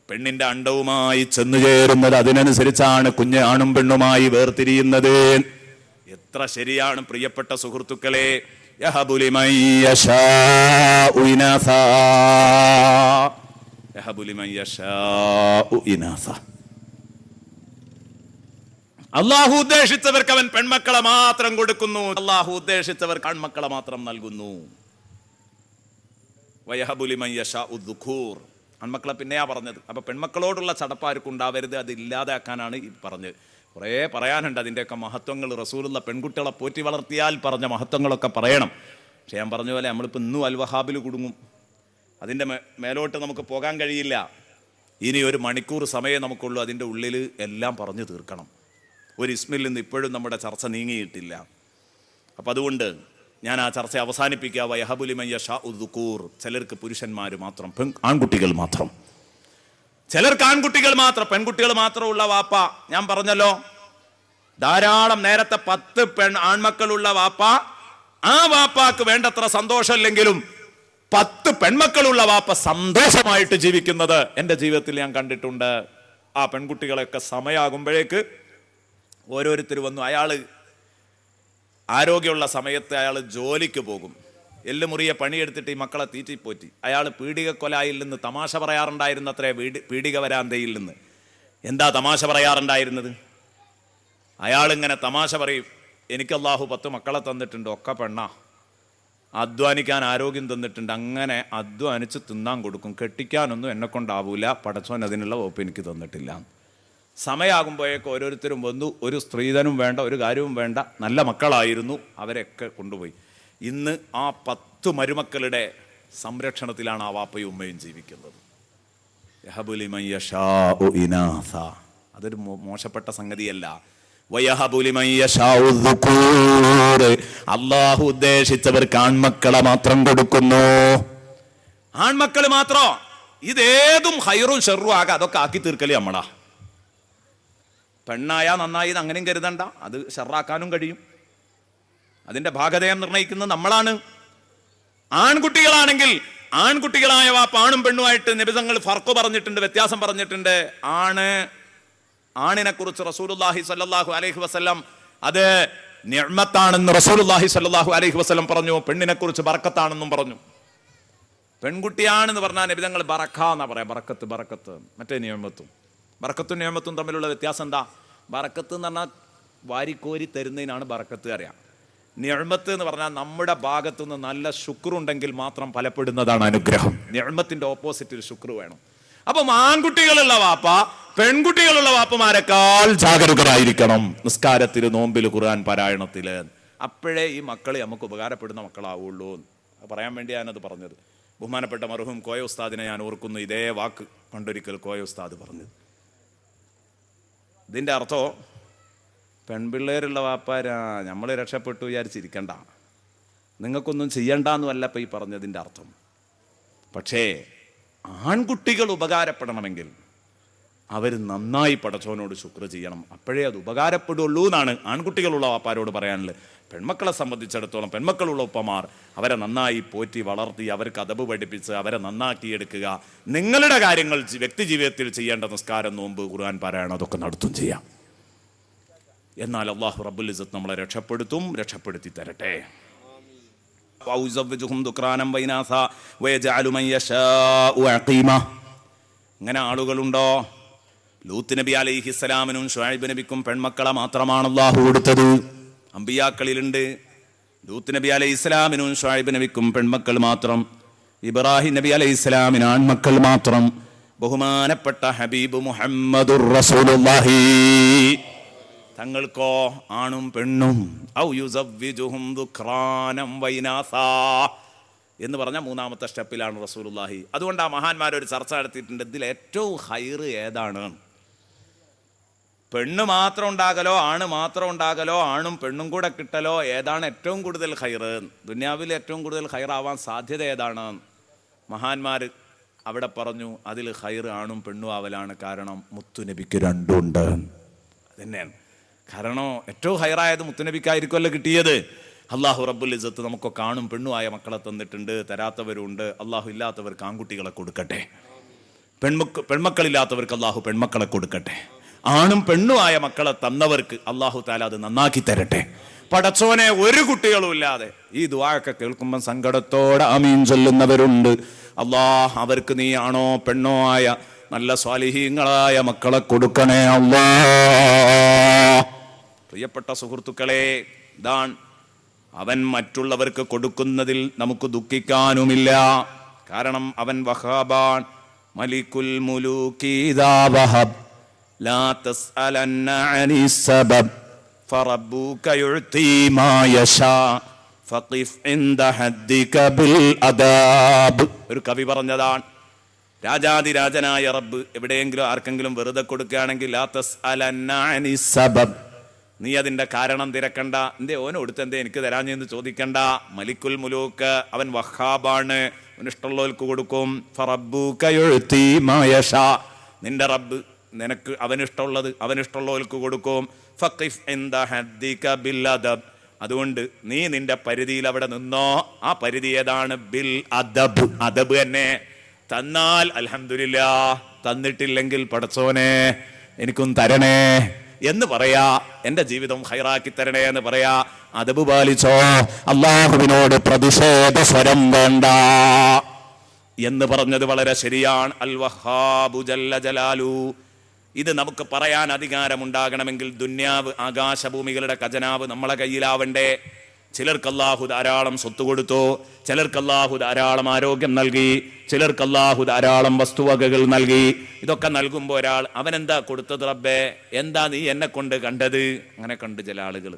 പെണ്ണിന്റെ അണ്ടവുമായി ചെന്നു ചേരുന്നത്, അതിനനുസരിച്ചാണ് കുഞ്ഞ് ആണും പെണ്ണുമായി വേർതിരിയുന്നത്. എത്ര ശരിയാണ് പ്രിയപ്പെട്ട സുഹൃത്തുക്കളെ. യഹബു ലിമൻ യശാഉ ഇനാസാ, യഹബു ലിമൻ യശാഉ ഇനാസാ. അള്ളാഹു ഉദ്ദേശിച്ചവർക്ക് അവൻ പെൺമക്കളെ മാത്രം കൊടുക്കുന്നു, അള്ളാഹു ഉദ്ദേശിച്ചവർക്ക് ആൺമക്കളെ മാത്രം നൽകുന്നു. വയഹബു ലിമൻ യശാഉ ദുഖൂർ, ആൺമക്കളെ പിന്നെയാ പറഞ്ഞത്. അപ്പൊ പെൺമക്കളോടുള്ള ചടപ്പാർക്കും ഉണ്ടാവരുത്, അത് ഇല്ലാതാക്കാനാണ് ഈ പറഞ്ഞത്. കുറേ പറയാനുണ്ട് അതിൻ്റെയൊക്കെ മഹത്വങ്ങൾ. റസൂലുള്ള പെൺകുട്ടികളെ പോറ്റി വളർത്തിയാൽ പറഞ്ഞ മഹത്വങ്ങളൊക്കെ പറയണം. പക്ഷെ ഞാൻ പറഞ്ഞ പോലെ നമ്മളിപ്പോൾ ഇന്നും അൽ വഹാബിൽ കുടുങ്ങും. അതിൻ്റെ മേലോട്ട് നമുക്ക് പോകാൻ കഴിയില്ല. ഇനി 1 മണിക്കൂർ സമയം നമുക്കുള്ളൂ. അതിൻ്റെ ഉള്ളിൽ എല്ലാം പറഞ്ഞു തീർക്കണം. ഒരു ഇസ്മിൽ നിന്ന് ഇപ്പോഴും നമ്മുടെ ചർച്ച നീങ്ങിയിട്ടില്ല. അപ്പം അതുകൊണ്ട് ഞാൻ ആ ചർച്ച അവസാനിപ്പിക്കുക. വയഹബു ലിമൻ യശാഉ ദുഖൂർ, ചിലർക്ക് പുരുഷന്മാർ മാത്രം, ആൺകുട്ടികൾ മാത്രം. ചിലർക്ക് ആൺകുട്ടികൾ മാത്രം, പെൺകുട്ടികൾ മാത്രമുള്ള വാപ്പ. ഞാൻ പറഞ്ഞല്ലോ, ധാരാളം നേരത്തെ 10 ആൺമക്കളുള്ള വാപ്പ, ആ വാപ്പാക്ക് വേണ്ടത്ര സന്തോഷമില്ലെങ്കിലും 10 പെൺമക്കളുള്ള വാപ്പ സന്തോഷമായിട്ട് ജീവിക്കുന്നത് എൻ്റെ ജീവിതത്തിൽ ഞാൻ കണ്ടിട്ടുണ്ട്. ആ പെൺകുട്ടികളൊക്കെ സമയമാകുമ്പോഴേക്ക് ഓരോരുത്തർ വന്നു. അയാൾ ആരോഗ്യമുള്ള സമയത്ത് അയാൾ ജോലിക്ക് പോകും, എല്ലുമുറിയെ പണിയെടുത്തിട്ട് ഈ മക്കളെ തീറ്റിപ്പോറ്റി. അയാൾ പീഡികക്കൊലായിൽ നിന്ന് തമാശ പറയാറുണ്ടായിരുന്നത്രേ, പീഡിക വരാന്തയിൽ നിന്ന്. എന്താ തമാശ പറയാറുണ്ടായിരുന്നത്? അയാളിങ്ങനെ തമാശ പറയും, എനിക്ക് അല്ലാഹു 10 മക്കളെ തന്നിട്ടുണ്ട്, ഒക്കെ പെണ്ണാ, അധ്വാനിക്കാൻ ആരോഗ്യം തന്നിട്ടുണ്ട്, അങ്ങനെ അധ്വാനിച്ച് തിന്നാൻ കൊടുക്കും, കെട്ടിക്കാനൊന്നും എന്നെ കൊണ്ടാവൂല, പടച്ചോൻ അതിനുള്ള വകുപ്പ് എനിക്ക് തന്നിട്ടില്ല. സമയമാകുമ്പോഴേക്ക് ഓരോരുത്തരും വന്നു. ഒരു സ്ത്രീധനും വേണ്ട, ഒരു കാര്യവും വേണ്ട, നല്ല മക്കളായിരുന്നു, അവരെയൊക്കെ കൊണ്ടുപോയി. ഇന്ന് ആ 10 മരുമക്കളുടെ സംരക്ഷണത്തിലാണ് ആ വാപ്പയും ഉമ്മയും ജീവിക്കുന്നത്. അതൊരു മോശപ്പെട്ട സംഗതിയല്ല. അള്ളാഹു ഉദ്ദേശിച്ചവർക്ക് ആൺമക്കളെ മാത്രം കൊടുക്കുന്നു. ആൺമക്കൾ മാത്രം. ഇതേതും ഹൈറും ഷെറും ആകാം, അതൊക്കെ ആക്കി തീർക്കല് നമ്മളാ. പെണ്ണായാ നന്നായി അങ്ങനെയും കരുതണ്ട, അത് ഷെറാക്കാനും കഴിയും. അതിന്റെ ഭാഗതയം നിർണ്ണയിക്കുന്നത് നമ്മളാണ്. ആൺകുട്ടികളാണെങ്കിൽ ആൺകുട്ടികളായ വാപ്പ ആണും പെണ്ണുമായിട്ട് നബിതങ്ങൾ ഫർഖ് പറഞ്ഞിട്ടുണ്ട്, വ്യത്യാസം പറഞ്ഞിട്ടുണ്ട്. ആണിനെ കുറിച്ച് റസൂലുള്ളാഹി സ്വല്ലല്ലാഹു അലൈഹി വസല്ലം അത് നിഅ്മത്താണെന്ന് റസൂലുള്ളാഹി സ്വല്ലല്ലാഹു അലൈഹി വസല്ലം പറഞ്ഞു. പെണ്ണിനെ കുറിച്ച് ബറക്കത്താണെന്നും പറഞ്ഞു. പെൺകുട്ടിയാണെന്ന് പറഞ്ഞാൽ നബിതങ്ങൾ ബറക്ക എന്നാ പറയാ. ബറക്കത്ത് മറ്റേ നിഅ്മത്തും. ബറക്കത്തും നിഅ്മത്തും തമ്മിലുള്ള വ്യത്യാസം എന്താ? ബറക്കത്ത് എന്ന് പറഞ്ഞാൽ വാരിക്കോരി തരുന്നതിനാണ് ബറക്കത്ത് അറിയാം. നിഅ്മത്ത് എന്ന് പറഞ്ഞാൽ നമ്മുടെ ഭാഗത്തു നിന്ന് നല്ല ശുക്റുണ്ടെങ്കിൽ മാത്രം ഫലപ്പെടുന്നതാണ് അനുഗ്രഹം. നിഅ്മത്തിന്റെ ഓപ്പോസിറ്റ് ശുക്ർ വേണം. അപ്പം ആൺകുട്ടികളുള്ള വാപ്പ പെൺകുട്ടികളുള്ള വാപ്പമാരെക്കാൾ ജാഗരൂകരായിരിക്കണം. നിസ്കാരത്തിൽ, നോമ്പിൽ, ഖുർആൻ പാരായണത്തില്. അപ്പോഴേ ഈ മക്കൾ നമുക്ക് ഉപകാരപ്പെടുന്ന മക്കളാവുള്ളൂ. പറയാൻ വേണ്ടി ഞാനത് പറഞ്ഞത്. ബഹുമാനപ്പെട്ട മർഹൂം കോയ ഉസ്താദിനെ ഞാൻ ഓർക്കുന്നു. ഇതേ വാക്ക് പണ്ടൊരിക്കൽ കോയ ഉസ്താദ് പറഞ്ഞത്. ഇതിൻ്റെ അർത്ഥം പെൺപിള്ളേരുള്ള വാപ്പാരാ നമ്മൾ രക്ഷപ്പെട്ടു വിചാരിച്ചിരിക്കണ്ട, നിങ്ങൾക്കൊന്നും ചെയ്യണ്ടെന്നുമല്ല ഇപ്പം ഈ പറഞ്ഞതിൻ്റെ അർത്ഥം. പക്ഷേ ആൺകുട്ടികൾ ഉപകാരപ്പെടണമെങ്കിൽ അവർ നന്നായി പടച്ചോനോട് ശുക്ർ ചെയ്യണം. അപ്പോഴേ അത് ഉപകാരപ്പെടുള്ളൂ എന്നാണ് ആൺകുട്ടികളുള്ള വാപ്പാരോട് പറയാനുള്ളത്. പെൺമക്കളെ സംബന്ധിച്ചിടത്തോളം പെൺമക്കളുള്ള ഉപ്പമാർ അവരെ നന്നായി പോറ്റി വളർത്തി, അവർക്ക് അദബ് പഠിപ്പിച്ച് അവരെ നന്നാക്കിയെടുക്കുക. നിങ്ങളുടെ കാര്യങ്ങൾ വ്യക്തി ജീവിതത്തിൽ ചെയ്യേണ്ട നിസ്കാരം, നോമ്പ്, ഖുർആൻ പാരായണം അതൊക്കെ നടത്തും ചെയ്യാം. എന്നാൽ അല്ലാഹു റബ്ബുൽ ഇസ്സത്ത് നമ്മളെ രക്ഷപ്പെടുത്തി തരട്ടെ. ഇങ്ങനെ ആളുകളുണ്ടോ? ലൂത്ത് നബി അലൈഹിസ്സലാമിനും ശുഐബ് നബിക്കും പെൺമക്കളെ മാത്രമാണ് അല്ലാഹു കൊടുത്തത്. അമ്പിയാക്കളിലുണ്ട്. ലൂത്ത് നബി അലൈഹിസ്സലാമിനും ശുഐബ് നബിക്കും പെൺമക്കൾ മാത്രം. ഇബ്രാഹിം നബി അലൈഹിസ്സലാമിന് ആൺമക്കൾ മാത്രം. ബഹുമാനപ്പെട്ട ഹബീബ് മുഹമ്മദുർ റസൂലുള്ളാഹി തങ്ങൾക്കോ ആണും പെണ്ണും. ഔ യുസവ്വിജുഹും ദുക്റാനം വൈനാസാ എന്ന് പറഞ്ഞ 3ാമത്തെ സ്റ്റെപ്പിലാണ് റസൂലുള്ളാഹി. അതുകൊണ്ട് ആ മഹാന്മാരൊരു ചർച്ച നടത്തിയിട്ടുണ്ട്. ഇതിൽ ഏറ്റവും ഹൈറ് ഏതാണ്? പെണ്ണ് മാത്രം ഉണ്ടാകലോ ആണ് മാത്രം ഉണ്ടാകലോ ആണും പെണ്ണും കൂടെ കിട്ടലോ, ഏതാണ് ഏറ്റവും കൂടുതൽ ഹൈറ്? ദുനിയാവിൽ ഏറ്റവും കൂടുതൽ ഹൈറാവാൻ സാധ്യത ഏതാണ്? മഹാന്മാർ അവിടെ പറഞ്ഞു, അതിൽ ഹൈറ് ആണും പെണ്ണും ആവലാണ്. കാരണം മുത്തുനബിക്ക് രണ്ടുണ്ട്. അതന്നെയാണ് കാരണം. ഏറ്റവും ഹൈറായത് മുത്തുനബിക്കായിരിക്കുമല്ലോ കിട്ടിയത്. അല്ലാഹു റബ്ബുൽ ഇസ്സത്ത് നമുക്ക് കാണും പെണ്ണുമായ മക്കളെ തന്നിട്ടുണ്ട്, തരാത്തവരുണ്ട്. അല്ലാഹു ഇല്ലാത്തവർക്ക് ആൺകുട്ടികളെ കൊടുക്കട്ടെ, പെൺമക്കളില്ലാത്തവർക്ക് അല്ലാഹു പെൺമക്കളെ കൊടുക്കട്ടെ. ആണും പെണ്ണുമായ മക്കളെ തന്നവർക്ക് അല്ലാഹു തആല അത് നന്നാക്കി തരട്ടെ. പടച്ചോനെ, ഒരു കുട്ടികളും ഇല്ലാതെ ഈ ദുആയൊക്കെ കേൾക്കുമ്പോൾ സങ്കടത്തോടെ ആമീൻ ചൊല്ലുന്നവരുണ്ട്. അല്ലാഹ് അവർക്ക് നീ ആണോ പെണ്ണോ ആയ നല്ല സ്വാലിഹീങ്ങളായ മക്കളെ കൊടുക്കണേ അല്ലാഹ്. പ്രിയപ്പെട്ട സുഹൃത്തുക്കളെ, ഇതാണ് അവൻ മറ്റുള്ളവർക്ക് കൊടുക്കുന്നതിൽ നമുക്ക് ദുഃഖിക്കാനുമില്ല. കാരണം അവൻ വഹാബാൻ. മലിക്കുൽ മുലൂകി ഇദാ വഹബ് ലാ തസ്അലന്ന അനി സബബ് ഫറബ്ബുക യുഅതി മാ യശാ ഫഖിഫ് ഇൻദ ഹദ്ദിക ബിൽ അദാബ്. ഒരു കവി പറഞ്ഞതാണ്, രാജാതിരാജനായ റബ്ബ് എവിടെയെങ്കിലും ആർക്കെങ്കിലും വെറുതെ കൊടുക്കുകയാണെങ്കിൽ ലാ തസ്അലന്ന അനി സബബ്, നീ അതിന്റെ കാരണം തിരക്കണ്ട. എന്തേ ഓന് കൊടുത്തെന്തേ എനിക്ക് തരാഞ്ഞെന്ന് ചോദിക്കണ്ട. മലിക്കുൽ മുലൂക്ക് അവൻ വഹാബാണ്, അവനിഷ്ടമുള്ളവർക്ക് കൊടുക്കും. ഫറബ്ബുക യുഅതി മാ യശാ, നിന്റെ റബ്ബ് നിനക്ക് അവനിഷ്ടമുള്ളവർക്ക് കൊടുക്കും. ഫഖിഫ് ഇൻദ ഹദ്ദിക ബിൽ അദബ്, അതുകൊണ്ട് നീ നിന്റെ പരിധിയിൽ അവിടെ നിന്നോ. ആ പരിധി ഏതാണ്? ബിൽ അദബ്. അദബ് തന്നെ. തന്നാൽ അൽഹംദുലില്ലാഹ്, തന്നിട്ടില്ലെങ്കിൽ പടച്ചോനെ എനിക്കും തരണേ എന്ന് പറയാ. എന്റെ ജീവിതം ഹൈറാക്കി തരണേ എന്ന് പറയാ. അദബ് പാലിച്ചോ. അല്ലാഹുവിനോട് പ്രതിഷേധ സ്വരം വേണ്ട എന്ന് പറഞ്ഞത് വളരെ ശരിയാണ്. അൽ വഹാബു ജല്ല ജലാലു. ഇത് നമുക്ക് പറയാൻ അധികാരമുണ്ടാകണമെങ്കിൽ ദുന്യാവ്, ആകാശഭൂമികളുടെ ഖജനാവ് നമ്മളെ കയ്യിലാവണ്ടേ. ചിലർക്ക് അല്ലാഹു ധാരാളം സ്വത്ത് കൊടുത്തു, ചിലർക്ക് അല്ലാഹു ധാരാളം ആരോഗ്യം നൽകി, ചിലർക്ക് അല്ലാഹു ധാരാളം വസ്തുവകകൾ നൽകി. ഇതൊക്കെ നൽകുമ്പോൾ ഒരാൾ അവനെന്താ കൊടുത്തത് റബ്ബേ, എന്താ നീ എന്നെ കൊണ്ട് കണ്ടത്? അങ്ങനെ കണ്ട് ചില ആളുകൾ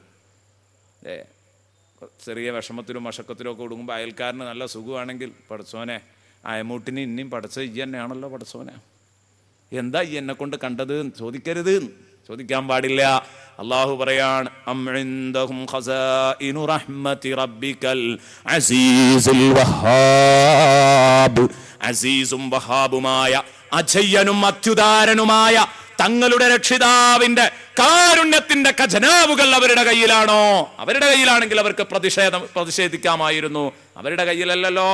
ചെറിയ വിഷമത്തിലും മഷക്കത്തിലും ഒക്കെ കൊടുക്കുമ്പോൾ അയൽക്കാരന് നല്ല സുഖമാണെങ്കിൽ പടച്ചോനെ അയമൂട്ടിന് ഇനിയും പടച്ച ഈ തന്നെയാണല്ലോ പടച്ചോനെ, എന്താ ഈ എന്നെ കൊണ്ട് കണ്ടത് ചോദിക്കരുത്, ചോദിക്കാൻ പാടില്ല. അള്ളാഹു പറയാണ് അംഇൻദഹും ഖസാഇനു റഹ്മതി റബ്ബികൽ അസീസുൽ വഹാബ്. അസീസും വഹാബുമായ അജയ്യനും അത്യുദാരനുമായ തങ്ങളുടെ രക്ഷിതാവിന്റെ കാരുണ്യത്തിന്റെ ഖജനാവുകൾ അവരുടെ കയ്യിലാണോ? അവരുടെ കയ്യിലാണെങ്കിൽ അവർക്ക് പ്രതിഷേധിക്കാമായിരുന്നു. അവരുടെ കയ്യിലല്ലല്ലോ,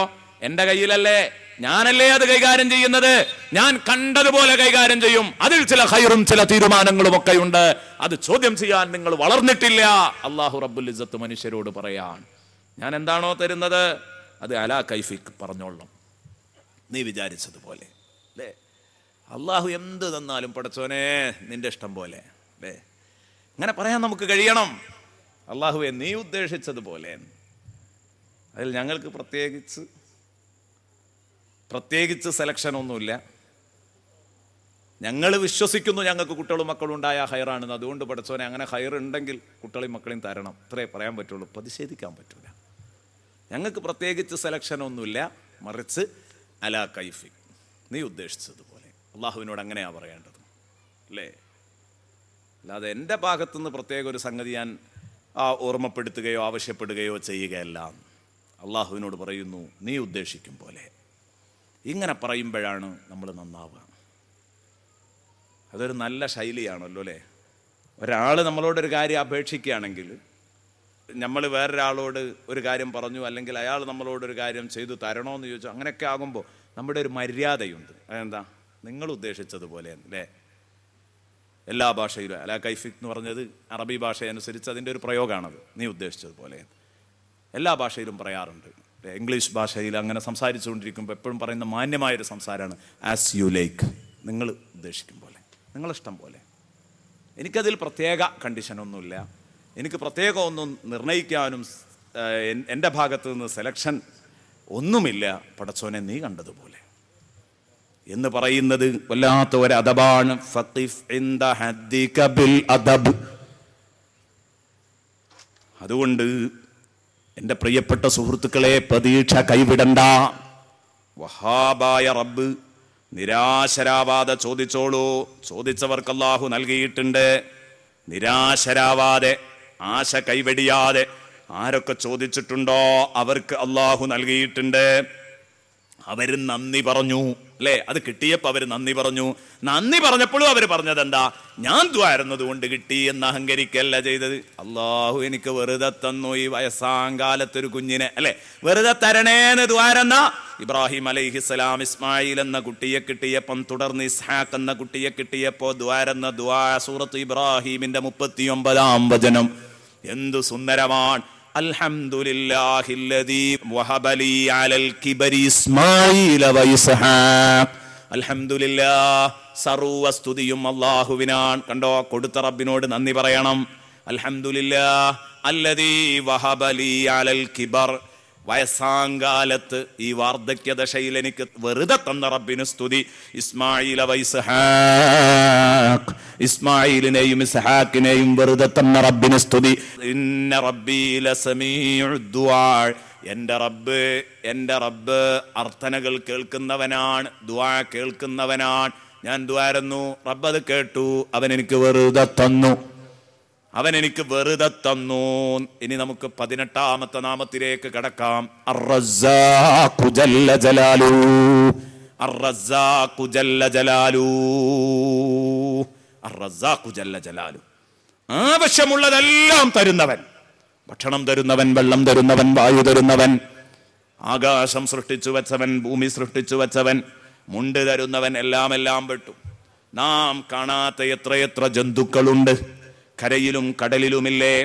എന്റെ കയ്യിലല്ലേ, ഞാനല്ലേ അത് കൈകാര്യം ചെയ്യുന്നത്. ഞാൻ കണ്ടതുപോലെ കൈകാര്യം ചെയ്യും. അതിൽ ചില ഖൈറും ചില തീരുമാനങ്ങളും ഒക്കെ ഉണ്ട്. അത് ചോദ്യം ചെയ്യാൻ നിങ്ങൾ വളർന്നിട്ടില്ല. അല്ലാഹു റബ്ബുൽ ഇസ്സത്ത് മനുഷ്യരോട് പറയാൻ, ഞാൻ എന്താണോ തരുന്നത് അത് അലാ കൈഫിക് പറഞ്ഞോളണം, നീ വിചാരിച്ചതുപോലെ. അല്ലേ? അള്ളാഹു എന്ത് തന്നാലും പടച്ചോനെ നിന്റെ ഇഷ്ടം പോലെ. അല്ലേ? അങ്ങനെ പറയാൻ നമുക്ക് കഴിയണം. അള്ളാഹുവെ നീ ഉദ്ദേശിച്ചതുപോലെ. അതിൽ ഞങ്ങൾക്ക് പ്രത്യേകിച്ച് സെലക്ഷൻ ഒന്നുമില്ല. ഞങ്ങൾ വിശ്വസിക്കുന്നു ഞങ്ങൾക്ക് കുട്ടികളും മക്കളും ഉണ്ടായ ഹൈറാണെന്ന്. അതുകൊണ്ട് പടച്ചോനെ അങ്ങനെ ഹൈർ ഉണ്ടെങ്കിൽ കുട്ടികളെയും മക്കളെയും തരണം, ഇത്രേ പറയാൻ പറ്റുള്ളൂ. പ്രതിഷേധിക്കാൻ പറ്റൂല. ഞങ്ങൾക്ക് പ്രത്യേകിച്ച് സെലക്ഷൻ ഒന്നുമില്ല, മറിച്ച് അലാ കൈഫി, നീ ഉദ്ദേശിച്ചതുപോലെ. അള്ളാഹുവിനോട് അങ്ങനെയാ പറയേണ്ടത്. അല്ലേ? അല്ലാതെ എൻ്റെ ഭാഗത്തുനിന്ന് പ്രത്യേക ഒരു സംഗതി ഞാൻ ഓർമ്മപ്പെടുത്തുകയോ ആവശ്യപ്പെടുകയോ ചെയ്യുകയല്ല. അള്ളാഹുവിനോട് പറയുന്നു നീ ഉദ്ദേശിക്കും പോലെ. ഇങ്ങനെ പറയുമ്പോഴാണ് നമ്മൾ നന്നാവുക. അതൊരു നല്ല ശൈലിയാണല്ലോ. അല്ലേ? ഒരാൾ നമ്മളോടൊരു കാര്യം അപേക്ഷിക്കുകയാണെങ്കിൽ, നമ്മൾ വേറൊരാളോട് ഒരു കാര്യം പറഞ്ഞു, അല്ലെങ്കിൽ അയാൾ നമ്മളോടൊരു കാര്യം ചെയ്തു തരണമെന്ന് ചോദിച്ചു, അങ്ങനെയൊക്കെ ആകുമ്പോൾ നമ്മുടെ ഒരു മര്യാദയുണ്ട്. അതെന്താ? നിങ്ങൾ ഉദ്ദേശിച്ചതുപോലെ. അല്ലേ? എല്ലാ ഭാഷയിലും അലാ കൈഫിക് എന്ന് പറഞ്ഞത് അറബി ഭാഷ അനുസരിച്ച് അതിൻ്റെ ഒരു പ്രയോഗമാണത്. നീ ഉദ്ദേശിച്ചതുപോലെ എല്ലാ ഭാഷയിലും പറയാറുണ്ട്. ഇംഗ്ലീഷ് ഭാഷയിൽ അങ്ങനെ സംസാരിച്ചുകൊണ്ടിരിക്കുമ്പോൾ എപ്പോഴും പറയുന്ന മാന്യമായൊരു സംസാരമാണ് ആസ് യു ലൈക്ക്, നിങ്ങൾ ഉദ്ദേശിക്കും പോലെ, നിങ്ങളിഷ്ടം പോലെ. എനിക്കതിൽ പ്രത്യേക കണ്ടീഷനൊന്നുമില്ല, എനിക്ക് പ്രത്യേകം ഒന്നും നിർണയിക്കാനും എൻ്റെ ഭാഗത്ത് നിന്ന് സെലക്ഷൻ ഒന്നുമില്ല. പടച്ചോനെ നീ കണ്ടതുപോലെ എന്ന് പറയുന്നത് വല്ലാത്ത ഒരു അദബാണ്. ഫഖിഫ് ഇൻദ ഹദ്ദിക ബിൽ അദബ്. അതുകൊണ്ട് എൻ്റെ പ്രിയപ്പെട്ട സുഹൃത്തുക്കളെ, പ്രതീക്ഷ കൈവിടണ്ട. വഹാബായ റബ്ബ് നിരാശരാവാതെ ചോദിച്ചോളൂ. ചോദിച്ചവർക്ക് അല്ലാഹു നൽകിയിട്ടുണ്ട്. നിരാശരാവാതെ, ആശ കൈവെടിയാതെ ആരൊക്കെ ചോദിച്ചിട്ടുണ്ടോ അവർക്ക് അല്ലാഹു നൽകിയിട്ടുണ്ട്. അവർ നന്ദി പറഞ്ഞു. അല്ലേ? അത് കിട്ടിയപ്പോൾ അവർ നന്ദി പറഞ്ഞു. നന്ദി പറഞ്ഞപ്പോഴും അവർ പറഞ്ഞത് എന്താ? ഞാൻ ദ്വാരുന്നത് കൊണ്ട് കിട്ടി എന്ന് അഹങ്കരിക്കല്ല ചെയ്തത്. അള്ളാഹു എനിക്ക് വെറുതെ തന്നു ഈ വയസ്സാങ്കാലത്തൊരു കുഞ്ഞിനെ. അല്ലെ? വെറുതെ തരണേന്ന് ദ്വാരെന്ന ഇബ്രാഹിം അലൈഹിസ്സലാം ഇസ്മായിൽ എന്ന കുട്ടിയെ കിട്ടിയപ്പം, തുടർന്ന് ഇസ്ഹാഖ് എന്ന കുട്ടിയെ കിട്ടിയപ്പോ ദ്വാരെന്ന ദ്വാ സൂറത്ത് ഇബ്രാഹിമിന്റെ 39-ാം വചനം എന്തു സുന്ദരമാണ്. അൽഹംദുലില്ലാഹില്ലദീ വഹബലി അലൽ കിബരി ഇസ്മാഈല വ ഇസ്ഹാഖ്. അൽഹംദുലില്ലാഹ്, സർവസ്തുതിയും അല്ലാഹുവിനാണ്. കണ്ടോ? കൊടുത്ത റബ്ബിനോട് നന്ദി പറയണം. അൽഹംദുലില്ലാഹ് അല്ലദീ വഹബലി അലൽ കിബർ, വയസ്സാങ്കാലത്ത് ഈ വാർദ്ധക്യദശയിൽ എനിക്ക് വെറുതെ തന്ന റബ്ബിന് സ്തുതി. ഇസ്മാഈല വ ഇസ്ഹാഖ്, ഇസ്മായിലിനെയും ഇസ്ഹാക്കിനെയും വെറുതെ തന്ന റബ്ബിന് സ്തുതി. ഇന്ന റബ്ബീ ലസമീഉദ് ദുആ, എൻ്റെ റബ്ബ് അർത്ഥനകൾ കേൾക്കുന്നവനാണ്, ദുആ കേൾക്കുന്നവനാണ്. ഞാൻ ദുആരുന്നു, റബ്ബ് അത് കേട്ടു, അവൻ എനിക്ക് വെറുതെ തന്നു. ഇനി നമുക്ക് 18-ാമത്തെ നാമത്തിലേക്ക് കടക്കാം. അർ-റസ്സാഖു ജല്ല ജലാലു. അർ-റസ്സാഖു ജല്ല ജലാലു. അർ-റസ്സാഖു ജല്ല ജലാലു, ആവശ്യമുള്ളതെല്ലാം തരുന്നവൻ. ഭക്ഷണം തരുന്നവൻ, വെള്ളം തരുന്നവൻ, വായു തരുന്നവൻ, ആകാശം സൃഷ്ടിച്ചു വെച്ചവൻ, ഭൂമി സൃഷ്ടിച്ചു വെച്ചവൻ, മുണ്ട് തരുന്നവൻ, എല്ലാം പെട്ടു. നാം കാണാത്ത എത്രയെത്ര ജന്തുക്കളുണ്ട് കരയിലും കടലിലുമില്ലേ?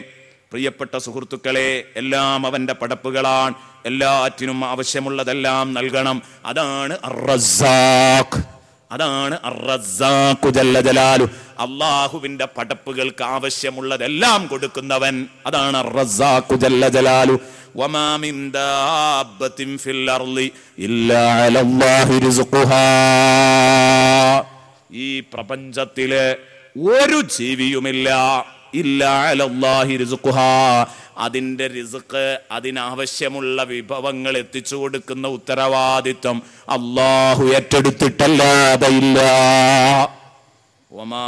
പ്രിയപ്പെട്ട സുഹൃത്തുക്കളെ, എല്ലാം അവന്റെ പടപ്പുകളാണ്. എല്ലാറ്റിനും ആവശ്യമുള്ളതെല്ലാം നൽകണം. അതാണ് അർ-റസ്സാഖ്. അതാണ് അർ-റസ്സാഖു ജല്ല ജലാലു. അള്ളാഹുവിന്റെ പടപ്പുകൾക്ക് ആവശ്യമുള്ളതെല്ലാം കൊടുക്കുന്നവൻ. അതാണ് അർ-റസ്സാഖു ജല്ല ജലാലു. വമാ മിൻ ദാബത്തിൻ ഫിൽ അർളി ഇല്ലാ അലല്ലാഹി റിസ്ഖുഹാ. ഈ പ്രപഞ്ചത്തില് ഒരു ജീവിയുമില്ല, ഇല്ലാ അലല്ലാഹി റിസ്ഖുഹാ, അതിന്റെ റിസ്ക്, അതിനാവശ്യമുള്ള വിഭവങ്ങൾ എത്തിച്ചു കൊടുക്കുന്ന ഉത്തരവാദിത്വം അല്ലാഹു ഏറ്റെടുത്തിട്ടല്ലാതെ ഇല്ല. വമാ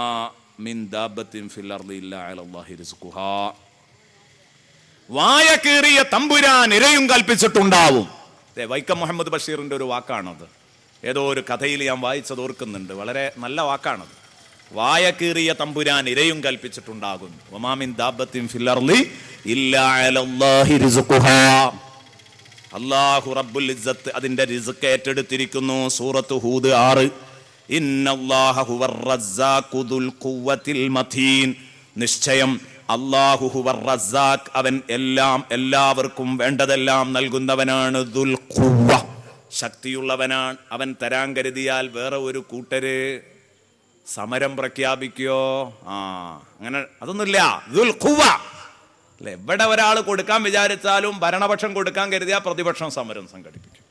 മിൻ ദാബത്തിൻ ഫിൽ അർളി ഇല്ലാ അലല്ലാഹി റിസ്ഖുഹാ. വായ കീറിയ തമ്പുരാൻ ഇരയും കൽപ്പിച്ചിട്ടുണ്ടാവും. വൈക്കം മുഹമ്മദ് ബഷീറിന്റെ ഒരു വാക്കാണത്. ഏതോ ഒരു കഥയിൽ ഞാൻ വായിച്ചത് ഓർക്കുന്നുണ്ട്. വളരെ നല്ല വാക്കാണത്. വായ കീറിയ തമ്പുരാൻ ഇരയും കൽപ്പിച്ചിട്ടുണ്ടാകുന്നു. വമാ മിൻ ദാബത്തിൻ ഫിൽ അർളി ഇല്ലാ അലല്ലാഹി റിസ്ഖുഹാ. അല്ലാഹു റബ്ബുൽ ഇസ്സത്ത് അതിന്റെ റിസ്ക് ഏറ്റെടുത്തിരിക്കുന്നു. സൂറത്ത് ഹൂദ് 6. ഇന്നല്ലാഹ ഹുവർ റസ്സാഖു ദുൽ ഖുവ്വത്തിൽ മതീൻ. നിശ്ചയം അല്ലാഹു ഹുവർ റസ്സാഖ്, അവൻ എല്ലാവർക്കും വേണ്ടതെല്ലാം നൽകുന്നവനാണ്. ദുൽ ഖുവ്വ, ശക്തിയുള്ളവനാണ്. അവൻ തരാൻ കരുതിയാൽ വേറെ ഒരു കൂട്ടര് സമരം പ്രഖ്യാപിക്കോ? അങ്ങനെ അതൊന്നുമില്ല. ദുൽ ഖുവ്വ അല്ലെ, എവിടെ ഒരാൾ കൊടുക്കാൻ വിചാരിച്ചാലും ഭരണപക്ഷം കൊടുക്കാൻ കരുതിയാൽ പ്രതിപക്ഷം സമരം സംഘടിപ്പിക്കും.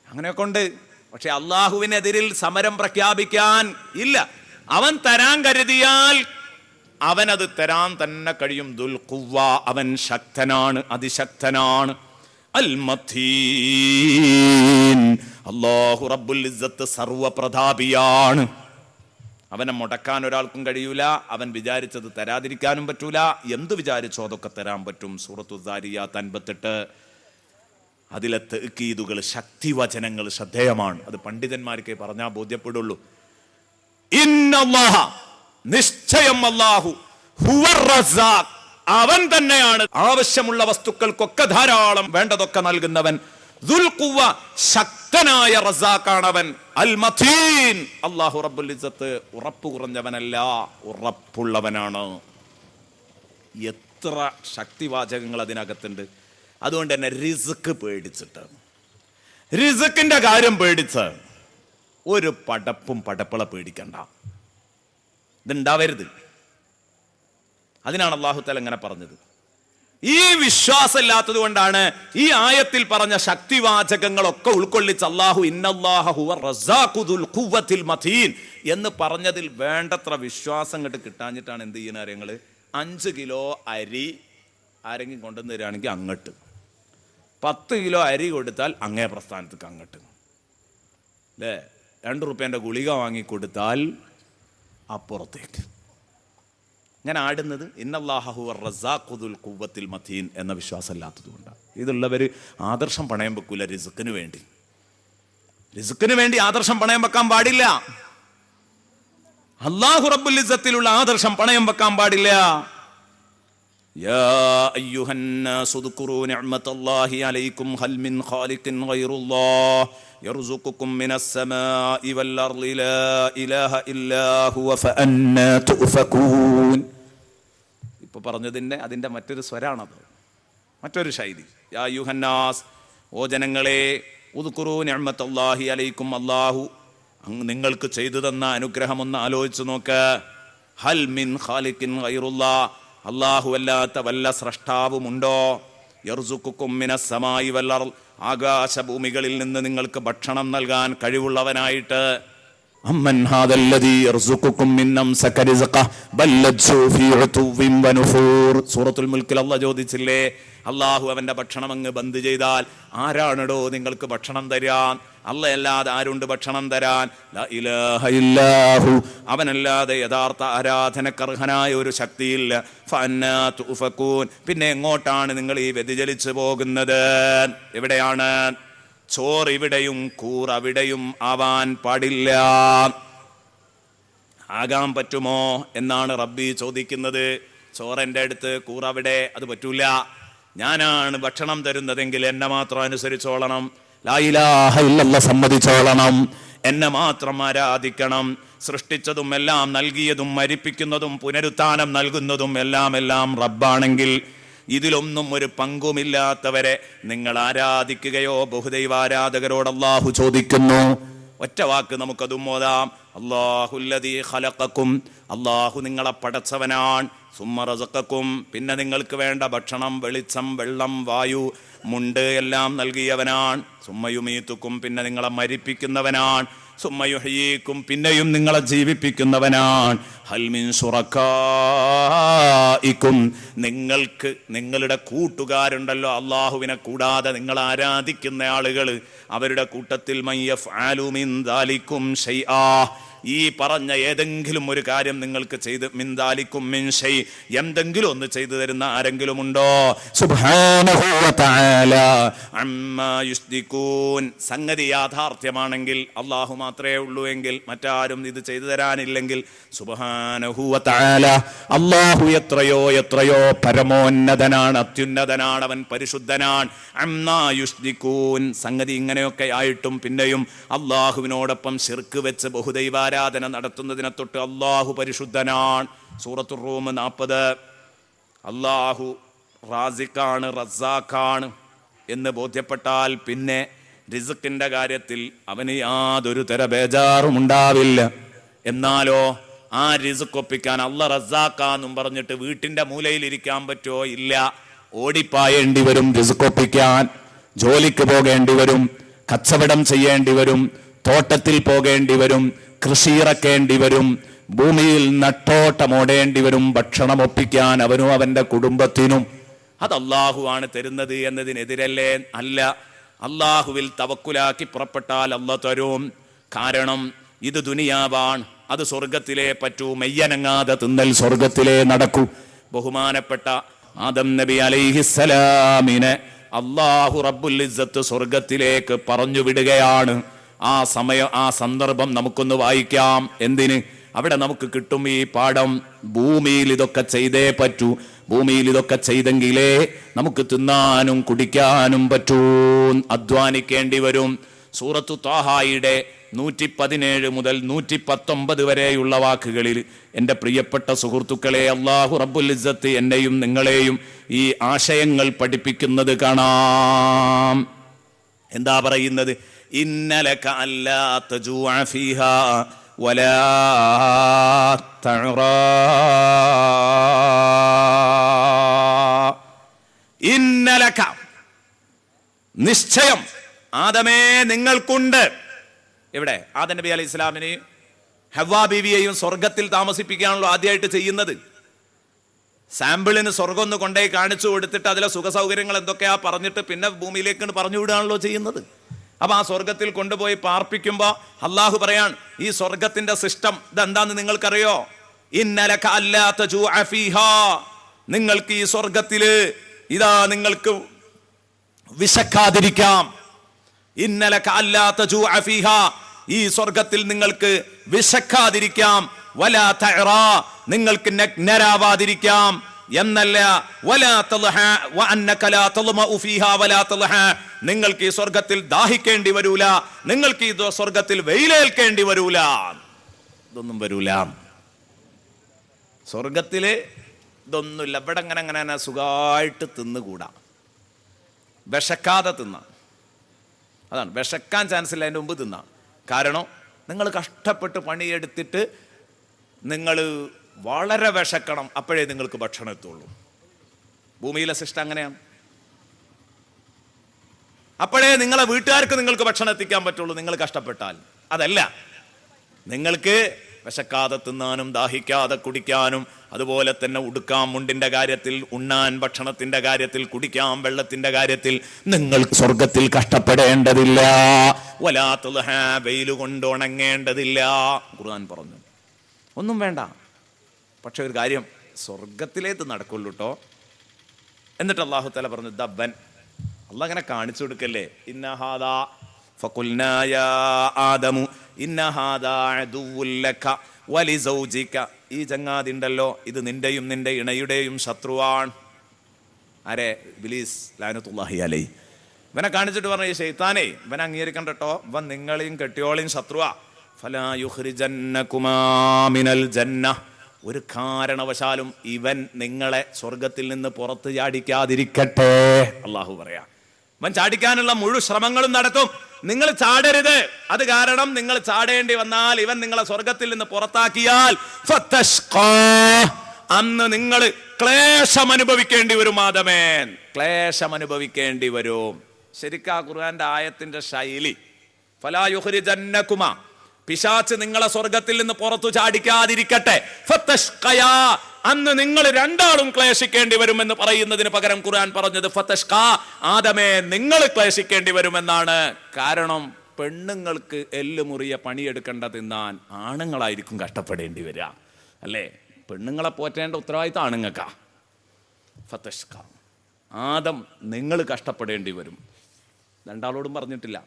അങ്ങനെയൊക്കെ ഉണ്ട്. പക്ഷെ അള്ളാഹുവിനെതിരിൽ സമരം പ്രഖ്യാപിക്കാൻ ഇല്ല. അവൻ തരാൻ കരുതിയാൽ അവനത് തരാൻ തന്നെ കഴിയും. ദുൽ ഖുവ്വ, അവൻ ശക്തനാണ്, അതിശക്തനാണ്. അൽ മതീൻ, അല്ലാഹു റബ്ബുൽ ഇസ്സത്ത് സർവപ്രതാപിയാണ്. അവനെ മുടക്കാൻ ഒരാൾക്കും കഴിയൂല. അവൻ വിചാരിച്ചത് തരാതിരിക്കാനും പറ്റൂല. എന്ത് വിചാരിച്ചോ അതൊക്കെ തരാൻ പറ്റും. സൂറത്തു ദാരിയാത്ത് 58. അതിലെ തഅ്കീദുകൾ, ശക്തിവചനങ്ങൾ ശ്രദ്ധേയമാണ്. അത് പണ്ഡിതന്മാർക്ക് പറഞ്ഞാൽ ബോധ്യപ്പെടുള്ളൂ. ഇന്നല്ലാഹ, നിശ്ചയം അല്ലാഹു ഹുവർ റസ്സാഖ്, അവൻ തന്നെയാണ് ആവശ്യമുള്ള വസ്തുക്കൾക്കൊക്കെ ധാരാളം വേണ്ടതൊക്കെ നൽകുന്നവൻ. ദുൽ ഖുവ്വ, ശക്തനായ റസ്സാഖാണവൻ. അൽ മതീൻ, അല്ലാഹു റബ്ബുൽ ഇസ്സത്ത് ഉറപ്പ് കുറഞ്ഞവനല്ല, ഉറപ്പുള്ളവനാണ്. എത്ര ശക്തിവാചകങ്ങൾ അതിനകത്തുണ്ട്. അതുകൊണ്ട് തന്നെ റിസ്ക് പേടിച്ചിട്ട്, റിസ്കിന്റെ കാര്യം പേടിച്ച് ഒരു പടപ്പള പേടിക്കണ്ട. ഇതുണ്ടാവരുത്. അതിനാണ് അല്ലാഹു തആല ഇങ്ങനെ പറഞ്ഞത്. ഈ വിശ്വാസം ഇല്ലാത്തത് കൊണ്ടാണ് ഈ ആയത്തിൽ പറഞ്ഞ ശക്തിവാചകങ്ങളൊക്കെ ഉൾക്കൊള്ളിച്ച് അല്ലാഹു ഇന്നല്ലാഹ ഹുവർ റസ്സാഖു ദുൽ ഖുവ്വത്തിൽ മതീൻ എന്ന് പറഞ്ഞതിൽ വേണ്ടത്ര വിശ്വാസം കണ്ട് കിട്ടാഞ്ഞിട്ടാണ് എന്ത് ചെയ്യുന്ന കാര്യങ്ങൾ. 5 കിലോ അരി ആരെങ്കിലും കൊണ്ടുവന്ന് തരികയാണെങ്കിൽ അങ്ങോട്ട്, 10 കിലോ അരി കൊടുത്താൽ അങ്ങേ പ്രസ്ഥാനത്തേക്ക് അങ്ങോട്ട് അല്ലേ, 2 റുപ്യൻ്റെ ഗുളിക വാങ്ങിക്കൊടുത്താൽ അപ്പുറത്തേക്ക്. ഞാൻ ആടുന്നത് ഇന്നല്ലാഹ ഹുവർ റസ്സാഖു ദുൽ ഖുവ്വത്തിൽ മതീൻ എന്ന വിശ്വാസം ഇല്ലാത്തത് കൊണ്ടാണ്. ഇതുള്ളവർ ആദർശം പണയം വെക്കൂല. റിസ്ക്കിന് വേണ്ടി ആദർശം പണയം വെക്കാൻ പാടില്ല. അല്ലാഹു റബ്ബുൽ ഇസ്സത്തിലുള്ള ആദർശം പണയം വെക്കാൻ പാടില്ല. യാ അയ്യുഹന്നാസു ദുഖുറൂ നിഅമത്തല്ലാഹി അലൈക്കും ഹൽ മിൻ ഖാലിഖിൻ ഗൈറുല്ലാഹ് യർസുഖുകും മിനസ് സമാഇ വൽ അർളി ലാ ഇലാഹ ഇല്ലാ ഹുവ ഫഅന്നാ തുഫകൂൻ. ഇപ്പൊ പറഞ്ഞതിന്റെ അതിന്റെ മറ്റൊരു സ്വരാണത്, മറ്റൊരു ശൈലി. യാ അയ്യുഹന്നാസ്, ഓ ജനങ്ങളെ, ഉദ്കുറൂ നിഅമത്തല്ലാഹി അലൈക്കും, അല്ലാഹു നിങ്ങൾക്ക് ചെയ്തു തന്ന അനുഗ്രഹം ഒന്ന് ആലോചിച്ചു നോക്ക്. ഹൽ മിൻ ഖാലിഖിൻ ഗൈറുല്ലാഹ്, അല്ലാഹു അല്ലാത്ത വല്ല സ്രഷ്ടാവുമുണ്ടോ? യർസുഖുകും മിനസ് സമാഇ വൽ അർള്, ആകാശഭൂമികളിൽ നിന്ന് നിങ്ങൾക്ക് ഭക്ഷണം നൽകാൻ കഴിവുള്ളവനായിട്ട്. അമ്മൻ ഹാദല്ലദീ യർസുഖുകും മിൻ അംസക റിസ്ഖഹ ബൽ ലജ്ജൂ ഫീ ഉതുവ്വിൻ വനുഫൂർ. സൂറത്തുൽ മുൽക്കിൽ അല്ലാഹു ചോദിച്ചില്ലേ, അല്ലാഹു അവന്റെ ഭക്ഷണം അങ്ങ് ബന്ദ് ചെയ്താൽ ആരാണടോ നിങ്ങൾക്ക് ഭക്ഷണം തരാൻ? അല്ലാതെ ആരുണ്ട് ഭക്ഷണം തരാൻ? ലാ ഇലാഹ ഇല്ലാഹു, അവനല്ലാതെ യഥാർത്ഥ ആരാധനക്കർഹനായ ഒരു ശക്തിയില്ല. ഫഅന്നാ തുഫകൂൻ, പിന്നെ എങ്ങോട്ടാണ് നിങ്ങൾ ഈ വ്യതിചലിച്ചു പോകുന്നത്? എവിടെയാണ്? ചോറ് ഇവിടെയും കൂർ അവിടെയും ആവാൻ പാടില്ല. ആകാൻ പറ്റുമോ എന്നാണ് റബ്ബി ചോദിക്കുന്നത്. ചോറെൻ്റെ അടുത്ത്, കൂറവിടെ, അത് പറ്റൂല. ഞാനാണ് ഭക്ഷണം തരുന്നതെങ്കിൽ എന്നെ മാത്രം അനുസരിച്ചോളണം, ലാ ഇലാഹ ഇല്ലല്ലാഹ് സമ്മതിച്ചോളണം, എന്നെ മാത്രം ആരാധിക്കണം. സൃഷ്ടിച്ചതും എല്ലാം നൽകിയതും മരിപ്പിക്കുന്നതും പുനരുത്ഥാനം നൽകുന്നതും എല്ലാം റബ്ബാണെങ്കിൽ ഇതിലൊന്നും ഒരു പങ്കുമില്ലാത്തവരെ നിങ്ങൾ ആരാധിക്കുകയോ? ബഹുദൈവാരാധകരോട് അല്ലാഹു ചോദിക്കുന്നു. ഒറ്റ വാക്ക് നമുക്കതും ഓതാം. അല്ലാഹുല്ലദീ ഖലഖക്കും, അല്ലാഹു നിങ്ങളെ പടച്ചവനാണ്. സുമ്മ റസഖക്കും, പിന്നെ നിങ്ങൾക്ക് വേണ്ട ഭക്ഷണം, വെളിച്ചം, വെള്ളം, വായു, മുണ്ട് എല്ലാം നൽകിയവനാണ്. സുമ്മ യുമീതുക്കും, പിന്നെ നിങ്ങളെ മരിപ്പിക്കുന്നവനാണ്. സുമ്മ യുഹ്യീക്കും, പിന്നെയും നിങ്ങളെ ജീവിപ്പിക്കുന്നവനാണ്. ഹൽ മിൻ ശുറകാഇക്കും, നിങ്ങൾക്ക് നിങ്ങളുടെ കൂട്ടുകാരുണ്ടല്ലോ, അള്ളാഹുവിനെ കൂടാതെ നിങ്ങൾ ആരാധിക്കുന്ന ആളുകൾ, അവരുടെ കൂട്ടത്തിൽ മൻ യഫ്അലു മിൻ ദാലികും ശൈആ, ഈ പറഞ്ഞ ഏതെങ്കിലും ഒരു കാര്യം നിങ്ങൾക്ക് ചെയ്ത്, മിൻ ദാലികും മിൻ ശൈ, എന്തെങ്കിലും ഒന്ന് ചെയ്തു തരുന്ന ആരെങ്കിലും ഉണ്ടോ? സുബ്ഹാനഹു വ തആല അമ്മാ യുസ്ദികൂൻ. സംഗതി യാഥാർത്ഥ്യമാണെങ്കിൽ, അല്ലാഹു മാത്രമേ ഉള്ളൂ എങ്കിൽ, മറ്റാരും ഇത് ചെയ്തു തരാനില്ലെങ്കിൽ, സുബ്ഹാനഹു വ തആല അല്ലാഹു എത്രയോ പരമോന്നതനാണ്, അത്യുന്നതനാണ്, അവൻ പരിശുദ്ധനാണ്. അമ്മാ യുസ്ദികൂൻ. സംഗതി ഇങ്ങനെയൊക്കെ ആയിട്ടും പിന്നെയും അല്ലാഹുവിനോടൊപ്പം ശിർക്ക് വെച്ച് ബഹുദൈവാരാധന നടത്തുന്നതിനെ തൊട്ട് അല്ലാഹു പരിശുദ്ധനാണ്. സൂറത്തുർ റൂം 40. അല്ലാഹു റാസിഖാണ്, റസാഖാണ് എന്ന് ബോധ്യപ്പെട്ടാൽ പിന്നെ റിസ്ക്കിന്റെ കാര്യത്തിൽ അവന് യാതൊരു തര ബേജാറും ഉണ്ടാവില്ല. എന്നാലോ ആ റിസ്ക് ഒപ്പിക്കാൻ അല്ലാഹ് റസാഖാന്നും പറഞ്ഞിട്ട് വീട്ടിന്റെ മൂലയിൽ ഇരിക്കാൻ പറ്റുമോ? ഇല്ല. ഓടിപ്പായേണ്ടി വരും റിസ്ക് ഒപ്പിക്കാൻ. ജോലിക്ക് പോകേണ്ടി വരും, കച്ചവടം ചെയ്യേണ്ടി വരും, തോട്ടത്തിൽ പോകേണ്ടി വരും, കൃഷി ഇറക്കേണ്ടി വരും, ഭൂമിയിൽ നട്ടോട്ടമോടേണ്ടി വരും ഭക്ഷണം ഒപ്പിക്കാൻ അവനും അവന്റെ കുടുംബത്തിനും. അത് അല്ലാഹു ആണ് തരുന്നത് എന്നതിനെതിരല്ലേ? അല്ല. അല്ലാഹുവിൽ തവക്കുലാക്കി പുറപ്പെട്ടാൽ അല്ലാഹ് തരും. കാരണം ഇത് ദുനിയാവാണ്, അത് സ്വർഗത്തിലേ പറ്റൂ. മെയ്യനങ്ങാതെ തിന്നൽ സ്വർഗത്തിലേ നടക്കൂ. ബഹുമാനപ്പെട്ട ആദം നബി അലൈഹിസ്സലാമിനെ അല്ലാഹു റബ്ബുൽ ഇസ്സത്ത് സ്വർഗത്തിലേക്ക് പറഞ്ഞു വിടുകയാണ്. ആ സമയം, ആ സന്ദർഭം നമുക്കൊന്ന് വായിക്കാം. എന്തിന്? അവിടെ നമുക്ക് കിട്ടും ഈ പാഠം. ഭൂമിയിൽ ഇതൊക്കെ ചെയ്തേ പറ്റൂ, ഭൂമിയിൽ ഇതൊക്കെ ചെയ്തെങ്കിലേ നമുക്ക് തിന്നാനും കുടിക്കാനും പറ്റൂ, അധ്വാനിക്കേണ്ടി വരും. സൂറത്തു ത്വാഹായുടെ 117 മുതൽ 119 വരെയുള്ള വാക്കുകളിൽ എൻ്റെ പ്രിയപ്പെട്ട സുഹൃത്തുക്കളെ, അല്ലാഹു റബ്ബുൽ ഇസ്സത്ത് എന്നെയും നിങ്ങളെയും ഈ ആശയങ്ങൾ പഠിപ്പിക്കുന്നത് കാണാം. എന്താ പറയുന്നത്? ഇന്നലക അല്ലാ തജൂഅ ഫീഹാ വലാ തഅറാ. ഇന്നലക, നിശ്ചയം, ആദമേ നിങ്ങൾക്കുണ്ട്. എവിടെ? ആദം നബി അലൈഹി ഇസ്ലാമിനെ ഹവ്വാ ബീവിയെയും സ്വർഗത്തിൽ താമസിപ്പിക്കുകയാണല്ലോ ആദ്യമായിട്ട് ചെയ്യുന്നത്. സാമ്പിളിന് സ്വർഗം ഒന്ന് കൊണ്ടേ കാണിച്ചു കൊടുത്തിട്ട് അതിലെ സുഖ സൗകര്യങ്ങൾ എന്തൊക്കെയാ പറഞ്ഞിട്ട് പിന്നെ ഭൂമിയിലേക്ക് പറഞ്ഞു വിടുകയാണല്ലോ ചെയ്യുന്നത്. അപ്പൊ ആ സ്വർഗത്തിൽ കൊണ്ടുപോയി പാർപ്പിക്കുമ്പോ അള്ളാഹു പറയാൻ, ഈ സ്വർഗത്തിന്റെ സിസ്റ്റം ഇതെന്താന്ന് നിങ്ങൾക്കറിയോ? ഇന്നലക അല്ലാ തജൂഅ ഫീഹാ, നിങ്ങൾക്ക് ഈ സ്വർഗത്തില് ഇതാ നിങ്ങൾക്ക് വിശക്കാതിരിക്കാം. ഇന്നലക അല്ലാ തജൂഅ ഫീഹാ, ഈ സ്വർഗത്തിൽ നിങ്ങൾക്ക് വിശക്കാതിരിക്കാം. വലാ തഅറാ, നിങ്ങൾക്ക് നഗ്നരാവാതിരിക്കാം എന്നല്ല. വലാ തൽഹ വഅന്നക ലാ തൽമഉ ഫീഹാ വലാ തൽഹ, നിങ്ങൾക്ക് ഈ സ്വർഗത്തിൽ ദാഹിക്കേണ്ടി വരൂല, നിങ്ങൾക്ക് ഈ സ്വർഗത്തിൽ വെയിലേൽക്കേണ്ടി വരൂല, ഇതൊന്നും വരൂല. സ്വർഗത്തില് ഇതൊന്നുമില്ല. ഇവിടെ അങ്ങനെ സുഖമായിട്ട് തിന്നുകൂടാ, വിശക്കാതെ തിന്നാം. അതാണ്, വിശക്കാൻ ചാൻസ് ഇല്ല, അതിൻ്റെ മുമ്പ് തിന്നാം. കാരണം നിങ്ങൾ കഷ്ടപ്പെട്ട് പണിയെടുത്തിട്ട് നിങ്ങൾ വളരെ വിശക്കണം, അപ്പോഴേ നിങ്ങൾക്ക് ഭക്ഷണം എത്തുള്ളൂ. ഭൂമിയിലെ സിസ്റ്റം അങ്ങനെയാണ്. അപ്പോഴേ നിങ്ങളെ വീട്ടുകാർക്ക് നിങ്ങൾക്ക് ഭക്ഷണം എത്തിക്കാൻ പറ്റുള്ളൂ നിങ്ങൾ കഷ്ടപ്പെട്ടാൽ. അതല്ല, നിങ്ങൾക്ക് വിശക്കാതെ തിന്നാനും ദാഹിക്കാതെ കുടിക്കാനും, അതുപോലെ തന്നെ ഉടുക്കാം മുണ്ടിന്റെ കാര്യത്തിൽ, ഉണ്ണാൻ ഭക്ഷണത്തിന്റെ കാര്യത്തിൽ, കുടിക്കാം വെള്ളത്തിന്റെ കാര്യത്തിൽ നിങ്ങൾ സ്വർഗത്തിൽ കഷ്ടപ്പെടേണ്ടതില്ല. വലാ തൽഹ, വെയില് കൊണ്ട് ഉണങ്ങേണ്ടതില്ല. ഖുർആൻ പറഞ്ഞു ഒന്നും വേണ്ട. പക്ഷെ ഒരു കാര്യം, സ്വർഗത്തിലേക്ക് നടക്കുള്ളൂ കേട്ടോ. എന്നിട്ട് അല്ലാഹു തആല പറഞ്ഞു ദബ്ബൻ, അല്ലാഹ് അങ്ങനെ കാണിച്ചു കൊടുക്കല്ലേ. ഇന്നഹാദാ ഫഖുൽനാ യാ ആദമു ഇന്ന ഹാദാ അദുവ്വുൽ ലക വലിസൗജിക, ഈ ചങ്ങാതി ഉണ്ടല്ലോ ഇത് നിന്റെയും നിന്റെ ഇണയുടെയും ശത്രുവാണ്. ആരെ? ഇബ്ലീസ് ലഅനത്തുല്ലാഹി അലൈഹി. ഇവനെ കാണിച്ചിട്ട് പറഞ്ഞു, ഈ ശൈത്താനേ ഇവനെ അംഗീകരിക്കണ്ട കേട്ടോ, ഇവൻ നിങ്ങളെയും കെട്ടിയോളെയും ശത്രുവാ. ഫലാ യുഖ്രിജന്നകുമാ മിനൽ ജന്ന, ഒരു കാരണവശാലും ഇവൻ നിങ്ങളെ സ്വർഗത്തിൽ നിന്ന് പുറത്ത് ചാടിക്കാതിരിക്കട്ടെ. അള്ളാഹു പറയാ, ഇവൻ ചാടിക്കാനുള്ള മുഴുവൻ ശ്രമങ്ങളും നടത്തും, നിങ്ങൾ ചാടരുത്. അത് കാരണം നിങ്ങൾ ചാടേണ്ടി വന്നാൽ ഇവൻ നിങ്ങളെ സ്വർഗത്തിൽ നിന്ന് പുറത്താക്കിയാൽ ഫതഷ്ഖാ, അന്ന് നിങ്ങൾ ക്ലേശം അനുഭവിക്കേണ്ടി വരും. ആദമേൻ, ക്ലേശം അനുഭവിക്കേണ്ടി വരും. ശരിക്കാ ഖുർആന്റെ ആയത്തിന്റെ ശൈലി, ഫലാ യുഖ്രിജന്നകുമാ, പിശാച് നിങ്ങളെ സ്വർഗത്തിൽ നിന്ന് പുറത്തു ചാടിക്കാതിരിക്കട്ടെ. ഫതഷ്ഖയാ, അന്ന് നിങ്ങൾ രണ്ടാളും ക്ലേശിക്കേണ്ടി വരുമെന്ന് പറയുന്നതിന് പകരം ഖുർആൻ പറഞ്ഞത് ഫതഷ്ഖാ, ആദമേ നിങ്ങൾ ക്ലേശിക്കേണ്ടി വരുമെന്നാണ്. കാരണം പെണ്ണുങ്ങൾക്ക് എല്ലുമുറിയ പണിയെടുക്കേണ്ട തിന്നാൻ ആണുങ്ങളായിരിക്കും കഷ്ടപ്പെടേണ്ടി വരിക, അല്ലേ? പെണ്ണുങ്ങളെ പോറ്റേണ്ട ഉത്തരവാദിത്തം ആണുങ്ങൾക്കാ. ഫതഷ്ഖാ, ആദം നിങ്ങൾ കഷ്ടപ്പെടേണ്ടി വരും. രണ്ടാളോടും പറഞ്ഞിട്ടില്ല.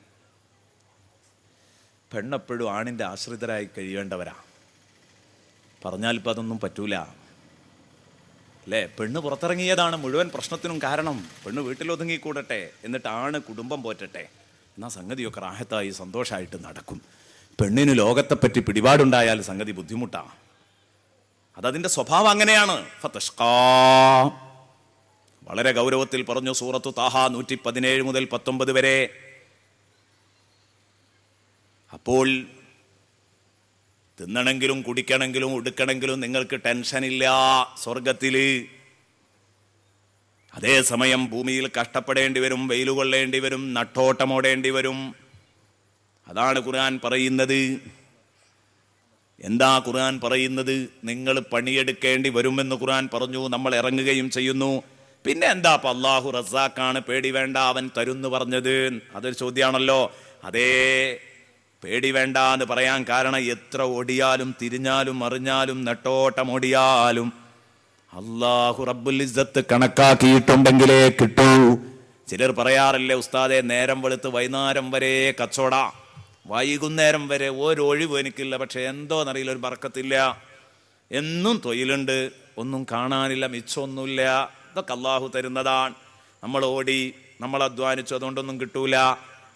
പെണ്ണെപ്പോഴും ആണിൻ്റെ ആശ്രിതരായി കഴിയേണ്ടവരാ. പറഞ്ഞാൽ ഇപ്പം അതൊന്നും പറ്റൂല, അല്ലേ? പെണ്ണ് പുറത്തിറങ്ങിയതാണ് മുഴുവൻ പ്രശ്നത്തിനും കാരണം. പെണ്ണ് വീട്ടിലൊതുങ്ങിക്കൂടട്ടെ, എന്നിട്ട് ആണ് കുടുംബം പോറ്റട്ടെ, എന്നാൽ സംഗതിയൊക്കെ റാഹത്തായി സന്തോഷമായിട്ട് നടക്കും. പെണ്ണിന് ലോകത്തെപ്പറ്റി പിടിപാടുണ്ടായാൽ സംഗതി ബുദ്ധിമുട്ടാണ്. അതതിൻ്റെ സ്വഭാവം അങ്ങനെയാണ്. ഫതഷ്ഖാ, വളരെ ഗൗരവത്തിൽ പറഞ്ഞു. സൂറത്തു താഹ 117 മുതൽ 19 വരെ. അപ്പോൾ തിന്നണമെങ്കിലും കുടിക്കണമെങ്കിലും ഉടുക്കണമെങ്കിലും നിങ്ങൾക്ക് ടെൻഷനില്ല സ്വർഗത്തില്. അതേസമയം ഭൂമിയിൽ കഷ്ടപ്പെടേണ്ടി വരും, വെയിൽ കൊള്ളേണ്ടി വരും, നട്ടോട്ടമോടേണ്ടി വരും. അതാണ് ഖുർആൻ പറയുന്നത്. എന്താ ഖുർആൻ പറയുന്നത്? നിങ്ങൾ പണിയെടുക്കേണ്ടി വരുമെന്ന് ഖുർആൻ പറഞ്ഞു. നമ്മൾ ഇറങ്ങുകയും ചെയ്യുന്നു. പിന്നെ എന്താ ഇപ്പം അല്ലാഹു റസാഖാണ്, പേടി വേണ്ട അവൻ തരുന്ന് പറഞ്ഞത്? അതൊരു ചോദ്യമാണല്ലോ. അതേ, പേടി വേണ്ട എന്ന് പറയാൻ കാരണം എത്ര ഓടിയാലും തിരിഞ്ഞാലും മറിഞ്ഞാലും നെട്ടോട്ടം ഓടിയാലും അല്ലാഹു റബ്ബുൽ ഇസ്സത്ത് കണക്കാക്കിയിട്ടുണ്ടെങ്കിലേ കിട്ടൂ. ചിലർ പറയാറില്ലേ, ഉസ്താദെ നേരം വെളുത്ത് വൈകുന്നേരം വരെ കച്ചവട, വൈകുന്നേരം വരെ ഒരൊഴിവ് എനിക്കില്ല, പക്ഷെ എന്തോന്നറിയില്ല, ഒരു ബർക്കത്തില്ല, എന്നും തൊഴിലുണ്ട്, ഒന്നും കാണാനില്ല, മിച്ചമൊന്നുമില്ല. ഇതൊക്കെ അള്ളാഹു തരുന്നതാണ്. നമ്മൾ ഓടി, നമ്മൾ അധ്വാനിച്ചു, അതുകൊണ്ടൊന്നും കിട്ടൂല.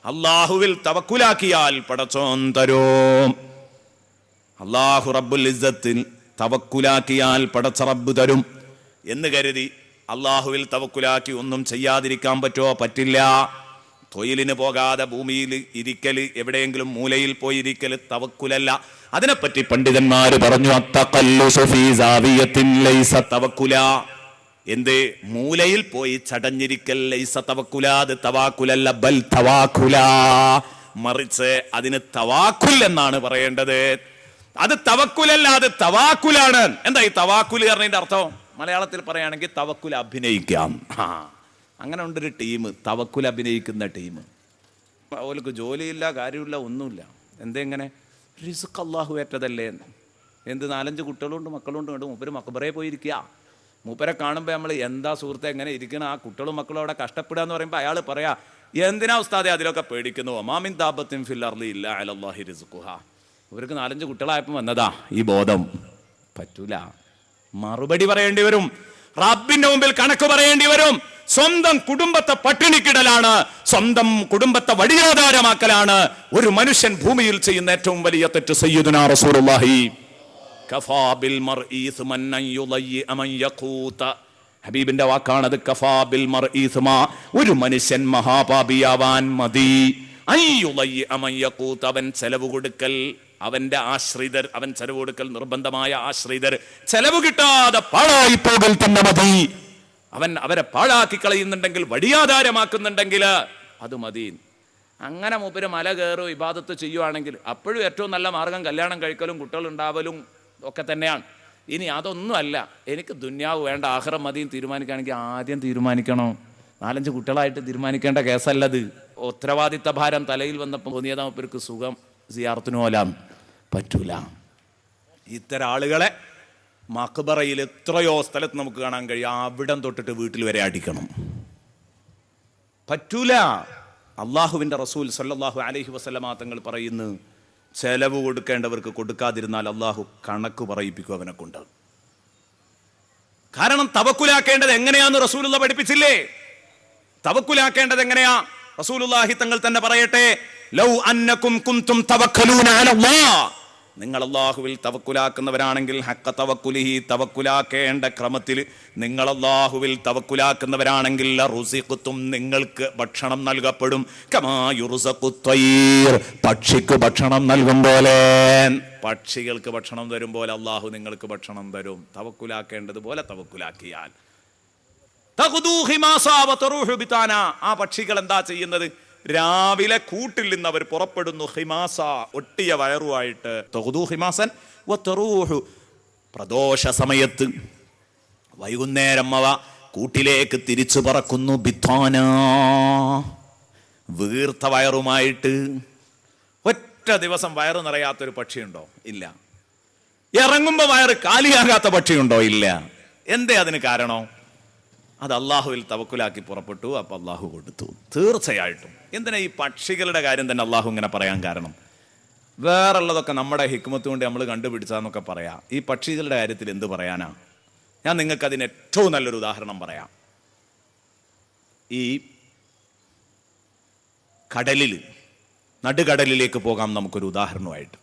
അള്ളാഹുവിൽ തവക്കുലാക്കിയാൽ പടച്ചോൻ തരും. അള്ളാഹു റബ്ബുൽ ഇസ്സത്തിൽ തവക്കുലാക്കിയാൽ പടച്ച റബ്ബ് തരും എന്ന് കരുതി അള്ളാഹുവിൽ തവക്കുലാക്കി ഒന്നും ചെയ്യാതിരിക്കാൻ പറ്റുമോ? പറ്റില്ല. തൊഴിലിന് പോകാതെ ഭൂമിയിൽ ഇരിക്കല്, എവിടെയെങ്കിലും മൂലയിൽ പോയി ഇരിക്കല് തവക്കുലല്ല. അതിനെപ്പറ്റി പണ്ഡിതന്മാര് പറഞ്ഞു, അത്തഖല്ലുസു ഫീ സാവിയത്തിൻ ലൈസ തവക്കുല. എന്ത്? മൂലയിൽ പോയി ചടഞ്ഞിരിക്കൽ ലൈസ തവക്കുല, അത് തവാക്കുലല്ല, ബൽ തവാക്കുല. മറിച്ച് അതിന് തവാക്കുൽ എന്നാണ് പറയേണ്ടത്. അത് തവക്കുലല്ല, അത് തവാക്കുലാണ്. എന്താ ഈ തവാക്കുൽ പറഞ്ഞതിന്റെ അർത്ഥം? മലയാളത്തിൽ പറയുകയാണെങ്കിൽ തവക്കുൽ അഭിനയിക്കാം. അങ്ങനെ ഉണ്ടൊരു ടീം, തവക്കുൽ അഭിനയിക്കുന്ന ടീം. അവർക്ക് ജോലിയില്ല, കാര്യമില്ല, ഒന്നുമില്ല. എന്തെങ്ങനെ? റിസ്ക് അല്ലാഹു ഏറ്റതല്ലേ. എന്ത് 4-5 കുട്ടികളുണ്ട്, മക്കളുണ്ട്, കണ്ടു മൂപ്പര് മക്ബറയിൽ പോയിരിക്കുക. മൂപ്പരെ കാണുമ്പോൾ നമ്മൾ എന്താ സുഹൃത്തെ എങ്ങനെ ഇരിക്കണം, ആ കുട്ടികളും മക്കളും അവിടെ കഷ്ടപ്പെടുക എന്ന് പറയുമ്പോൾ അയാൾ പറയാ, എന്തിനാ ഉസ്താദെ അതിലൊക്കെ പേടിക്കുന്നു? ഒമാമിൻ ദാബത്തിൻ ഫിൽ അർളി ഇല്ലാ അലല്ലാഹി റിസ്ഖുഹാ. ഇവർക്ക് 4-5 കുട്ടികളായപ്പോൾ വന്നതാ ഈ ബോധം. പറ്റൂല. മറുപടി പറയേണ്ടി വരും, റബ്ബിന്റെ മുമ്പിൽ കണക്ക് പറയേണ്ടി വരും. സ്വന്തം കുടുംബത്തെ പട്ടിണിക്കിടലാണ്, സ്വന്തം കുടുംബത്തെ വഴിയാധാരമാക്കലാണ് ഒരു മനുഷ്യൻ ഭൂമിയിൽ ചെയ്യുന്ന ഏറ്റവും വലിയ തെറ്റ്. സയ്യിദുനാ റസൂലുള്ളാഹി കഫാ ബിൽ മർഇ ഇസ്മൻ അൻ യുളയ്യ മൻ യഖൂത. ഹബീബിന്റെ വാക്കാണത്. കഫാ ബിൽ മർഇ ഇസ്മ, ഒരു മനുഷ്യൻ മഹാപാപിയാവാൻ മതി. അൻ യുളയ്യ മൻ യഖൂത, അവൻ ചെലവ് കൊടുക്കൽ, അവന്റെ ആശ്രിതർ, അവൻ ചെലവ് കൊടുക്കൽ, നിർബന്ധമായ ആശ്രിതർ ചെലവ് കിട്ടാതെ പാഴായി പോകൽ തന്നെ മതി. അവൻ അവരെ പാഴാക്കി കളയുന്നുണ്ടെങ്കിൽ, വഴിയാധാരമാക്കുന്നുണ്ടെങ്കിൽ അത് മതി. അങ്ങനെ മൂപ്പര് മല കയറും ഇബാദത്ത് ചെയ്യുവാണെങ്കിൽ അപ്പോഴും ഏറ്റവും നല്ല മാർഗം കല്യാണം കഴിക്കലും കുട്ടികളുണ്ടാവലും ഒക്കെ തന്നെയാണ്. ഇനി അതൊന്നുമല്ല, എനിക്ക് ദുന്യാവ് വേണ്ട ആഖിറം മതിയും തീരുമാനിക്കുകയാണെങ്കിൽ ആദ്യം തീരുമാനിക്കണം. 4-5 കുട്ടികളായിട്ട് തീരുമാനിക്കേണ്ട കേസല്ലത്. ഉത്തരവാദിത്ത ഭാരം തലയിൽ വന്നപ്പോൾ തോന്നിയതാ മൂപ്പർക്ക് സുഖം സിയാറത്തിനു പോലാം. പറ്റൂല. ഇത്തരം ആളുകളെ മഖ്ബറയിൽ എത്രയോ സ്ഥലത്ത് നമുക്ക് കാണാൻ കഴിയും. അവിടം തൊട്ടിട്ട് വീട്ടിൽ വരെ അടിക്കണം. പറ്റൂല. അള്ളാഹുവിൻ്റെ റസൂൽ സല്ലല്ലാഹു അലൈഹി വസല്ലമ തങ്ങൾ പറയുന്നു, ചെലവ് കൊടുക്കേണ്ടവർക്ക് കൊടുക്കാതിരുന്നാൽ അള്ളാഹു കണക്ക് പറയിപ്പിക്കും അവനെ കൊണ്ട്. കാരണം തവക്കുലാക്കേണ്ടത് എങ്ങനെയാന്ന് റസൂലുള്ള പഠിപ്പിച്ചില്ലേ? തവക്കുലാക്കേണ്ടത് എങ്ങനെയാ? റസൂലുള്ളാഹി തങ്ങൾ തന്നെ പറയട്ടെ, ലൗ അന്നകും കുൻതും തവക്കലൂന അലല്ലാഹ്, നിങ്ങൾ അല്ലാഹുവിൽ തവക്കുലാക്കുന്നവരാണെങ്കിൽ ഹഖ തവക്കുലിഹി, തവക്കുലാക്കേണ്ട ക്രമത്തിൽ നിങ്ങൾ അല്ലാഹുവിൽ തവക്കുലാക്കുന്നവരാണെങ്കിൽ ലറുസിഖ്തും, നിങ്ങൾക്ക് ഭക്ഷണം നൽകപ്പെടും. കമാ യുർസഖുത് തയ്ർ, പക്ഷിക്ക് ഭക്ഷണം നൽകും പോലെ, പക്ഷികൾക്ക് ഭക്ഷണം തരും പോലെ അല്ലാഹു നിങ്ങൾക്ക് ഭക്ഷണം തരും. തവക്കുലാക്കേണ്ടത് പോലെ തവക്കുലാക്കിയാൽ. തഖ്ദൂ ഹിമാസാ വതറൂഹു ബിതാന, ആ പക്ഷികൾ എന്താ ചെയ്യുന്നത്? രാവിലെ കൂട്ടിൽ നിന്ന് അവർ പുറപ്പെടുന്നു. ഹിമാസ, ഒട്ടിയ വയറുമായിട്ട്. തഖ്ദൂ ഹിമാസൻ വതറൂഹു, പ്രദോഷ സമയത്ത് വൈകുന്നേരം അവ കൂട്ടിലേക്ക് തിരിച്ചു പറക്കുന്നു. ബിതാന, വീർത്ത വയറുമായിട്ട്. ഒറ്റ ദിവസം വയറ് നിറയാത്തൊരു പക്ഷിയുണ്ടോ? ഇല്ല. ഇറങ്ങുമ്പോ വയറ് കാലിയാകാത്ത പക്ഷിയുണ്ടോ? ഇല്ല. എന്തേ അതിന് കാരണം? അത് അള്ളാഹുവിൽ തവക്കുലാക്കി പുറപ്പെട്ടു. അപ്പൊ അള്ളാഹു കൊടുത്തു. തീർച്ചയായിട്ടും. എന്തിനാ ഈ പക്ഷികളുടെ കാര്യം തന്നെ അള്ളാഹു ഇങ്ങനെ പറയാൻ കാരണം? വേറുള്ളതൊക്കെ നമ്മുടെ ഹിക്മത്ത് കൊണ്ട് നമ്മൾ കണ്ടുപിടിച്ചാന്നൊക്കെ പറയാം. ഈ പക്ഷികളുടെ കാര്യത്തിൽ എന്ത് പറയാനാ? ഞാൻ നിങ്ങൾക്ക് അതിന് ഏറ്റവും നല്ലൊരു ഉദാഹരണം പറയാം. ഈ കടലിൽ, നടുകടലിലേക്ക് പോകാം നമുക്കൊരു ഉദാഹരണമായിട്ട്.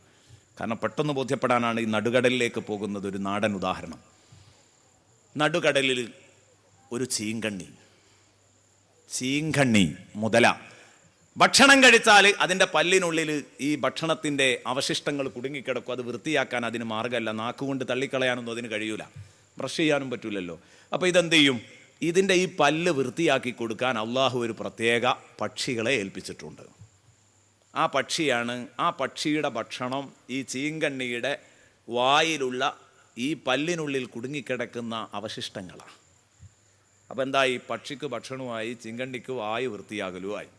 കാരണം പെട്ടെന്ന് ബോധ്യപ്പെടാനാണ് ഈ നടുകടലിലേക്ക് പോകുന്നത് ഒരു നാടൻ ഉദാഹരണം. നടുകടലിൽ ഒരു ചീങ്കണ്ണി മുതല ഭക്ഷണം കഴിച്ചാൽ അതിൻ്റെ പല്ലിനുള്ളിൽ ഈ ഭക്ഷണത്തിൻ്റെ അവശിഷ്ടങ്ങൾ കുടുങ്ങിക്കിടക്കും. അത് വൃത്തിയാക്കാൻ അതിന് മാർഗ്ഗമല്ല. നാക്കുകൊണ്ട് തള്ളിക്കളയാനൊന്നും അതിന് കഴിയൂല, ബ്രഷ് ചെയ്യാനും പറ്റൂലല്ലോ. അപ്പോൾ ഇതെന്ത് ചെയ്യും? ഇതിൻ്റെ ഈ പല്ല് വൃത്തിയാക്കി കൊടുക്കാൻ അള്ളാഹു ഒരു പ്രത്യേക പക്ഷികളെ ഏൽപ്പിച്ചിട്ടുണ്ട്. ആ പക്ഷിയാണ്, ആ പക്ഷിയുടെ ഭക്ഷണം ഈ ചീങ്കണ്ണിയുടെ വായിലുള്ള ഈ പല്ലിനുള്ളിൽ കുടുങ്ങിക്കിടക്കുന്ന അവശിഷ്ടങ്ങളാണ്. അപ്പം എന്തായി? പക്ഷിക്ക് ഭക്ഷണവുമായി, ചീങ്കണ്ണിക്ക് വായു വൃത്തിയാകലുമായി.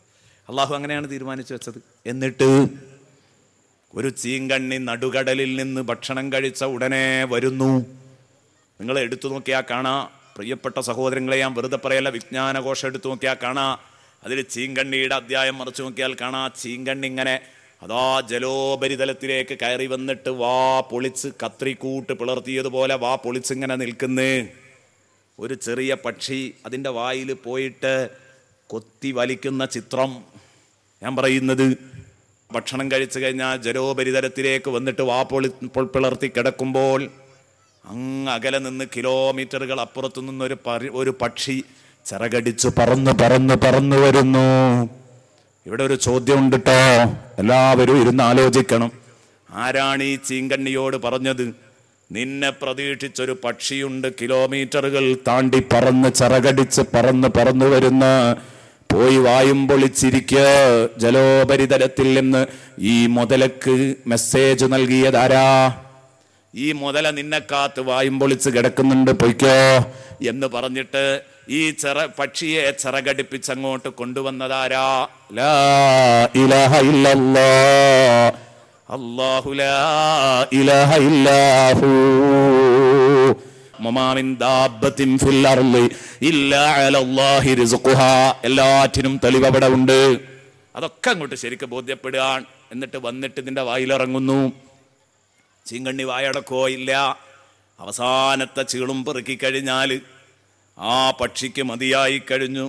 അള്ളാഹു അങ്ങനെയാണ് തീരുമാനിച്ചു വെച്ചത്. എന്നിട്ട് ഒരു ചീങ്കണ്ണി നടുകടലിൽ നിന്ന് ഭക്ഷണം കഴിച്ച ഉടനെ വരുന്നു. നിങ്ങൾ എടുത്തു നോക്കിയാൽ കാണാ, പ്രിയപ്പെട്ട സഹോദരങ്ങളെ, ഞാൻ വെറുതെ പറയല്ല, വിജ്ഞാനകോശം എടുത്തു നോക്കിയാൽ കാണാ, അതിൽ ചീങ്കണ്ണിയുടെ അധ്യായം മറിച്ചു നോക്കിയാൽ കാണാ, ചീങ്കണ്ണി ഇങ്ങനെ അതാ ജലോപരിതലത്തിലേക്ക് കയറി വന്നിട്ട് വാ പൊളിച്ച് കത്രിക്കൂട്ട് പിളർത്തിയതുപോലെ വാ പൊളിച്ചിങ്ങനെ നിൽക്കുന്നേ. ഒരു ചെറിയ പക്ഷി അതിൻ്റെ വായിൽ പോയിട്ട് കൊത്തി വലിക്കുന്ന ചിത്രം ഞാൻ പറയുന്നത്. ഭക്ഷണം കഴിച്ചു കഴിഞ്ഞാൽ ജലോപരിതലത്തിലേക്ക് വന്നിട്ട് വാ പിളർത്തി കിടക്കുമ്പോൾ അങ്ങ് അകലെ നിന്ന് കിലോമീറ്ററുകൾ അപ്പുറത്തു നിന്നൊരു പക്ഷി ചിറകടിച്ച് പറന്നു വരുന്നു. ഇവിടെ ഒരു ചോദ്യം ഉണ്ട് കേട്ടോ, എല്ലാവരും ഇരുന്ന് ആലോചിക്കണം. ആരാണ് ഈ ചീങ്കണ്ണിയോട് പറഞ്ഞത്? നിന്നെ പ്രതീക്ഷിച്ചൊരു പക്ഷിയുണ്ട്, കിലോമീറ്ററുകൾ താണ്ടി ചിറകടിച്ച് പറന്നു വരുന്ന, പോയി വായും പൊളിച്ചിരിക്കുക ജലോപരിതലത്തിൽ നിന്ന്. ഈ മുതലക്ക് മെസ്സേജ് നൽകിയതാരാ? ഈ മുതല നിന്നെ കാത്ത് വായും പൊളിച്ച് കിടക്കുന്നുണ്ട്, പൊയ്ക്കോ എന്ന് പറഞ്ഞിട്ട് ഈ പക്ഷിയെ ചിറകടിപ്പിച്ചങ്ങോട്ട് കൊണ്ടുവന്നതാരാ? ലാ ഇലാഹ ഇല്ലല്ലാഹ്, അല്ലാഹു ലാ ഇലാഹ ഇല്ലാഹു, വമാ മിൻ ദാബത്തിൻ ഫിൽ അർളി ഇല്ലാ അലല്ലാഹി റിസ്ഖുഹാ. എല്ലാറ്റിനും തെളിവ് അവിടെ ഉണ്ട്. അതൊക്കെ അങ്ങോട്ട് ശരിക്കും ബോധ്യപ്പെടുകയാണ്. എന്നിട്ട് വന്നിട്ട് ഇതിന്റെ വായിലിറങ്ങുന്നു. ചീങ്കണ്ണി വായടക്കോ ഇല്ല. അവസാനത്തെ ചീളും പെറുക്കി കഴിഞ്ഞാൽ ആ പക്ഷിക്ക് മതിയായി കഴിഞ്ഞു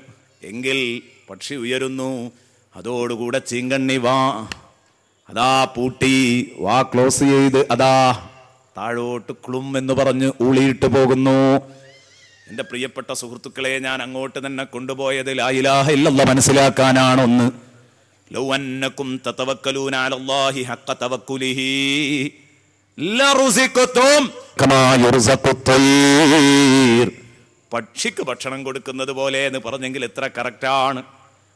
എങ്കിൽ പക്ഷി ഉയരുന്നു. അതോടുകൂടെ ചീങ്കണ്ണി അതാ പൂട്ടി, വാ ക്ലോസ് ചെയ്ത് അതാ താഴോട്ട് ക്ലും എന്ന് പറഞ്ഞ് ഊളിയിട്ട് പോകുന്നു. എൻ്റെ പ്രിയപ്പെട്ട സുഹൃത്തുക്കളെ, ഞാൻ അങ്ങോട്ട് തന്നെ കൊണ്ടുപോയത് ലാ ഇലാഹ ഇല്ലല്ലാഹ് മനസ്സിലാക്കാനാണൊന്ന്. ലൗ അന്നകും തതവക്കലൂന അലല്ലാഹി ഹഖ തവക്കുലിഹി ലറുസിഖതും കമാ യുർസഖുത് തയ്ർ. പക്ഷിക്ക് ഭക്ഷണം കൊടുക്കുന്നത് പോലെ എന്ന് പറഞ്ഞെങ്കിൽ എത്ര കറക്റ്റാണ്.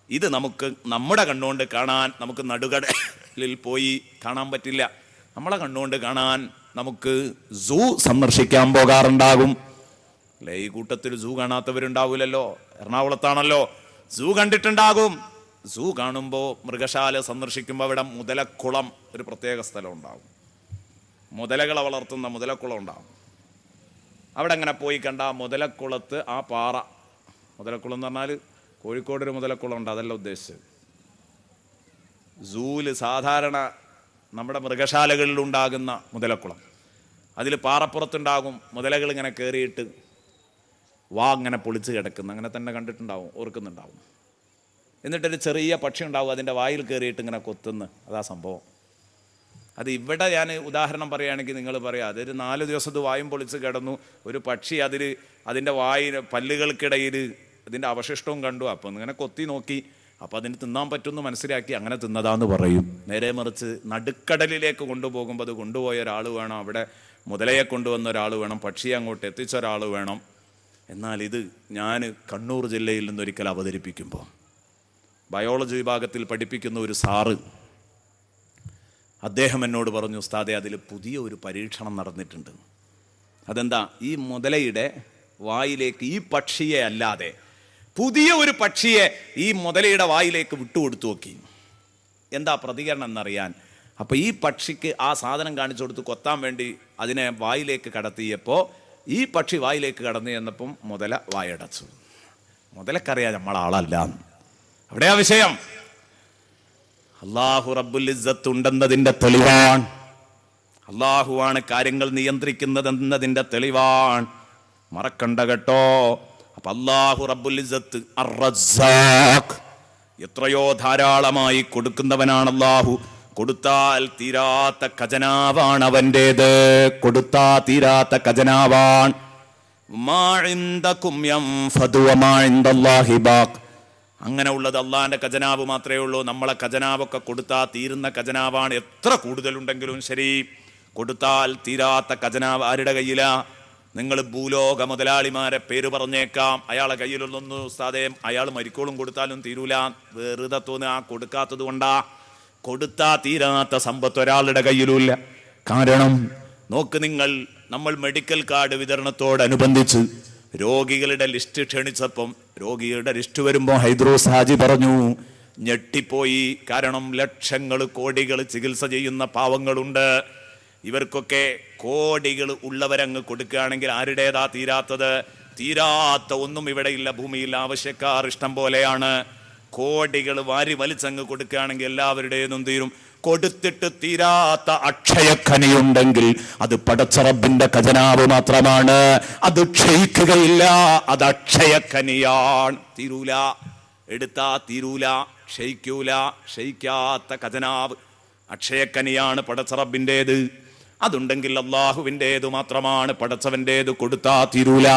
ഇത് നമുക്ക് നമ്മുടെ കണ്ണുകൊണ്ട് കാണാൻ നമുക്ക് നടുകടലിൽ പോയി കാണാൻ പറ്റില്ല. നമ്മളെ കണ്ണുകൊണ്ട് കാണാൻ നമുക്ക് സൂ സന്ദർശിക്കാൻ പോകാറുണ്ടാകും അല്ലേ? ഈ കൂട്ടത്തിൽ സൂ കാണാത്തവരുണ്ടാവില്ലല്ലോ. എറണാകുളത്താണല്ലോ, സൂ കണ്ടിട്ടുണ്ടാകും. സൂ കാണുമ്പോൾ, മൃഗശാല സന്ദർശിക്കുമ്പോൾ അവിടെ മുതലക്കുളം ഒരു പ്രത്യേക സ്ഥലം ഉണ്ടാകും. മുതലകളെ വളർത്തുന്ന മുതലക്കുളം ഉണ്ടാകും. അവിടെ അങ്ങനെ പോയി കണ്ട മുതലക്കുളത്ത് ആ പാറ, മുതലക്കുളം എന്ന് പറഞ്ഞാൽ കോഴിക്കോട് ഒരു മുതലക്കുളം ഉണ്ട്, അതല്ല ഉദ്ദേശിച്ചത്. സൂല് സാധാരണ നമ്മുടെ മൃഗശാലകളിലുണ്ടാകുന്ന മുതലക്കുളം. അതിൽ പാറപ്പുറത്തുണ്ടാകും മുതലകൾ ഇങ്ങനെ കയറിയിട്ട് ഇങ്ങനെ പൊളിച്ച് കിടക്കുന്ന, അങ്ങനെ തന്നെ കണ്ടിട്ടുണ്ടാവും, ഓർക്കുന്നുണ്ടാവും. എന്നിട്ടൊരു ചെറിയ പക്ഷി ഉണ്ടാവും, അതിൻ്റെ വായിൽ കയറിയിട്ട് ഇങ്ങനെ കൊത്തുന്നു. അതാ സംഭവം. അത് ഇവിടെ ഞാൻ ഉദാഹരണം പറയുകയാണെങ്കിൽ നിങ്ങൾ പറയാം, അതൊരു 4 ദിവസത്തെ വായും പൊളിച്ച് കിടന്നു, ഒരു പക്ഷി അതിൻ്റെ പല്ലുകൾക്കിടയിൽ അതിൻ്റെ അവശിഷ്ടവും കണ്ടു, അപ്പോൾ ഇങ്ങനെ കൊത്തി നോക്കി, അപ്പോൾ അതിന് തിന്നാൻ പറ്റുമെന്ന് മനസ്സിലാക്കി അങ്ങനെ തിന്നതാന്ന് പറയും. നേരെ മറിച്ച് നടുക്കടലിലേക്ക് കൊണ്ടുപോകുമ്പോൾ അത് കൊണ്ടുപോയ ഒരാൾ വേണം, അവിടെ മുതലയെ കൊണ്ടുവന്ന ഒരാൾ വേണം, പക്ഷിയെ അങ്ങോട്ട് എത്തിച്ച ഒരാൾ വേണം. എന്നാൽ ഇത് ഞാൻ കണ്ണൂർ ജില്ലയിൽ നിന്നൊരിക്കൽ അവതരിപ്പിക്കുമ്പോൾ ബയോളജി വിഭാഗത്തിൽ പഠിപ്പിക്കുന്ന ഒരു സാറ്, അദ്ദേഹം എന്നോട് പറഞ്ഞു, ഉസ്താദെ അതിൽ പുതിയ ഒരു പരീക്ഷണം നടന്നിട്ടുണ്ട്. അതെന്താ, ഈ മുതലയുടെ വായിലേക്ക് ഈ പക്ഷിയെ അല്ലാതെ പുതിയ ഒരു പക്ഷിയെ ഈ മുതലയുടെ വായിലേക്ക് വിട്ടുകൊടുത്തു നോക്കി. എന്താ പ്രതികരണം എന്നറിയാൻ. അപ്പോൾ ഈ പക്ഷിക്ക് ആ സാധനം കാണിച്ചു കൊടുത്ത് കൊത്താൻ വേണ്ടി അതിനെ വായിലേക്ക് കടത്തിയപ്പോൾ ഈ പക്ഷി വായിലേക്ക് കടന്നു ചെന്നപ്പം മുതല വായടച്ചു. മുതലക്കറിയാം നമ്മളാളല്ല. അവിടെയാ വിഷയം. അല്ലാഹു റബ്ബുൽ ഇസ്സത്ത് ഉണ്ടെന്നതിൻ്റെ തെളിവാണ്. അല്ലാഹുവാണ് കാര്യങ്ങൾ നിയന്ത്രിക്കുന്നതെന്നതിൻ്റെ തെളിവാണ്. മറക്കണ്ട കേട്ടോ. അപ്പൊ അല്ലാഹു റബ്ബുൽ ഇസ്സത്ത് അർ-റസ്സാഖ്, എത്രയോ ധാരാളമായി കൊടുക്കുന്നവനാണ് അല്ലാഹു. കൊടുത്താൽ തീരാത്ത ഖജനാവാണ് അവൻ്റേത്. കൊടുത്താ തീരാത്ത ഖജനാവാണ്. മാ ഇൻദകും യൻഫദു വമാ ഇൻദല്ലാഹി ബാഖ്. അങ്ങനെ ഉള്ളത് അള്ളാന്റെ ഖജനാവ് മാത്രമേ ഉള്ളൂ. നമ്മളെ ഖജനാവൊക്കെ കൊടുത്താ തീരുന്ന ഖജനാവാണ്. എത്ര കൂടുതലുണ്ടെങ്കിലും ശരി, കൊടുത്താൽ തീരാത്ത ഖജനാവ് ആരുടെ കയ്യിലാ? നിങ്ങൾ ഭൂലോക മുതലാളിമാരെ പേര് പറഞ്ഞേക്കാം, അയാളെ കയ്യിലൊന്നും ഉസ്താദേ അയാൾ മരിക്കോളും കൊടുത്താലും തീരൂല. വെറുതെ തോന്നുക, കൊടുക്കാത്തത് കൊണ്ടാ. കൊടുത്താ തീരാത്ത സമ്പത്ത് ഒരാളുടെ കയ്യിലുമില്ല. കാരണം നോക്ക് നിങ്ങൾ, നമ്മൾ മെഡിക്കൽ കാർഡ് വിതരണത്തോടനുബന്ധിച്ച് രോഗികളുടെ ലിസ്റ്റ് ക്ഷണിച്ചപ്പം രോഗികളുടെ ലിസ്റ്റ് വരുമ്പോൾ ഹൈദ്രോസ് ഹാജി പറഞ്ഞു, ഞെട്ടിപ്പോയി. കാരണം ലക്ഷങ്ങൾ കോടികൾ ചികിത്സ ചെയ്യുന്ന പാവങ്ങളുണ്ട്. ഇവർക്കൊക്കെ കോടികൾ ഉള്ളവരങ്ങ് കൊടുക്കുകയാണെങ്കിൽ ആരുടേതാ തീരാത്തത്? തീരാത്ത ഒന്നും ഇവിടെയില്ല, ഭൂമിയിൽ ആവശ്യക്കാർ ഇഷ്ടം പോലെയാണ്. കോടികൾ വാരി വലിച്ചങ്ങ് കൊടുക്കുകയാണെങ്കിൽ എല്ലാവരുടേതും തീരും. കൊടുത്തിട്ട് തീരാത്ത അക്ഷയഖനിയുണ്ടെങ്കിൽ അത് പടച്ച റബ്ബിന്റെ ഖജനാവ് മാത്രമാണ്. അത് ക്ഷയിക്കുകയില്ല, അത് അക്ഷയഖനിയാണ്. തീരൂല, എടുത്താ തീരൂല, ക്ഷയിക്കൂല. ക്ഷയിക്കാത്ത ഖജനാവ് അക്ഷയഖനിയാണ് പടച്ച റബ്ബിൻ്റേത്. അതുണ്ടെങ്കിൽ അള്ളാഹുവിൻ്റേത് മാത്രമാണ്, പടച്ചവൻ്റേത്. കൊടുത്താ തീരൂല.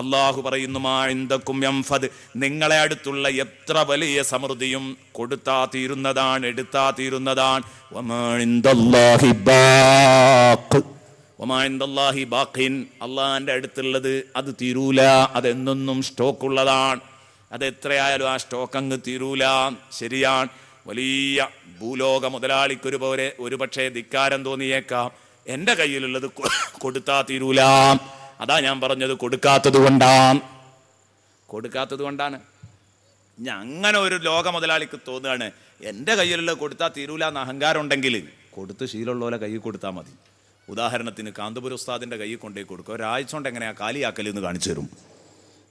അള്ളാഹു പറയുന്നു, മാ ഇൻദകും യൻഫദ്, നിങ്ങളെ അടുത്തുള്ള എത്ര വലിയ സമൃദ്ധിയും കൊടുത്താ തീരുന്നതാണ്, എടുത്താ തീരുന്നതാണ്. വമാ ഇൻദല്ലാഹി ബാഖ്, വമാ ഇൻദല്ലാഹി ബാഖിൻ, അള്ളാഹിന്റെ അടുത്തുള്ളത് അത് തീരൂല. അതെന്നൊന്നും സ്റ്റോക്കുള്ളതാണ്. അത് എത്രയായാലും ആ സ്റ്റോക്ക് അങ്ങ് തീരൂല. ശരിയാണ്. വലിയ ഭൂലോക മുതലാളിക്കൊരു ഒരു പക്ഷേ ധിക്കാരം തോന്നിയേക്കാം. എൻ്റെ കയ്യിലുള്ളത് കൊടുത്താ തീരൂല. അതാ ഞാൻ പറഞ്ഞത്, കൊടുക്കാത്തത് കൊണ്ടാണ്. അങ്ങനെ ഒരു ലോക മുതലാളിക്ക് തോന്നുകയാണ്, എൻ്റെ കയ്യിലുള്ള കൊടുത്താൽ തീരൂല എന്ന് അഹങ്കാരം ഉണ്ടെങ്കിൽ കൊടുത്ത് ശീലമുള്ള കൈ കൊടുത്താൽ മതി. ഉദാഹരണത്തിന് കാന്തപുര ഉസ്താദിൻ്റെ കൈ കൊണ്ടേ കൊടുക്കുക. ഒരാഴ്ച കൊണ്ട് എങ്ങനെയാ കാലിയാക്കലെന്ന് കാണിച്ചു തരും.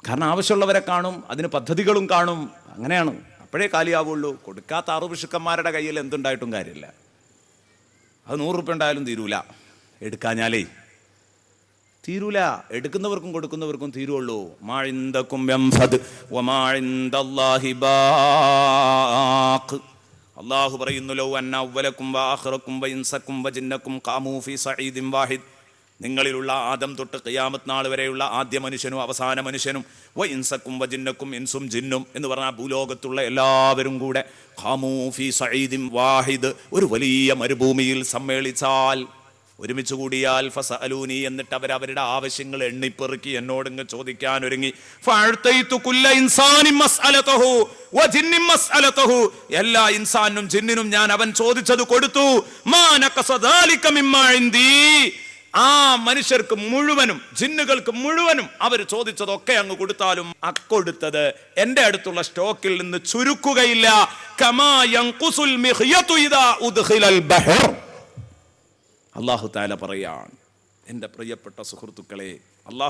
കാരണം ആവശ്യമുള്ളവരെ കാണും, അതിന് പദ്ധതികളും കാണും. അങ്ങനെയാണ്, അപ്പോഴേ കാലിയാവുള്ളൂ. കൊടുക്കാത്ത 6 പിശുക്കന്മാരുടെ കയ്യിൽ എന്തുണ്ടായിട്ടും കാര്യമില്ല. അത് 100 റുപ്യ ഉണ്ടായാലും തീരൂല. എടുക്കാഞ്ഞാലേ തീരൂല. എടുക്കുന്നവർക്കും കൊടുക്കുന്നവർക്കും തീരുള്ളൂ. മാ ഇൻദകും യൻഫദ് വമാ ഇൻദല്ലാഹി ബാഖ്. അല്ലാഹു പറയുന്നു, ലൗ അന്ന അവ്വലക്കും വആഖിറക്കും വഇൻസക്കും വജിന്നക്കും ഖാമൂ ഫീ സഈദിൻ വാഹിദ്. നിങ്ങളിലുള്ള ആദം തൊട്ട് ഖിയാമത്ത് നാൾ വരെയുള്ള ആദ്യ മനുഷ്യനും അവസാന മനുഷ്യനും, വഇൻസക്കും വജിന്നക്കും, ഇൻസും ജിന്നും എന്ന് പറഞ്ഞാൽ ഭൂലോകത്തുള്ള എല്ലാവരും കൂടെ ഖാമൂ ഫീ സഈദിൻ വാഹിദ്, ഒരു വലിയ മരുഭൂമിയിൽ സമ്മേളിച്ചാൽ, ഒരുമിച്ച് കൂടിയാൽ, ഫസഅലൂനി, എന്നിട്ട് അവരവരുടെ ആവശ്യങ്ങൾ എണ്ണിപ്പെറുക്കി എന്നോടിങ്ങ് ചോദിക്കാൻ ഒരുങ്ങി. ഫഅഅ്തൈതു കുല്ല ഇൻസാനിൻ മസ്അലതഹു വജിന്നിൻ മസ്അലതഹു, എല്ലാ ഇൻസാനും ജിന്നിനും ഞാൻ അവൻ ചോദിച്ചത് കൊടുത്തു. മാ നഖസ ദാലിക മിമ്മാ ഇൻദി, ആ മനുഷ്യർക്ക് മുഴുവനും ജിന്നുകൾക്ക് മുഴുവനും അവർ ചോദിച്ചതൊക്കെ അങ്ങ് കൊടുത്താലും അക്കൊടുത്തത് എൻ്റെ അടുത്തുള്ള സ്റ്റോക്കിൽ നിന്ന് ചുരുക്കുകയില്ല. കമാ യൻഖുസുൽ മിഖ്യതു ഇദാ ഉദ്ഖിലൽ ബഹർ. അല്ലാഹു തആല പറയാണ്, എൻ്റെ പ്രിയപ്പെട്ട സുഹൃത്തുക്കളെ, അല്ലാഹു